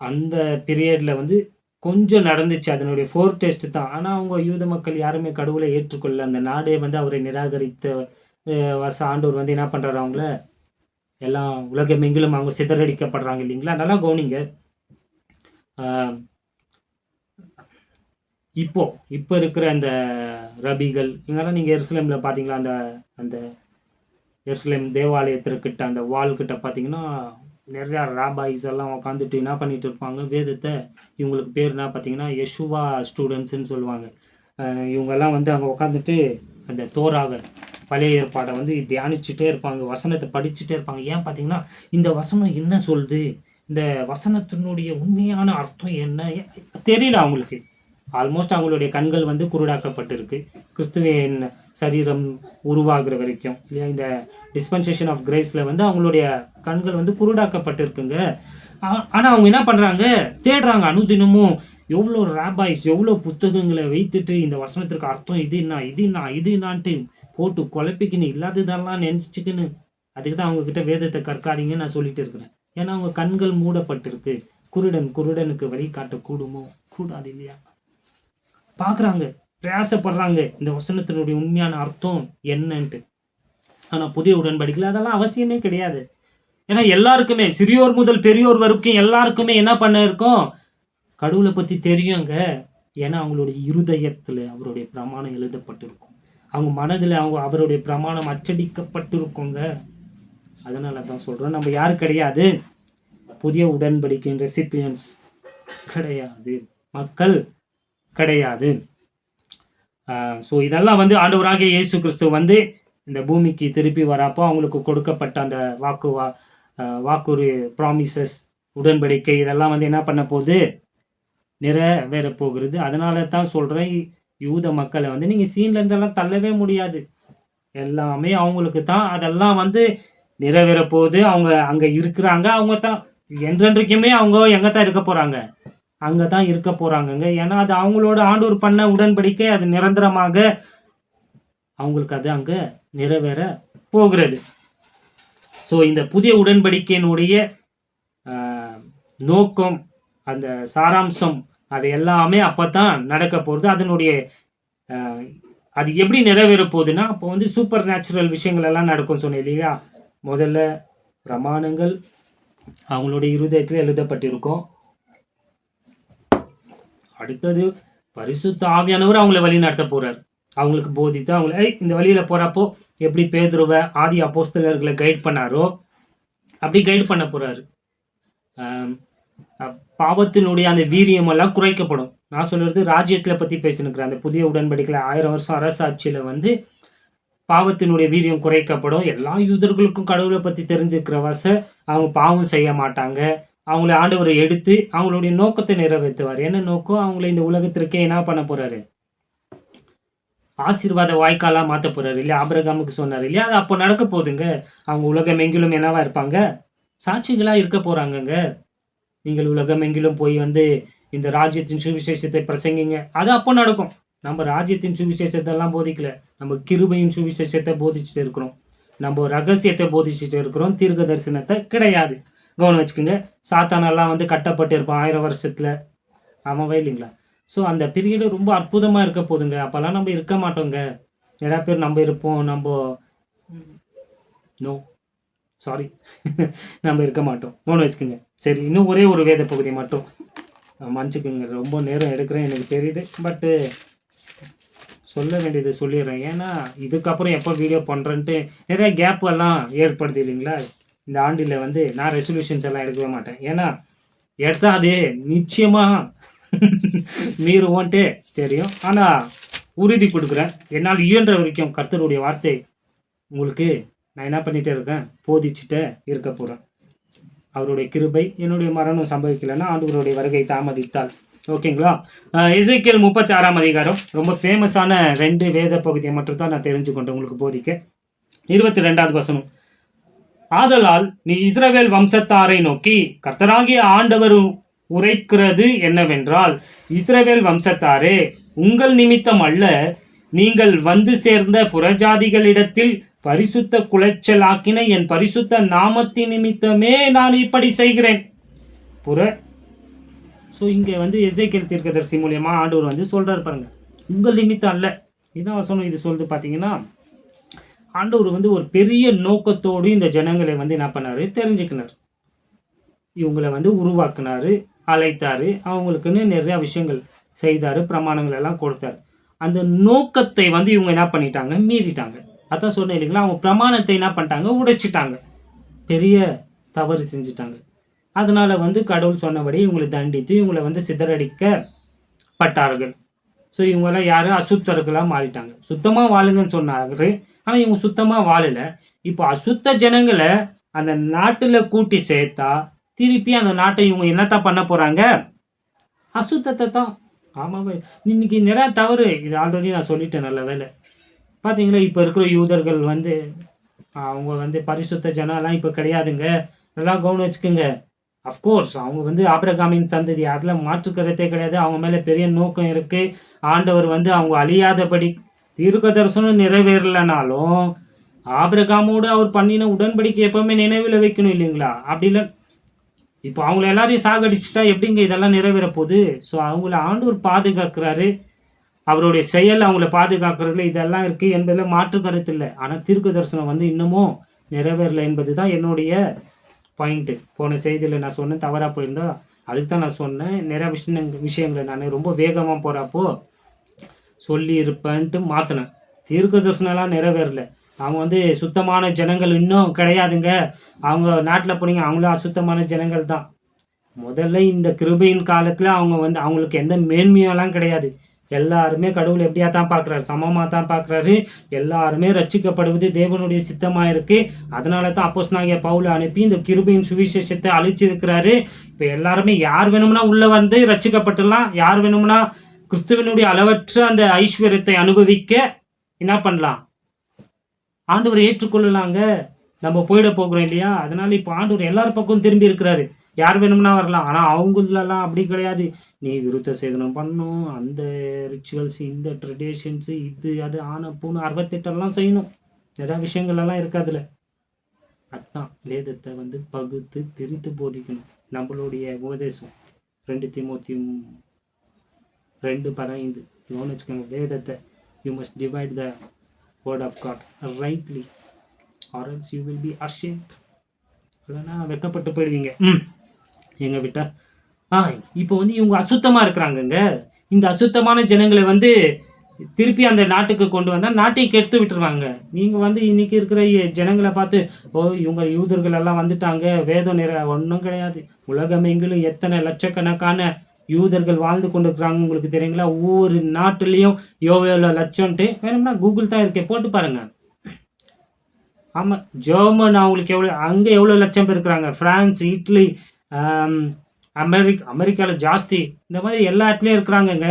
அந்த பீரியடில் வந்து கொஞ்சம் நடந்துச்சு. அதனுடைய டெஸ்ட் தான். ஆனா அவங்க யூத மக்கள் யாருமே கடவுளை ஏற்றுக்கொள்ளல. அந்த நாடே வந்து அவரை நிராகரித்த ஆண்டவர் வந்து என்ன பண்றாரு, அவங்கள எல்லாம் உலகமெங்கிலும் அவங்க சிதறடிக்கப்படுறாங்க இல்லைங்களா? நல்லா கவனிங்க. இப்போ இருக்கிற அந்த ரபிகள் இங்கெல்லாம் நீங்க எருசலேம்ல பார்த்தீங்களா? அந்த அந்த எருசலேம் தேவாலயத்திற்கிட்ட அந்த வால் கிட்ட பார்த்தீங்கன்னா, நிறையா ராபாய்ஸ் எல்லாம் உட்காந்துட்டு என்ன பண்ணிட்டு இருப்பாங்க, வேதத்தை இவங்களுக்கு பேர் என்ன பார்த்தீங்கன்னா, யெஷுவா ஸ்டூடெண்ட்ஸ்ன்னு சொல்லுவாங்க. இவங்கெல்லாம் வந்து அங்கே உட்காந்துட்டு அந்த தோராக பழைய ஏற்பாடை வந்து தியானிச்சுட்டே இருப்பாங்க, வசனத்தை படிச்சுட்டே இருப்பாங்க. ஏன் பார்த்தீங்கன்னா, இந்த வசனம் என்ன சொல்லுது, இந்த வசனத்தினுடைய உண்மையான அர்த்தம் என்ன தெரியல அவங்களுக்கு. ஆல்மோஸ்ட் அவங்களுடைய கண்கள் வந்து குருடாக்கப்பட்டிருக்கு, கிறிஸ்துவின் சரீரம் உருவாகிற வரைக்கும் இல்லையா? இந்த டிஸ்பென்சேஷன் ஆஃப் கிரேஸில் வந்து அவங்களுடைய கண்கள் வந்து குருடாக்கப்பட்டிருக்குங்க. ஆனால் அவங்க என்ன பண்ணுறாங்க, தேடுறாங்க அனுதினமும். எவ்வளோ ராபாய்ஸ் எவ்வளோ புத்தகங்களை வைத்துட்டு இந்த வசனத்திற்கு அர்த்தம் இது என்னான்ட்டு போட்டு குழப்பிக்கின்னு இல்லாததெல்லாம் நினச்சிக்கின்னு, அதுக்கு தான் அவங்கக்கிட்ட வேதத்தை கற்காதீங்கன்னு நான் சொல்லிட்டு இருக்கிறேன். ஏன்னா அவங்க கண்கள் மூடப்பட்டிருக்கு. குருடனுக்கு வழி காட்டக்கூடுமோ? கூடாது இல்லையா? பார்க்குறாங்க, பிரயாசப்படுறாங்க இந்த வசனத்தினுடைய உண்மையான அர்த்தம் என்னன்ட்டு. ஆனால் புதிய உடன்படிக்கையில் அதெல்லாம் அவசியமே கிடையாது. ஏன்னா எல்லாருக்குமே, சிறியோர் முதல் பெரியோர் வரைக்கும் எல்லாருக்குமே என்ன பண்ண இருக்கும், கடவுளை பற்றி தெரியுங்க. ஏன்னா அவங்களுடைய இருதயத்தில் அவருடைய பிரமாணம் எழுதப்பட்டிருக்கும், அவங்க மனதில் அவருடைய பிரமாணம் அச்சடிக்கப்பட்டிருக்குங்க. அதனால தான் சொல்கிறோம், நம்ம யாரு கிடையாது, புதிய உடன்படிக்கையின் ரெசிபியன்ஸ் கிடையாது, மக்கள் கிடையாது. ஸோ இதெல்லாம் வந்து ஆண்டவராகிய இயேசு கிறிஸ்து வந்து இந்த பூமிக்கு திருப்பி வரப்போ அவங்களுக்கு கொடுக்கப்பட்ட அந்த வாக்குறு ப்ராமிசஸ், உடன்படிக்கை இதெல்லாம் வந்து என்ன பண்ண போகுது, நிறைவேற போகிறது. அதனால தான் சொல்கிறேன், யூத மக்களை வந்து நீங்கள் சீன்லேருந்தெல்லாம் தள்ளவே முடியாது. எல்லாமே அவங்களுக்கு தான், அதெல்லாம் வந்து நிறைவேற போகுது. அவங்க அங்கே இருக்கிறாங்க, அவங்க தான் என்றென்றைக்குமே அவங்க எங்கே தான் இருக்க போகிறாங்க, அங்கே தான் இருக்க போகிறாங்கங்க. ஏன்னா அது அவங்களோட ஆண்டவர் பண்ண உடன்படிக்கை, அது நிரந்தரமாக அவங்களுக்கு அது அங்கே நிறைவேற போகிறது. ஸோ இந்த புதிய உடன்படிக்கையினுடைய நோக்கம், அந்த சாராம்சம், அது எல்லாமே அப்போ தான் நடக்க போகிறது. அதனுடைய அது எப்படி நிறைவேற போகுதுன்னா, அப்போ வந்து சூப்பர் நேச்சுரல் விஷயங்கள் எல்லாம் நடக்கும் சொன்னேன் இல்லையா? முதல்ல பிரமாணங்கள் அவங்களுடைய இருதயத்தில் எழுதப்பட்டிருக்கும். அடுத்தது பரிசுத்த ஆவியானவர் அவங்கள வழி நடத்த போறார், அவங்களுக்கு போதித்து அவங்கள இந்த வழியில போறப்போ எப்படி பேதுருவை ஆதி அப்போஸ்தலர்களை கைட் பண்ணாரோ அப்படி கைட் பண்ண போறாரு. பாவத்தினுடைய அந்த வீரியம் எல்லாம் குறைக்கப்படும். நான் சொல்றது ராஜ்யத்துல பத்தி பேசினுக்கிறேன். அந்த புதிய உடன்படிக்கையில 1000 வருஷம் அரசாட்சியில வந்து பாவத்தினுடைய வீரியம் குறைக்கப்படும். எல்லா யூதர்களுக்கும் கடவுளை பத்தி தெரிஞ்சுக்கிறவாச அவங்க பாவம் செய்ய மாட்டாங்க. அவங்கள ஆண்டவர் எடுத்து அவங்களுடைய நோக்கத்தை நிறைவேற்றுவார். என்ன நோக்கம், அவங்கள இந்த உலகத்திற்கே என்ன பண்ண போறாரு, ஆசீர்வாத வாய்க்காலா மாற்ற போறாரு இல்லையா? ஆபிரகாமுக்கு சொன்னார் இல்லையா? அது அப்போ நடக்க போகுதுங்க. அவங்க உலகம் எங்கிலும் என்னவா இருப்பாங்க, சாட்சிகளா இருக்க போறாங்கங்க. நீங்கள் உலகம் எங்கிலும் போய் வந்து இந்த ராஜ்யத்தின் சுவிசேஷத்தை பிரசங்கிங்க, அது அப்போ நடக்கும். நம்ம ராஜ்யத்தின் சுவிசேஷத்தை எல்லாம் போதிக்கல, நம்ம கிருபையின் சுவிசேஷத்தை போதிச்சுட்டு இருக்கிறோம், நம்ம ரகசியத்தை போதிச்சுட்டு இருக்கிறோம், தீர்க்க தரிசனத்தை கிடையாது. கவனம் வச்சுக்கோங்க. சாத்தானெல்லாம் வந்து கட்டப்பட்டு இருப்பான் 1000 வருஷத்துல, ஆமாவா இல்லைங்களா? ஸோ அந்த பீரியடு ரொம்ப அற்புதமாக இருக்க போதுங்க. அப்போல்லாம் நம்ம இருக்க மாட்டோங்க. நிறையா பேர் நம்ம இருப்போம், நோ சாரி நம்ம இருக்க மாட்டோம். கவனம் வச்சுக்கோங்க. சரி, இன்னும் ஒரே ஒரு வேத பகுதி மட்டும் மன்னிச்சுக்குங்க, ரொம்ப நேரம் எடுக்கிறேன் எனக்கு தெரியுது, பட்டு சொல்ல வேண்டியது சொல்லிடுறேன். ஏன்னா இதுக்கப்புறம் எப்போ வீடியோ பண்ணுறேன்ட்டு நிறைய கேப் எல்லாம் ஏற்படுது இல்லைங்களா? இந்த ஆண்டில் வந்து நான் ரெசல்யூஷன்ஸ் எல்லாம் எடுக்கவே மாட்டேன். ஏன்னா எடுத்தால் அது நிச்சயமாக மீறுவோன்ட்டு தெரியும். ஆனால் உறுதி கொடுக்குறேன், என்னால் இயன்ற வரைக்கும் கர்த்தருடைய வார்த்தை உங்களுக்கு நான் என்ன பண்ணிகிட்டே இருக்கேன், போதிச்சுட்டே இருக்க போகிறேன். அவருடைய கிருபை, என்னுடைய மரணம் சம்பவிக்கலைன்னா ஆண்டவருடைய வருகை தாமதித்தால், ஓகேங்களா? எசேக்கியேல் 36ஆம் அதிகாரம், ரொம்ப ஃபேமஸான 2 வேத பகுதியை மட்டும் தான் நான் தெரிஞ்சு கொண்டேன் உங்களுக்கு போதிக்க. 22வது வசனம், ஆதலால் நீ இஸ்ரவேல் வம்சத்தாரை நோக்கி கர்த்தராகிய ஆண்டவர் உரைக்கிறது என்னவென்றால், இஸ்ரவேல் வம்சத்தாரே, உங்கள் நிமித்தம் அல்ல, நீங்கள் வந்து சேர்ந்த புறஜாதிகளிடத்தில் பரிசுத்த குலைச்சலாக்கின என் பரிசுத்த நாமத்தின் நிமித்தமே நான் இப்படி செய்கிறேன். ஸோ இங்கே வந்து எசேக்கியேல் தீர்க்கதரிசி மூலியமாக ஆண்டவர் வந்து சொல்கிறார் பாருங்க, உங்கள் நிமித்தம் அல்ல. இதான் வசனம் இது சொல்லுது பார்த்தீங்கன்னா, ஆண்டவர் வந்து ஒரு பெரிய நோக்கத்தோடு இந்த ஜனங்களை வந்து என்ன பண்ணாரு, தெரிஞ்சுக்கினார். இவங்களை வந்து உருவாக்குனாரு, அழைத்தாரு, அவங்களுக்குன்னு நிறையா விஷயங்கள் செய்தார், பிரமாணங்கள் எல்லாம் கொடுத்தாரு. அந்த நோக்கத்தை வந்து இவங்க என்ன பண்ணிட்டாங்க, மீறிட்டாங்க. அதான் சொன்னேன் இல்லைங்களா, அவங்க பிரமாணத்தை என்ன பண்ணிட்டாங்க, உடைச்சிட்டாங்க, பெரிய தவறு செஞ்சுட்டாங்க. அதனால வந்து கடவுள் சொன்னபடி இவங்களை தண்டித்து இவங்களை வந்து சிதறடிக்கப்பட்டார்கள். ஸோ இவங்கெல்லாம் யாரும் அசுத்தர்களாக மாறிட்டாங்க. சுத்தமாக வாழுங்கன்னு சொன்னாரு, ஆனால் இவங்க சுத்தமாக வாழலை. இப்போ அசுத்த ஜனங்களை அந்த நாட்டில் கூட்டி சேர்த்தா திருப்பி அந்த நாட்டை இவங்க என்னத்தான் பண்ண போகிறாங்க, அசுத்தத்தை தான். ஆமாம், இன்னைக்கு நிறையா தவறு, இது ஆல்ரெடி நான் சொல்லிட்டேன். நல்ல வேலை பார்த்தீங்களா, இப்போ இருக்கிற யூதர்கள் வந்து அவங்க வந்து பரிசுத்த ஜனம்லாம் இப்போ கிடையாதுங்க, நல்லா கவனம் வச்சுக்கோங்க. அஃப்கோர்ஸ் அவங்க வந்து ஆபிரகாமின் சந்ததி, அதில் மாற்றுக்கருத்தே கிடையாது. அவங்க மேலே பெரிய நோக்கம் இருக்குது. ஆண்டவர் வந்து அவங்க அழியாதபடி தீர்க்க தரிசனம் நிறைவேறலைனாலும் ஆபிரகாமோடு அவர் பண்ணின உடன்படிக்கை எப்பவுமே நினைவில் வைக்கணும் இல்லைங்களா? அப்படி இல்லை, இப்போ அவங்கள எல்லாரையும் சாகடிச்சுட்டா எப்படிங்க இதெல்லாம் நிறைவேற போகுது? ஸோ அவங்கள ஆண்டவர் பாதுகாக்கிறாரு, அவருடைய செயல் அவங்கள பாதுகாக்கிறதுல இதெல்லாம் இருக்குது என்பதில் மாற்று கருத்து இல்லை. ஆனால் தீர்க்க தரிசனம் வந்து இன்னமும் நிறைவேறலை என்பது தான் என்னுடைய பாயிண்ட்டு. போன செய்தியில் நான் சொன்னேன், தவறாக போயிருந்தா அதுக்கு தான் நான் சொன்னேன். நிறையா விஷயங்களை நான் ரொம்ப வேகமாக போகிறப்போ சொல்லி இருப்பேன்ட்டு மாற்றினேன். தீர்க்க தரிசனம்லாம் நிறைவேறலை. அவங்க வந்து சுத்தமான ஜனங்கள் இன்னும் கிடையாதுங்க, அவங்க நாட்டில் போனீங்க அவங்களும் அசுத்தமான ஜனங்கள் தான். முதல்ல இந்த கிருபையின் காலத்தில் அவங்க வந்து அவங்களுக்கு எந்த மேன்மையெல்லாம் கிடையாது. எல்லாருமே கடவுள் எப்படியா தான் பார்க்குறாரு, சமமாக தான் பார்க்குறாரு. எல்லாருமே ரட்சிக்கப்படுவது தேவனுடைய சித்தமாக இருக்குது. அதனால தான் அப்போஸ்தலனாகிய பவுலை அனுப்பி இந்த கிருபையின் சுவிசேஷத்தை அழிச்சிருக்கிறாரு. இப்போ எல்லாருமே யார் வேணும்னா உள்ளே வந்து ரட்சிக்கப்பட்டுடலாம், யார் வேணும்னா கிறிஸ்துவனுடைய அளவற்ற அந்த ஐஸ்வர்யத்தை அனுபவிக்க என்ன பண்ணலாம், ஆண்டவர் ஏற்றுக்கொள்ளலாங்க. நம்ம போயிட போகிறோம் இல்லையா? அதனால இப்போ ஆண்டவர் எல்லார் பக்கம் திரும்பி இருக்கிறாரு, யார் வேணும்னா வரலாம். ஆனால் அவங்களெல்லாம் அப்படி கிடையாது. நீ விருத்த சேதனம் பண்ணணும், அந்த ரிச்சுவல்ஸ், இந்த ட்ரெடிஷன்ஸு, இது அது ஆன பூன்னு 68 செய்யணும். நிறையா விஷயங்கள்லாம் இருக்காதுல. அதுதான் வேதத்தை வந்து பகுத்து பிரித்து போதிக்கணும். நம்மளுடைய உபதேசம் 2 தீமோத்தேயு 2:15 கவனிச்சு வச்சுக்கோங்க. வேதத்தை you must divide the word of God rightly or else you will be ashamed. இல்லைன்னா வெக்கப்பட்டு போயிடுவீங்க. எங்க விட்டா இப்போ வந்து இவங்க அசுத்தமாக இருக்கிறாங்கங்க. இந்த அசுத்தமான ஜனங்களை வந்து திருப்பி அந்த நாட்டுக்கு கொண்டு வந்தால் நாட்டை கெடுத்து விட்டுருவாங்க. நீங்கள் வந்து இன்னைக்கு இருக்கிற ஜனங்களை பார்த்து இவங்க யூதர்கள் எல்லாம் வந்துட்டாங்க, வேதம் ஒன்றும் கிடையாது. உலகமெங்கிலும் எத்தனை லட்சக்கணக்கான யூதர்கள் வாழ்ந்து கொண்டு இருக்கிறாங்க உங்களுக்கு தெரியுங்களா? ஒவ்வொரு நாட்டுலேயும் எவ்வளோ லட்சம்ட்டு வேணும்னா கூகுள் தான் இருக்கே, போட்டு பாருங்க. ஆமாம், ஜெர்மன் அவங்களுக்கு எவ்வளோ, அங்கே எவ்வளோ லட்சம் பேர் இருக்கிறாங்க. ஃப்ரான்ஸ், இட்லி, அமெரிக்காவில் ஜாஸ்தி, இந்த மாதிரி எல்லா இடத்துலையும் இருக்கிறாங்கங்க.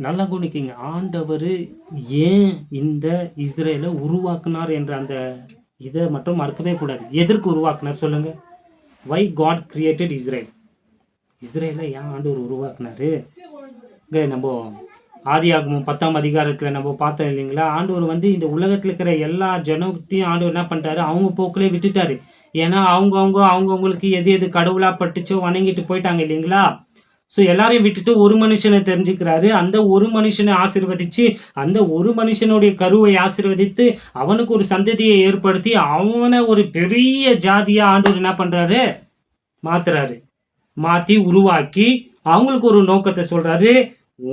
நல்லா கவனிக்கிங்க, ஆண்டவர் ஏன் இந்த இஸ்ரேலை உருவாக்குனார் என்ற அந்த இதை மட்டும் மறக்கவே கூடாது. எதற்கு உருவாக்குனார் சொல்லுங்க? Why God created Israel? இஸ்ரேலை ஏன் ஆண்டவர் உருவாக்குனாரு? இங்கே நம்ம ஆதியாகமம் 10ஆம் அதிகாரத்தில் நம்ம பார்த்தோம் இல்லைங்களா? ஆண்டவர் வந்து இந்த உலகத்தில் இருக்கிற எல்லா ஜனத்தையும் ஆண்டவர் என்ன பண்ணிட்டாரு, அவங்க போக்கிலே விட்டுட்டாரு. ஏன்னா அவங்கவுங்களுக்கு எது கடவுளாக பட்டுச்சோ வணங்கிட்டு போயிட்டாங்க இல்லைங்களா? ஸோ எல்லாரையும் விட்டுட்டு ஒரு மனுஷனை தெரிஞ்சுக்கிறாரு. அந்த ஒரு மனுஷனை ஆசீர்வதிச்சு, அந்த ஒரு மனுஷனுடைய கருவை ஆசீர்வதித்து அவனுக்கு ஒரு சந்ததியை ஏற்படுத்தி அவனை ஒரு பெரிய ஜாதியாக ஆண்டவர் என்ன பண்ணுறாரு, மாற்றி உருவாக்கி அவங்களுக்கு ஒரு நோக்கத்தை சொல்கிறாரு.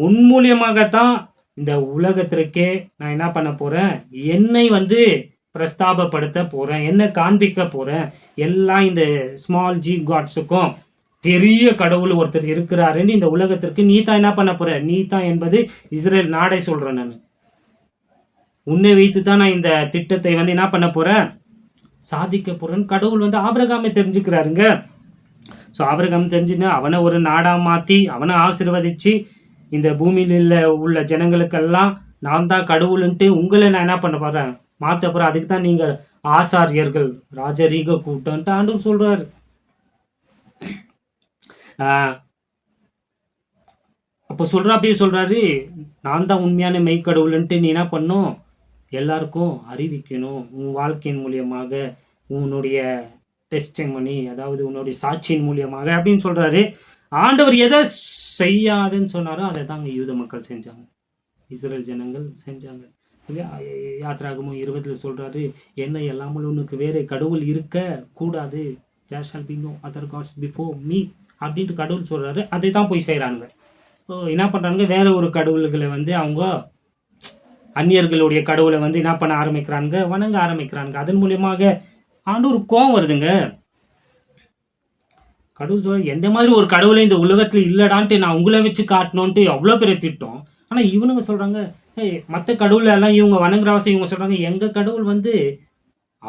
உன் மூலியமாகத்தான் இந்த உலகத்திற்கே நான் என்ன பண்ண போகிறேன், என்னை வந்து பிரஸ்தாபப்படுத்த போகிறேன், என்னை காண்பிக்க போகிறேன். எல்லாம் இந்த ஸ்மால் ஜி காட்ஸுக்கும் பெரிய கடவுள் ஒருத்தர் இருக்கிறாருன்னு இந்த உலகத்திற்கு நீ தான் என்ன பண்ண போற, நீ தான் என்பது இஸ்ரேல் நாடை சொல்கிறேன். நான் உன்னை வைத்து தான் நான் இந்த திட்டத்தை வந்து என்ன பண்ண போகிறேன், சாதிக்க போகிறேன்னு கடவுள் வந்து ஆபிரகாமை தெரிஞ்சுக்கிறாருங்க. ஸோ ஆபிரகாம் தெரிஞ்சுன்னா அவனை ஒரு நாடாக மாற்றி அவனை ஆசீர்வதிச்சு இந்த பூமியில் உள்ள ஜனங்களுக்கெல்லாம் நான் தான் கடவுளுன்ட்டு உங்களை நான் என்ன பண்ண போகிறேன், மாற்ற போகிறேன். அதுக்கு தான் நீங்கள் ஆசாரியர்கள், ராஜரீக கூட்டம்ன்ட்டு ஆண்டவர் சொல்கிறாரு. அப்போ சொல்கிறாப்பே சொல்கிறாரு, நான் தான் உண்மையான மெய்க்கடவுள்ன்ட்டு நீ என்ன பண்ணும், எல்லாருக்கும் அறிவிக்கணும். உன் வாழ்க்கையின் மூலியமாக, உன்னுடைய டெஸ்டிமனி, அதாவது உன்னுடைய சாட்சியின் மூலியமாக அப்படின்னு சொல்றாரு. ஆண்டவர் எதை செய்யாதுன்னு சொன்னாரோ அதை தாங்க யூத மக்கள் செஞ்சாங்க, இஸ்ரேல் ஜனங்கள் செஞ்சாங்க இல்லையா? யாத்ராகமும் 20 சொல்றாரு, என்னை அல்லாமல் உனக்கு வேற கடவுள் இருக்க கூடாது, there shall be no other gods before me அப்படின்ட்டு கடவுள் சொல்றாரு. அதை தான் போய் செய்கிறாங்க. என்ன பண்ணுறாங்க, வேற ஒரு கடவுள்களை வந்து அவங்க அந்நியர்களுடைய கடவுளை வந்து என்ன பண்ண ஆரம்பிக்கிறாங்க, வணங்க ஆரம்பிக்கிறாங்க. அதன் மூலியமாக ஆண்டவர் கோவம் வருதுங்க. கடவுள் சொல்ல எந்த மாதிரி ஒரு கடவுளை இந்த உலகத்தில் இல்லடான்ட்டு நான் உங்களை வச்சு காட்டணுன்ட்டு எவ்வளோ பெரிய திட்டம். ஆனால் இவனுங்க சொல்கிறாங்க, மற்ற கடவுள் எல்லாம் இவங்க வணங்குறவாசி இவங்க சொல்கிறாங்க, எங்கள் கடவுள் வந்து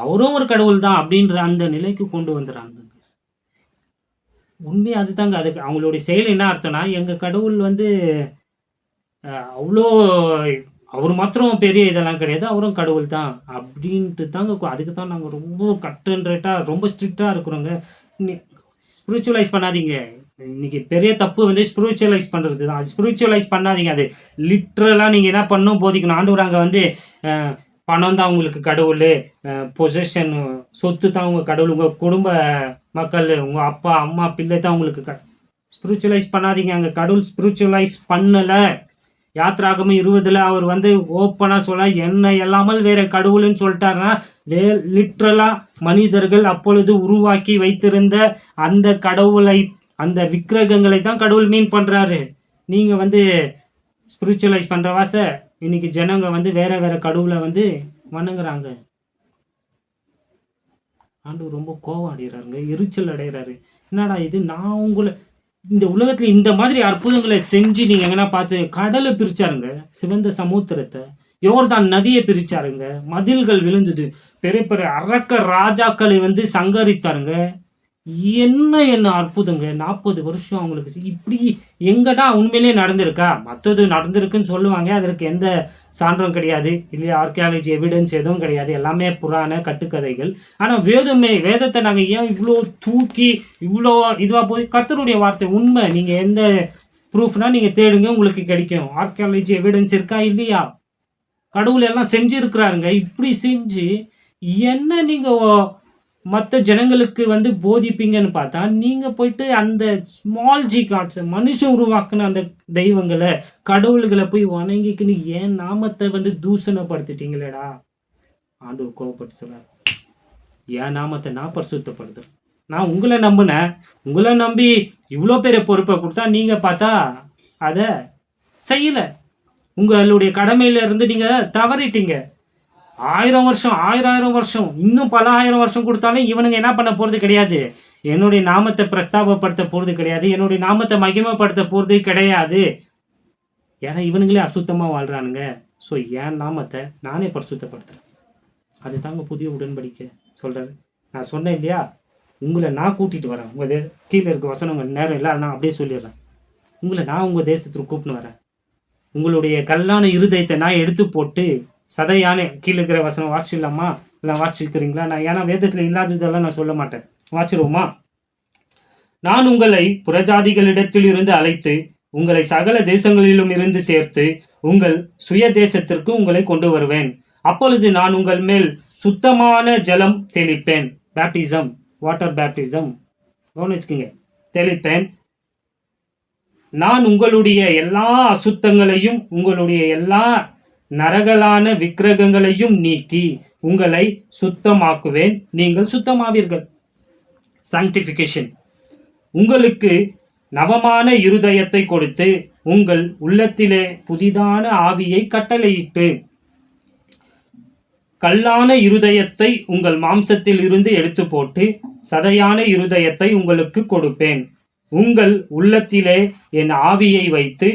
அவரும் ஒரு கடவுள் தான் அப்படின்ற அந்த நிலைக்கு கொண்டு வந்துடுறாங்க. உண்மை அதுதாங்க. அதுக்கு அவங்களுடைய செயல் என்ன அர்த்தம்னா, எங்கள் கடவுள் வந்து அவ்வளோ அவர் மாத்திரம் பெரிய இதெல்லாம் கிடையாது, அவரும் கடவுள் தான் அப்படின்ட்டு தாங்க. அதுக்கு தான் நாங்கள் ரொம்ப கட் அண்ட் ரைட்டாக ரொம்ப ஸ்ட்ரிக்டாக இருக்கிறோங்க. ஸ்பிரிச்சுவலைஸ் பண்ணாதீங்க. இன்னைக்கு பெரிய தப்பு வந்து ஸ்பிரிச்சுவலைஸ் பண்ணுறது தான். அது ஸ்பிரிச்சுவலைஸ் பண்ணாதீங்க. அது லிட்ரலாக நீங்கள் என்ன பண்ணணும் போதிக்கணும். ஆண்டவர் அங்கே வந்து பணம் தான் உங்களுக்கு கடவுள், பொசிஷன் சொத்து தான் உங்கள் கடவுள், உங்கள் குடும்ப மக்கள் உங்கள் அப்பா அம்மா பிள்ளை தான் உங்களுக்கு ஸ்பிரிச்சுவலைஸ் பண்ணாதீங்க. அங்கே கடவுள் ஸ்பிரிச்சுவலைஸ் பண்ணலை. யாத்ராகமும் 20 அவர் வந்து ஓப்பனாக சொல்ல, என்ன எல்லாமல் வேற கடவுள்னு சொல்லிட்டாருன்னா, லிட்ரலாக மனிதர்கள் அப்பொழுது உருவாக்கி வைத்திருந்த அந்த கடவுளை, அந்த விக்கிரகங்களை தான் கடவுள் மீன் பண்ணுறாரு. நீங்கள் வந்து ஸ்பிரிச்சுவலைஸ் பண்ணுற வாச இன்னைக்கு ஜனங்க வந்து வேற வேற கடவுளை வந்து வணங்குறாங்க. ஆண்டவர் ரொம்ப கோவம் அடைகிறாருங்க, எரிச்சல் அடைகிறாரு. என்னடா இது, நான் உங்களை இந்த உலகத்தில் இந்த மாதிரி அற்புதங்களை செஞ்சு நீங்கள் எங்கன்னா பார்த்து, கடலை பிரிச்சாருங்க, சிவந்த சமுத்திரத்தை, யோர்தான் நதியை பிரிச்சாருங்க, மதில்கள் விழுந்தது, பெரிய பெரிய அரக்க ராஜாக்களை வந்து சங்கரித்தாருங்க. என்ன அற்புதங்க. 40 வருஷம் அவங்களுக்கு இப்படி எங்கடா உண்மையிலே நடந்திருக்கா? மற்றது நடந்திருக்குன்னு சொல்லுவாங்க, அதற்கு எந்த சான்றும் கிடையாது இல்லையா? ஆர்கியாலஜி எவிடன்ஸ் எதுவும் கிடையாது, எல்லாமே புராண கட்டுக்கதைகள். ஆனால் வேதத்தை நாங்கள் ஏன் இவ்வளோ தூக்கி இவ்வளோ இதுவாக போய், கர்த்தருடைய வார்த்தை உண்மை. நீங்கள் எந்த ப்ரூஃப்னா நீங்கள் தேடுங்க, உங்களுக்கு கிடைக்கும். ஆர்கியாலஜி எவிடன்ஸ் இருக்கா இல்லையா? கடவுள் எல்லாம் செஞ்சுருக்கிறாருங்க. இப்படி செஞ்சு என்ன நீங்கள் மற்ற ஜனங்களுக்கு வந்து போதிப்பீங்கன்னு பார்த்தா, நீங்கள் போயிட்டு அந்த ஸ்மால் ஜி காட்ஸை, மனுஷன் உருவாக்குன அந்த தெய்வங்களை கடவுள்களை போய் வணங்கிக்கின்னு ஏன் நாமத்தை வந்து தூஷணப்படுத்திட்டீங்களேடா. ஆண்டவர் கோவப்பட்டு சொல்றார், என் நாமத்தை நான் பரிசுத்தப்படுத்துறேன். நான் உங்களை நம்பினேன், உங்களை நம்பி இவ்வளோ பெரிய பொறுப்பை கொடுத்தா நீங்கள் பார்த்தா அதை செய்யலை. உங்களுடைய கடமையிலிருந்து நீங்கள் தவறிட்டீங்க. 1000 வருஷம் 1000 வருஷம் இன்னும் பல 1000 வருஷம் கொடுத்தாலும் இவனுங்க என்ன பண்ண போகிறது கிடையாது. என்னுடைய நாமத்தை பிரஸ்தாபப்படுத்த போகிறது கிடையாது, என்னுடைய நாமத்தை மகிமைப்படுத்த போகிறது கிடையாது. ஏன்னா இவனுங்களே அசுத்தமாக வாழ்கிறானுங்க. ஸோ என் நாமத்தை நானே பரிசுத்தப்படுத்துகிறேன். அது தாங்க புதிய உடன்படிக்கை சொல்கிறாரு. நான் சொன்னேன் இல்லையா, உங்களை நான் கூட்டிகிட்டு வரேன். உங்கள் கீழே இருக்க வசனம் உங்கள் நேரம் இல்லை, நான் அப்படியே சொல்லிடுறேன். உங்களை நான் உங்கள் தேசத்துக்கு கூப்பிட்டு வரேன். உங்களுடைய கல்லான இருதயத்தை நான் எடுத்து போட்டு சதையான, கீழே இருக்கிற வசனம் வாசிச்சிடலாமா? இல்லை வாசிச்சிருக்கிறீங்களா? நான் ஏன்னா வேதத்தில் இல்லாததெல்லாம் நான் சொல்ல மாட்டேன். வாசிடுவோமா? நான் உங்களை புறஜாதிகளிடத்தில் இருந்து அழைத்து உங்களை சகல தேசங்களிலும் இருந்து சேர்த்து உங்கள் சுய தேசத்திற்கு உங்களை கொண்டு வருவேன். அப்பொழுது நான் உங்கள் மேல் சுத்தமான ஜலம் தெளிப்பேன். பேப்டிசம், வாட்டர் பேப்டிசம் கவனிச்சுக்குங்க, தெளிப்பேன். நான் உங்களுடைய எல்லா அசுத்தங்களையும் உங்களுடைய எல்லா நரகலான விக்கிரகங்களையும் நீக்கி உங்களை சுத்தமாக்குவேன், நீங்கள் சுத்தமாவீர்கள். சாங்டிஃபிகேஷன். உங்களுக்கு நவமான இருதயத்தை கொடுத்து உங்கள் உள்ளத்திலே புதிதான ஆவியை கட்டளையிட்டு கல்லான இருதயத்தை உங்கள் மாம்சத்தில் இருந்து எடுத்து போட்டு சதையான இருதயத்தை உங்களுக்கு கொடுப்பேன். உங்கள் உள்ளத்திலே என் ஆவியை வைத்து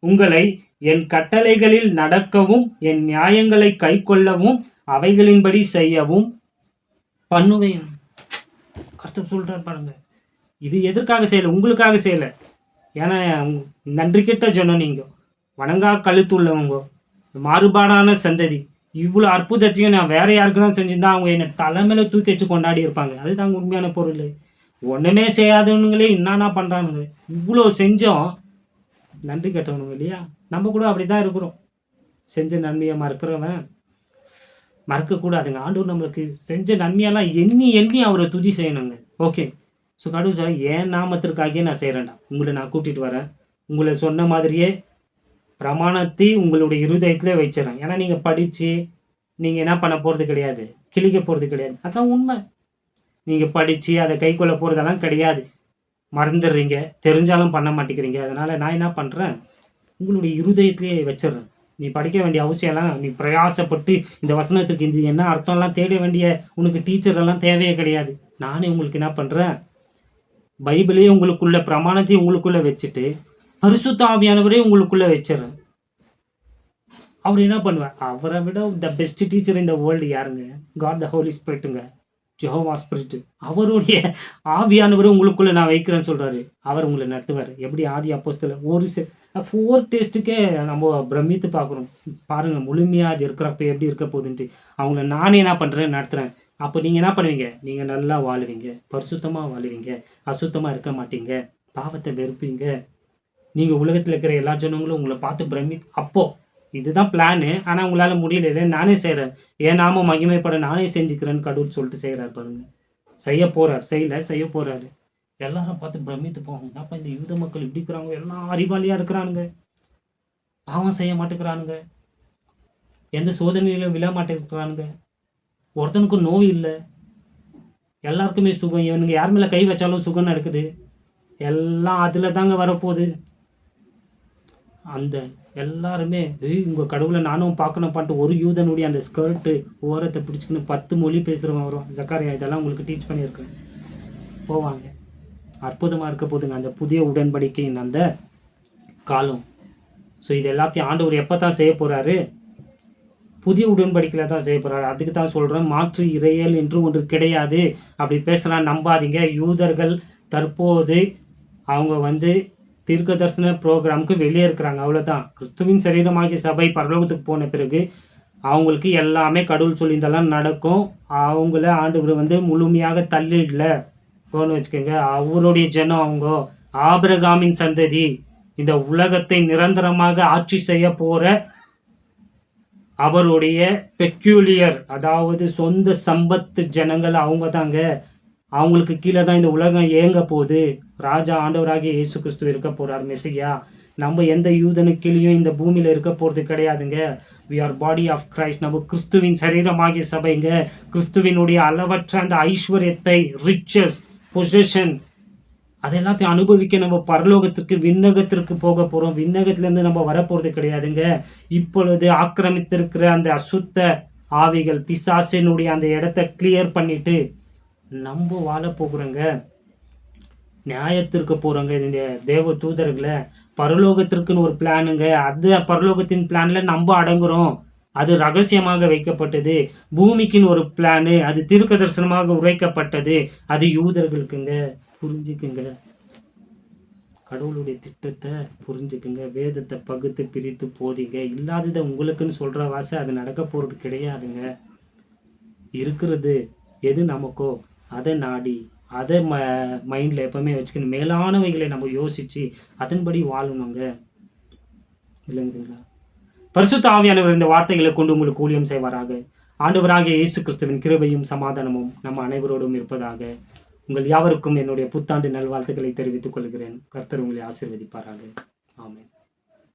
உங்களை என் கட்டளைகளில் நடக்கவும் என் நியாயங்களை கை கொள்ளவும் அவைகளின்படி செய்யவும் பண்ணுவேன். கர்த்தர் சொல்றார் பாருங்க. இது எதற்காக செய்யலை? உங்களுக்காக செய்யலை. ஏன்னா நன்றி கெட்ட ஜனம், நீங்கள் வணங்கா கழுத்துள்ளவங்க, மாறுபாடான சந்ததி. இவ்வளோ அற்புதத்தையும் நான் வேற யாருக்குன்னா செஞ்சுருந்தா அவங்க என்னை தலைமையில தூக்கி வச்சு கொண்டாடி இருப்பாங்க. அதுதாங்க உண்மையான பொருள். ஒன்றுமே செய்யாதவனுங்களே என்னன்னா பண்ணுறானுங்க. இவ்வளோ செஞ்சோம், நன்றி கெட்டவனுங்க இல்லையா? நம்ம கூட அப்படி தான் இருக்கிறோம். செஞ்ச நன்மையை மறக்கிறவன் மறக்கக்கூடாதுங்க. ஆண்டவர் நம்மளுக்கு செஞ்ச நன்மையெல்லாம் எண்ணி எண்ணி அவரை துதி செய்யணுங்க. ஓகே. ஸோ கடவுள் சொல்ல என் நாமத்திற்காகவே நான் செய்கிறேன்டா, உங்களை நான் கூட்டிகிட்டு வரேன், உங்களை சொன்ன மாதிரியே பிரமாணத்தை உங்களுடைய இருதயத்திலே வச்சிடறேன். ஏன்னா நீங்கள் படித்து நீங்கள் என்ன பண்ண போகிறது கிடையாது, கிழிக்க போகிறது கிடையாது. அதான் உண்மை. நீங்கள் படித்து அதை கை கொள்ள போகிறதெல்லாம் கிடையாது. மறந்துடுறீங்க, தெரிஞ்சாலும் பண்ண மாட்டேங்கிறீங்க. அதனால் நான் என்ன பண்ணுறேன், உங்களுடைய இருதயத்திலே வச்சிடுறேன். நீ படிக்க வேண்டிய அவசியம்லாம், நீ பிரயாசப்பட்டு இந்த வசனத்துக்கு இந்த என்ன அர்த்தம்லாம் தேட வேண்டிய உனக்கு டீச்சர் எல்லாம் தேவையே கிடையாது. நானே உங்களுக்கு என்ன பண்ணுறேன், பைபிளே உங்களுக்குள்ள பிரமாணத்தையும் உங்களுக்குள்ள வச்சுட்டு பரிசுத்த ஆவியானவரே உங்களுக்குள்ள வச்சிடறேன். அவர் என்ன பண்ணுவார், அவரை விட த பெஸ்ட் டீச்சர் இந்த வேர்ல்டு யாருங்க? காட் த ஹோலி ஸ்பிரிட்டுங்க, ஜெகோவா ஸ்பிரிட். அவருடைய ஆவியானவரை உங்களுக்குள்ள நான் வைக்கிறேன்னு சொல்றாரு. அவர் உங்களை நடத்துவார். எப்படி ஆதி அப்போஸ்தலர் ஒரு 4 டெஸ்ட்டுக்கே நம்ம பிரமித்து பார்க்குறோம். பாருங்க முழுமையா அது இருக்கிறப்ப எப்படி இருக்க போகுதுன்ட்டு. அவங்கள நானே என்ன பண்றேன், நடத்துறேன். அப்போ நீங்க என்ன பண்ணுவீங்க, நீங்க நல்லா வாழுவீங்க, பரிசுத்தமா வாழுவீங்க, அசுத்தமா இருக்க மாட்டீங்க, பாவத்தை வெறுப்பீங்க. நீங்க உலகத்துல இருக்கிற எல்லா ஜனங்களும் உங்களை பார்த்து அப்போ இதுதான் பிளானு. ஆனா உங்களால முடியல, நானே செய்யறேன், என் நாம மகிமைப்பட நானே செஞ்சுக்கிறேன்னு கடவுள் சொல்லிட்டு செய்யறாரு. பாருங்க, செய்ய போறாரு. எல்லாரும் பார்த்து பிரமித்து போவாங்க. அப்ப இந்த யூத மக்கள் இப்படி இருக்கிறாங்க, எல்லாம் அறிவாளியா இருக்கிறானுங்க, பாவம் செய்ய மாட்டேங்கிறானுங்க, எந்த சோதனையிலும் விழ மாட்டேங்கிறானுங்க, ஒருத்தனுக்கும் நோய் இல்லை, எல்லாருக்குமே சுகம், இவனுங்க யார் மேல கை வச்சாலும் சுகம் நடக்குது, எல்லாம் அதுல தாங்க வரப்போகுது. அந்த எல்லாருமே உங்கள் கடவுளை நானும் பார்க்கணும்ப்பான்ட்டு ஒரு யூதனுடைய அந்த ஸ்கர்ட்டு ஓரத்தை பிடிச்சிக்கின்னு 10 மொழி பேசுகிறவன் வரும். ஜக்காரியா இதெல்லாம் உங்களுக்கு டீச் பண்ணியிருக்கேன். போவாங்க. அற்புதமாக இருக்க போதுங்க அந்த புதிய உடன்படிக்கையின் அந்த காலம். ஸோ இது எல்லாத்தையும் ஆண்டவர் எப்போ தான் செய்ய போகிறாரு, புதிய உடன்படிக்கையில் தான் செய்ய போகிறாரு. அதுக்கு தான் சொல்கிறேன், மாற்று இறையல் என்று ஒன்று கிடையாது. அப்படி பேசுகிறான் நம்பாதீங்க. யூதர்கள் தற்போது அவங்க தீர்க்க தரிசன ப்ரோக்ராமுக்கு வெளியே இருக்கிறாங்க, அவ்வளோதான். கிறிஸ்துவின் சரீரமாகிய சபை பரலோகத்துக்கு போன பிறகு அவங்களுக்கு எல்லாமே கடவுள் சொல்லியிருந்தெல்லாம் நடக்கும். அவங்கள ஆண்டவர் முழுமையாக தள்ளிடல போன்னு வச்சுக்கோங்க. அவருடைய ஜனம் அவங்க ஆபிரகாமின் சந்ததி, இந்த உலகத்தை நிரந்தரமாக ஆட்சி செய்ய போகிற அவருடைய பெக்யூலியர், அதாவது சொந்த சம்பத்து ஜனங்கள் அவங்க தாங்க. அவங்களுக்கு கீழே தான் இந்த உலகம் இயங்க போகுது. ராஜா ஆண்டவராகிய இயேசு கிறிஸ்து இருக்க போறார், மெசியா. நம்ம எந்த யூதனுக்கீழையும் இந்த பூமியில இருக்க போறது கிடையாதுங்க. We are body of Christ. நம்ம கிறிஸ்துவின் சரீரமாகிய சபைங்க. கிறிஸ்துவினுடைய அளவற்ற அந்த ஐஸ்வர்யத்தை, ரிச்சஸ், பொசிஷன், அதெல்லாத்தையும் அனுபவிக்க நம்ம பரலோகத்திற்கு, விண்ணகத்திற்கு போக போறோம். விண்ணகத்திலேருந்து நம்ம வரப்போறது கிடையாதுங்க. இப்பொழுது ஆக்கிரமித்திருக்கிற அந்த அசுத்த ஆவிகள், பிசாசினுடைய அந்த இடத்த கிளியர் பண்ணிட்டு நம்ம வாழ போகிறோங்க. நியாயத்திற்கு போகிறோங்க. இந்த தேவ தூதர்களை பரலோகத்திற்குன்னு ஒரு பிளானுங்க. அது பரலோகத்தின் பிளான்ல நம்ம அடங்குறோம். அது ரகசியமாக வைக்கப்பட்டது. பூமிக்குன்னு ஒரு பிளானு, அது தீர்க்க தரிசனமாக உரைக்கப்பட்டது. அது யூதர்களுக்குங்க. புரிஞ்சுக்குங்க, கடவுளுடைய திட்டத்தை புரிஞ்சுக்குங்க. வேதத்தை பகுத்து பிரித்து போதிங்க. இல்லாததை உங்களுக்குன்னு சொல்ற வாசை அது நடக்க போறது கிடையாதுங்க. இருக்கிறது எது நமக்கோ அதை நாடி, அதை மைண்டில் எப்பவுமே வச்சுக்கணும். மேலானவைகளை நம்ம யோசித்து அதன்படி வாழணுங்க. இல்லைங்களா? பரிசுத்த ஆவியானவர் இந்த வார்த்தைகளை கொண்டு உங்களுக்கு ஊழியம் செய்வாராக. ஆண்டவராகிய இயேசு கிறிஸ்துவின் கிருபையும் சமாதானமும் நம்ம அனைவரோடும் இருப்பதாக. உங்கள் யாவருக்கும் என்னுடைய புத்தாண்டு நல்வாழ்த்துக்களை தெரிவித்துக் கொள்கிறேன். கர்த்தர் உங்களை ஆசீர்வதிப்பாராக. ஆமென்.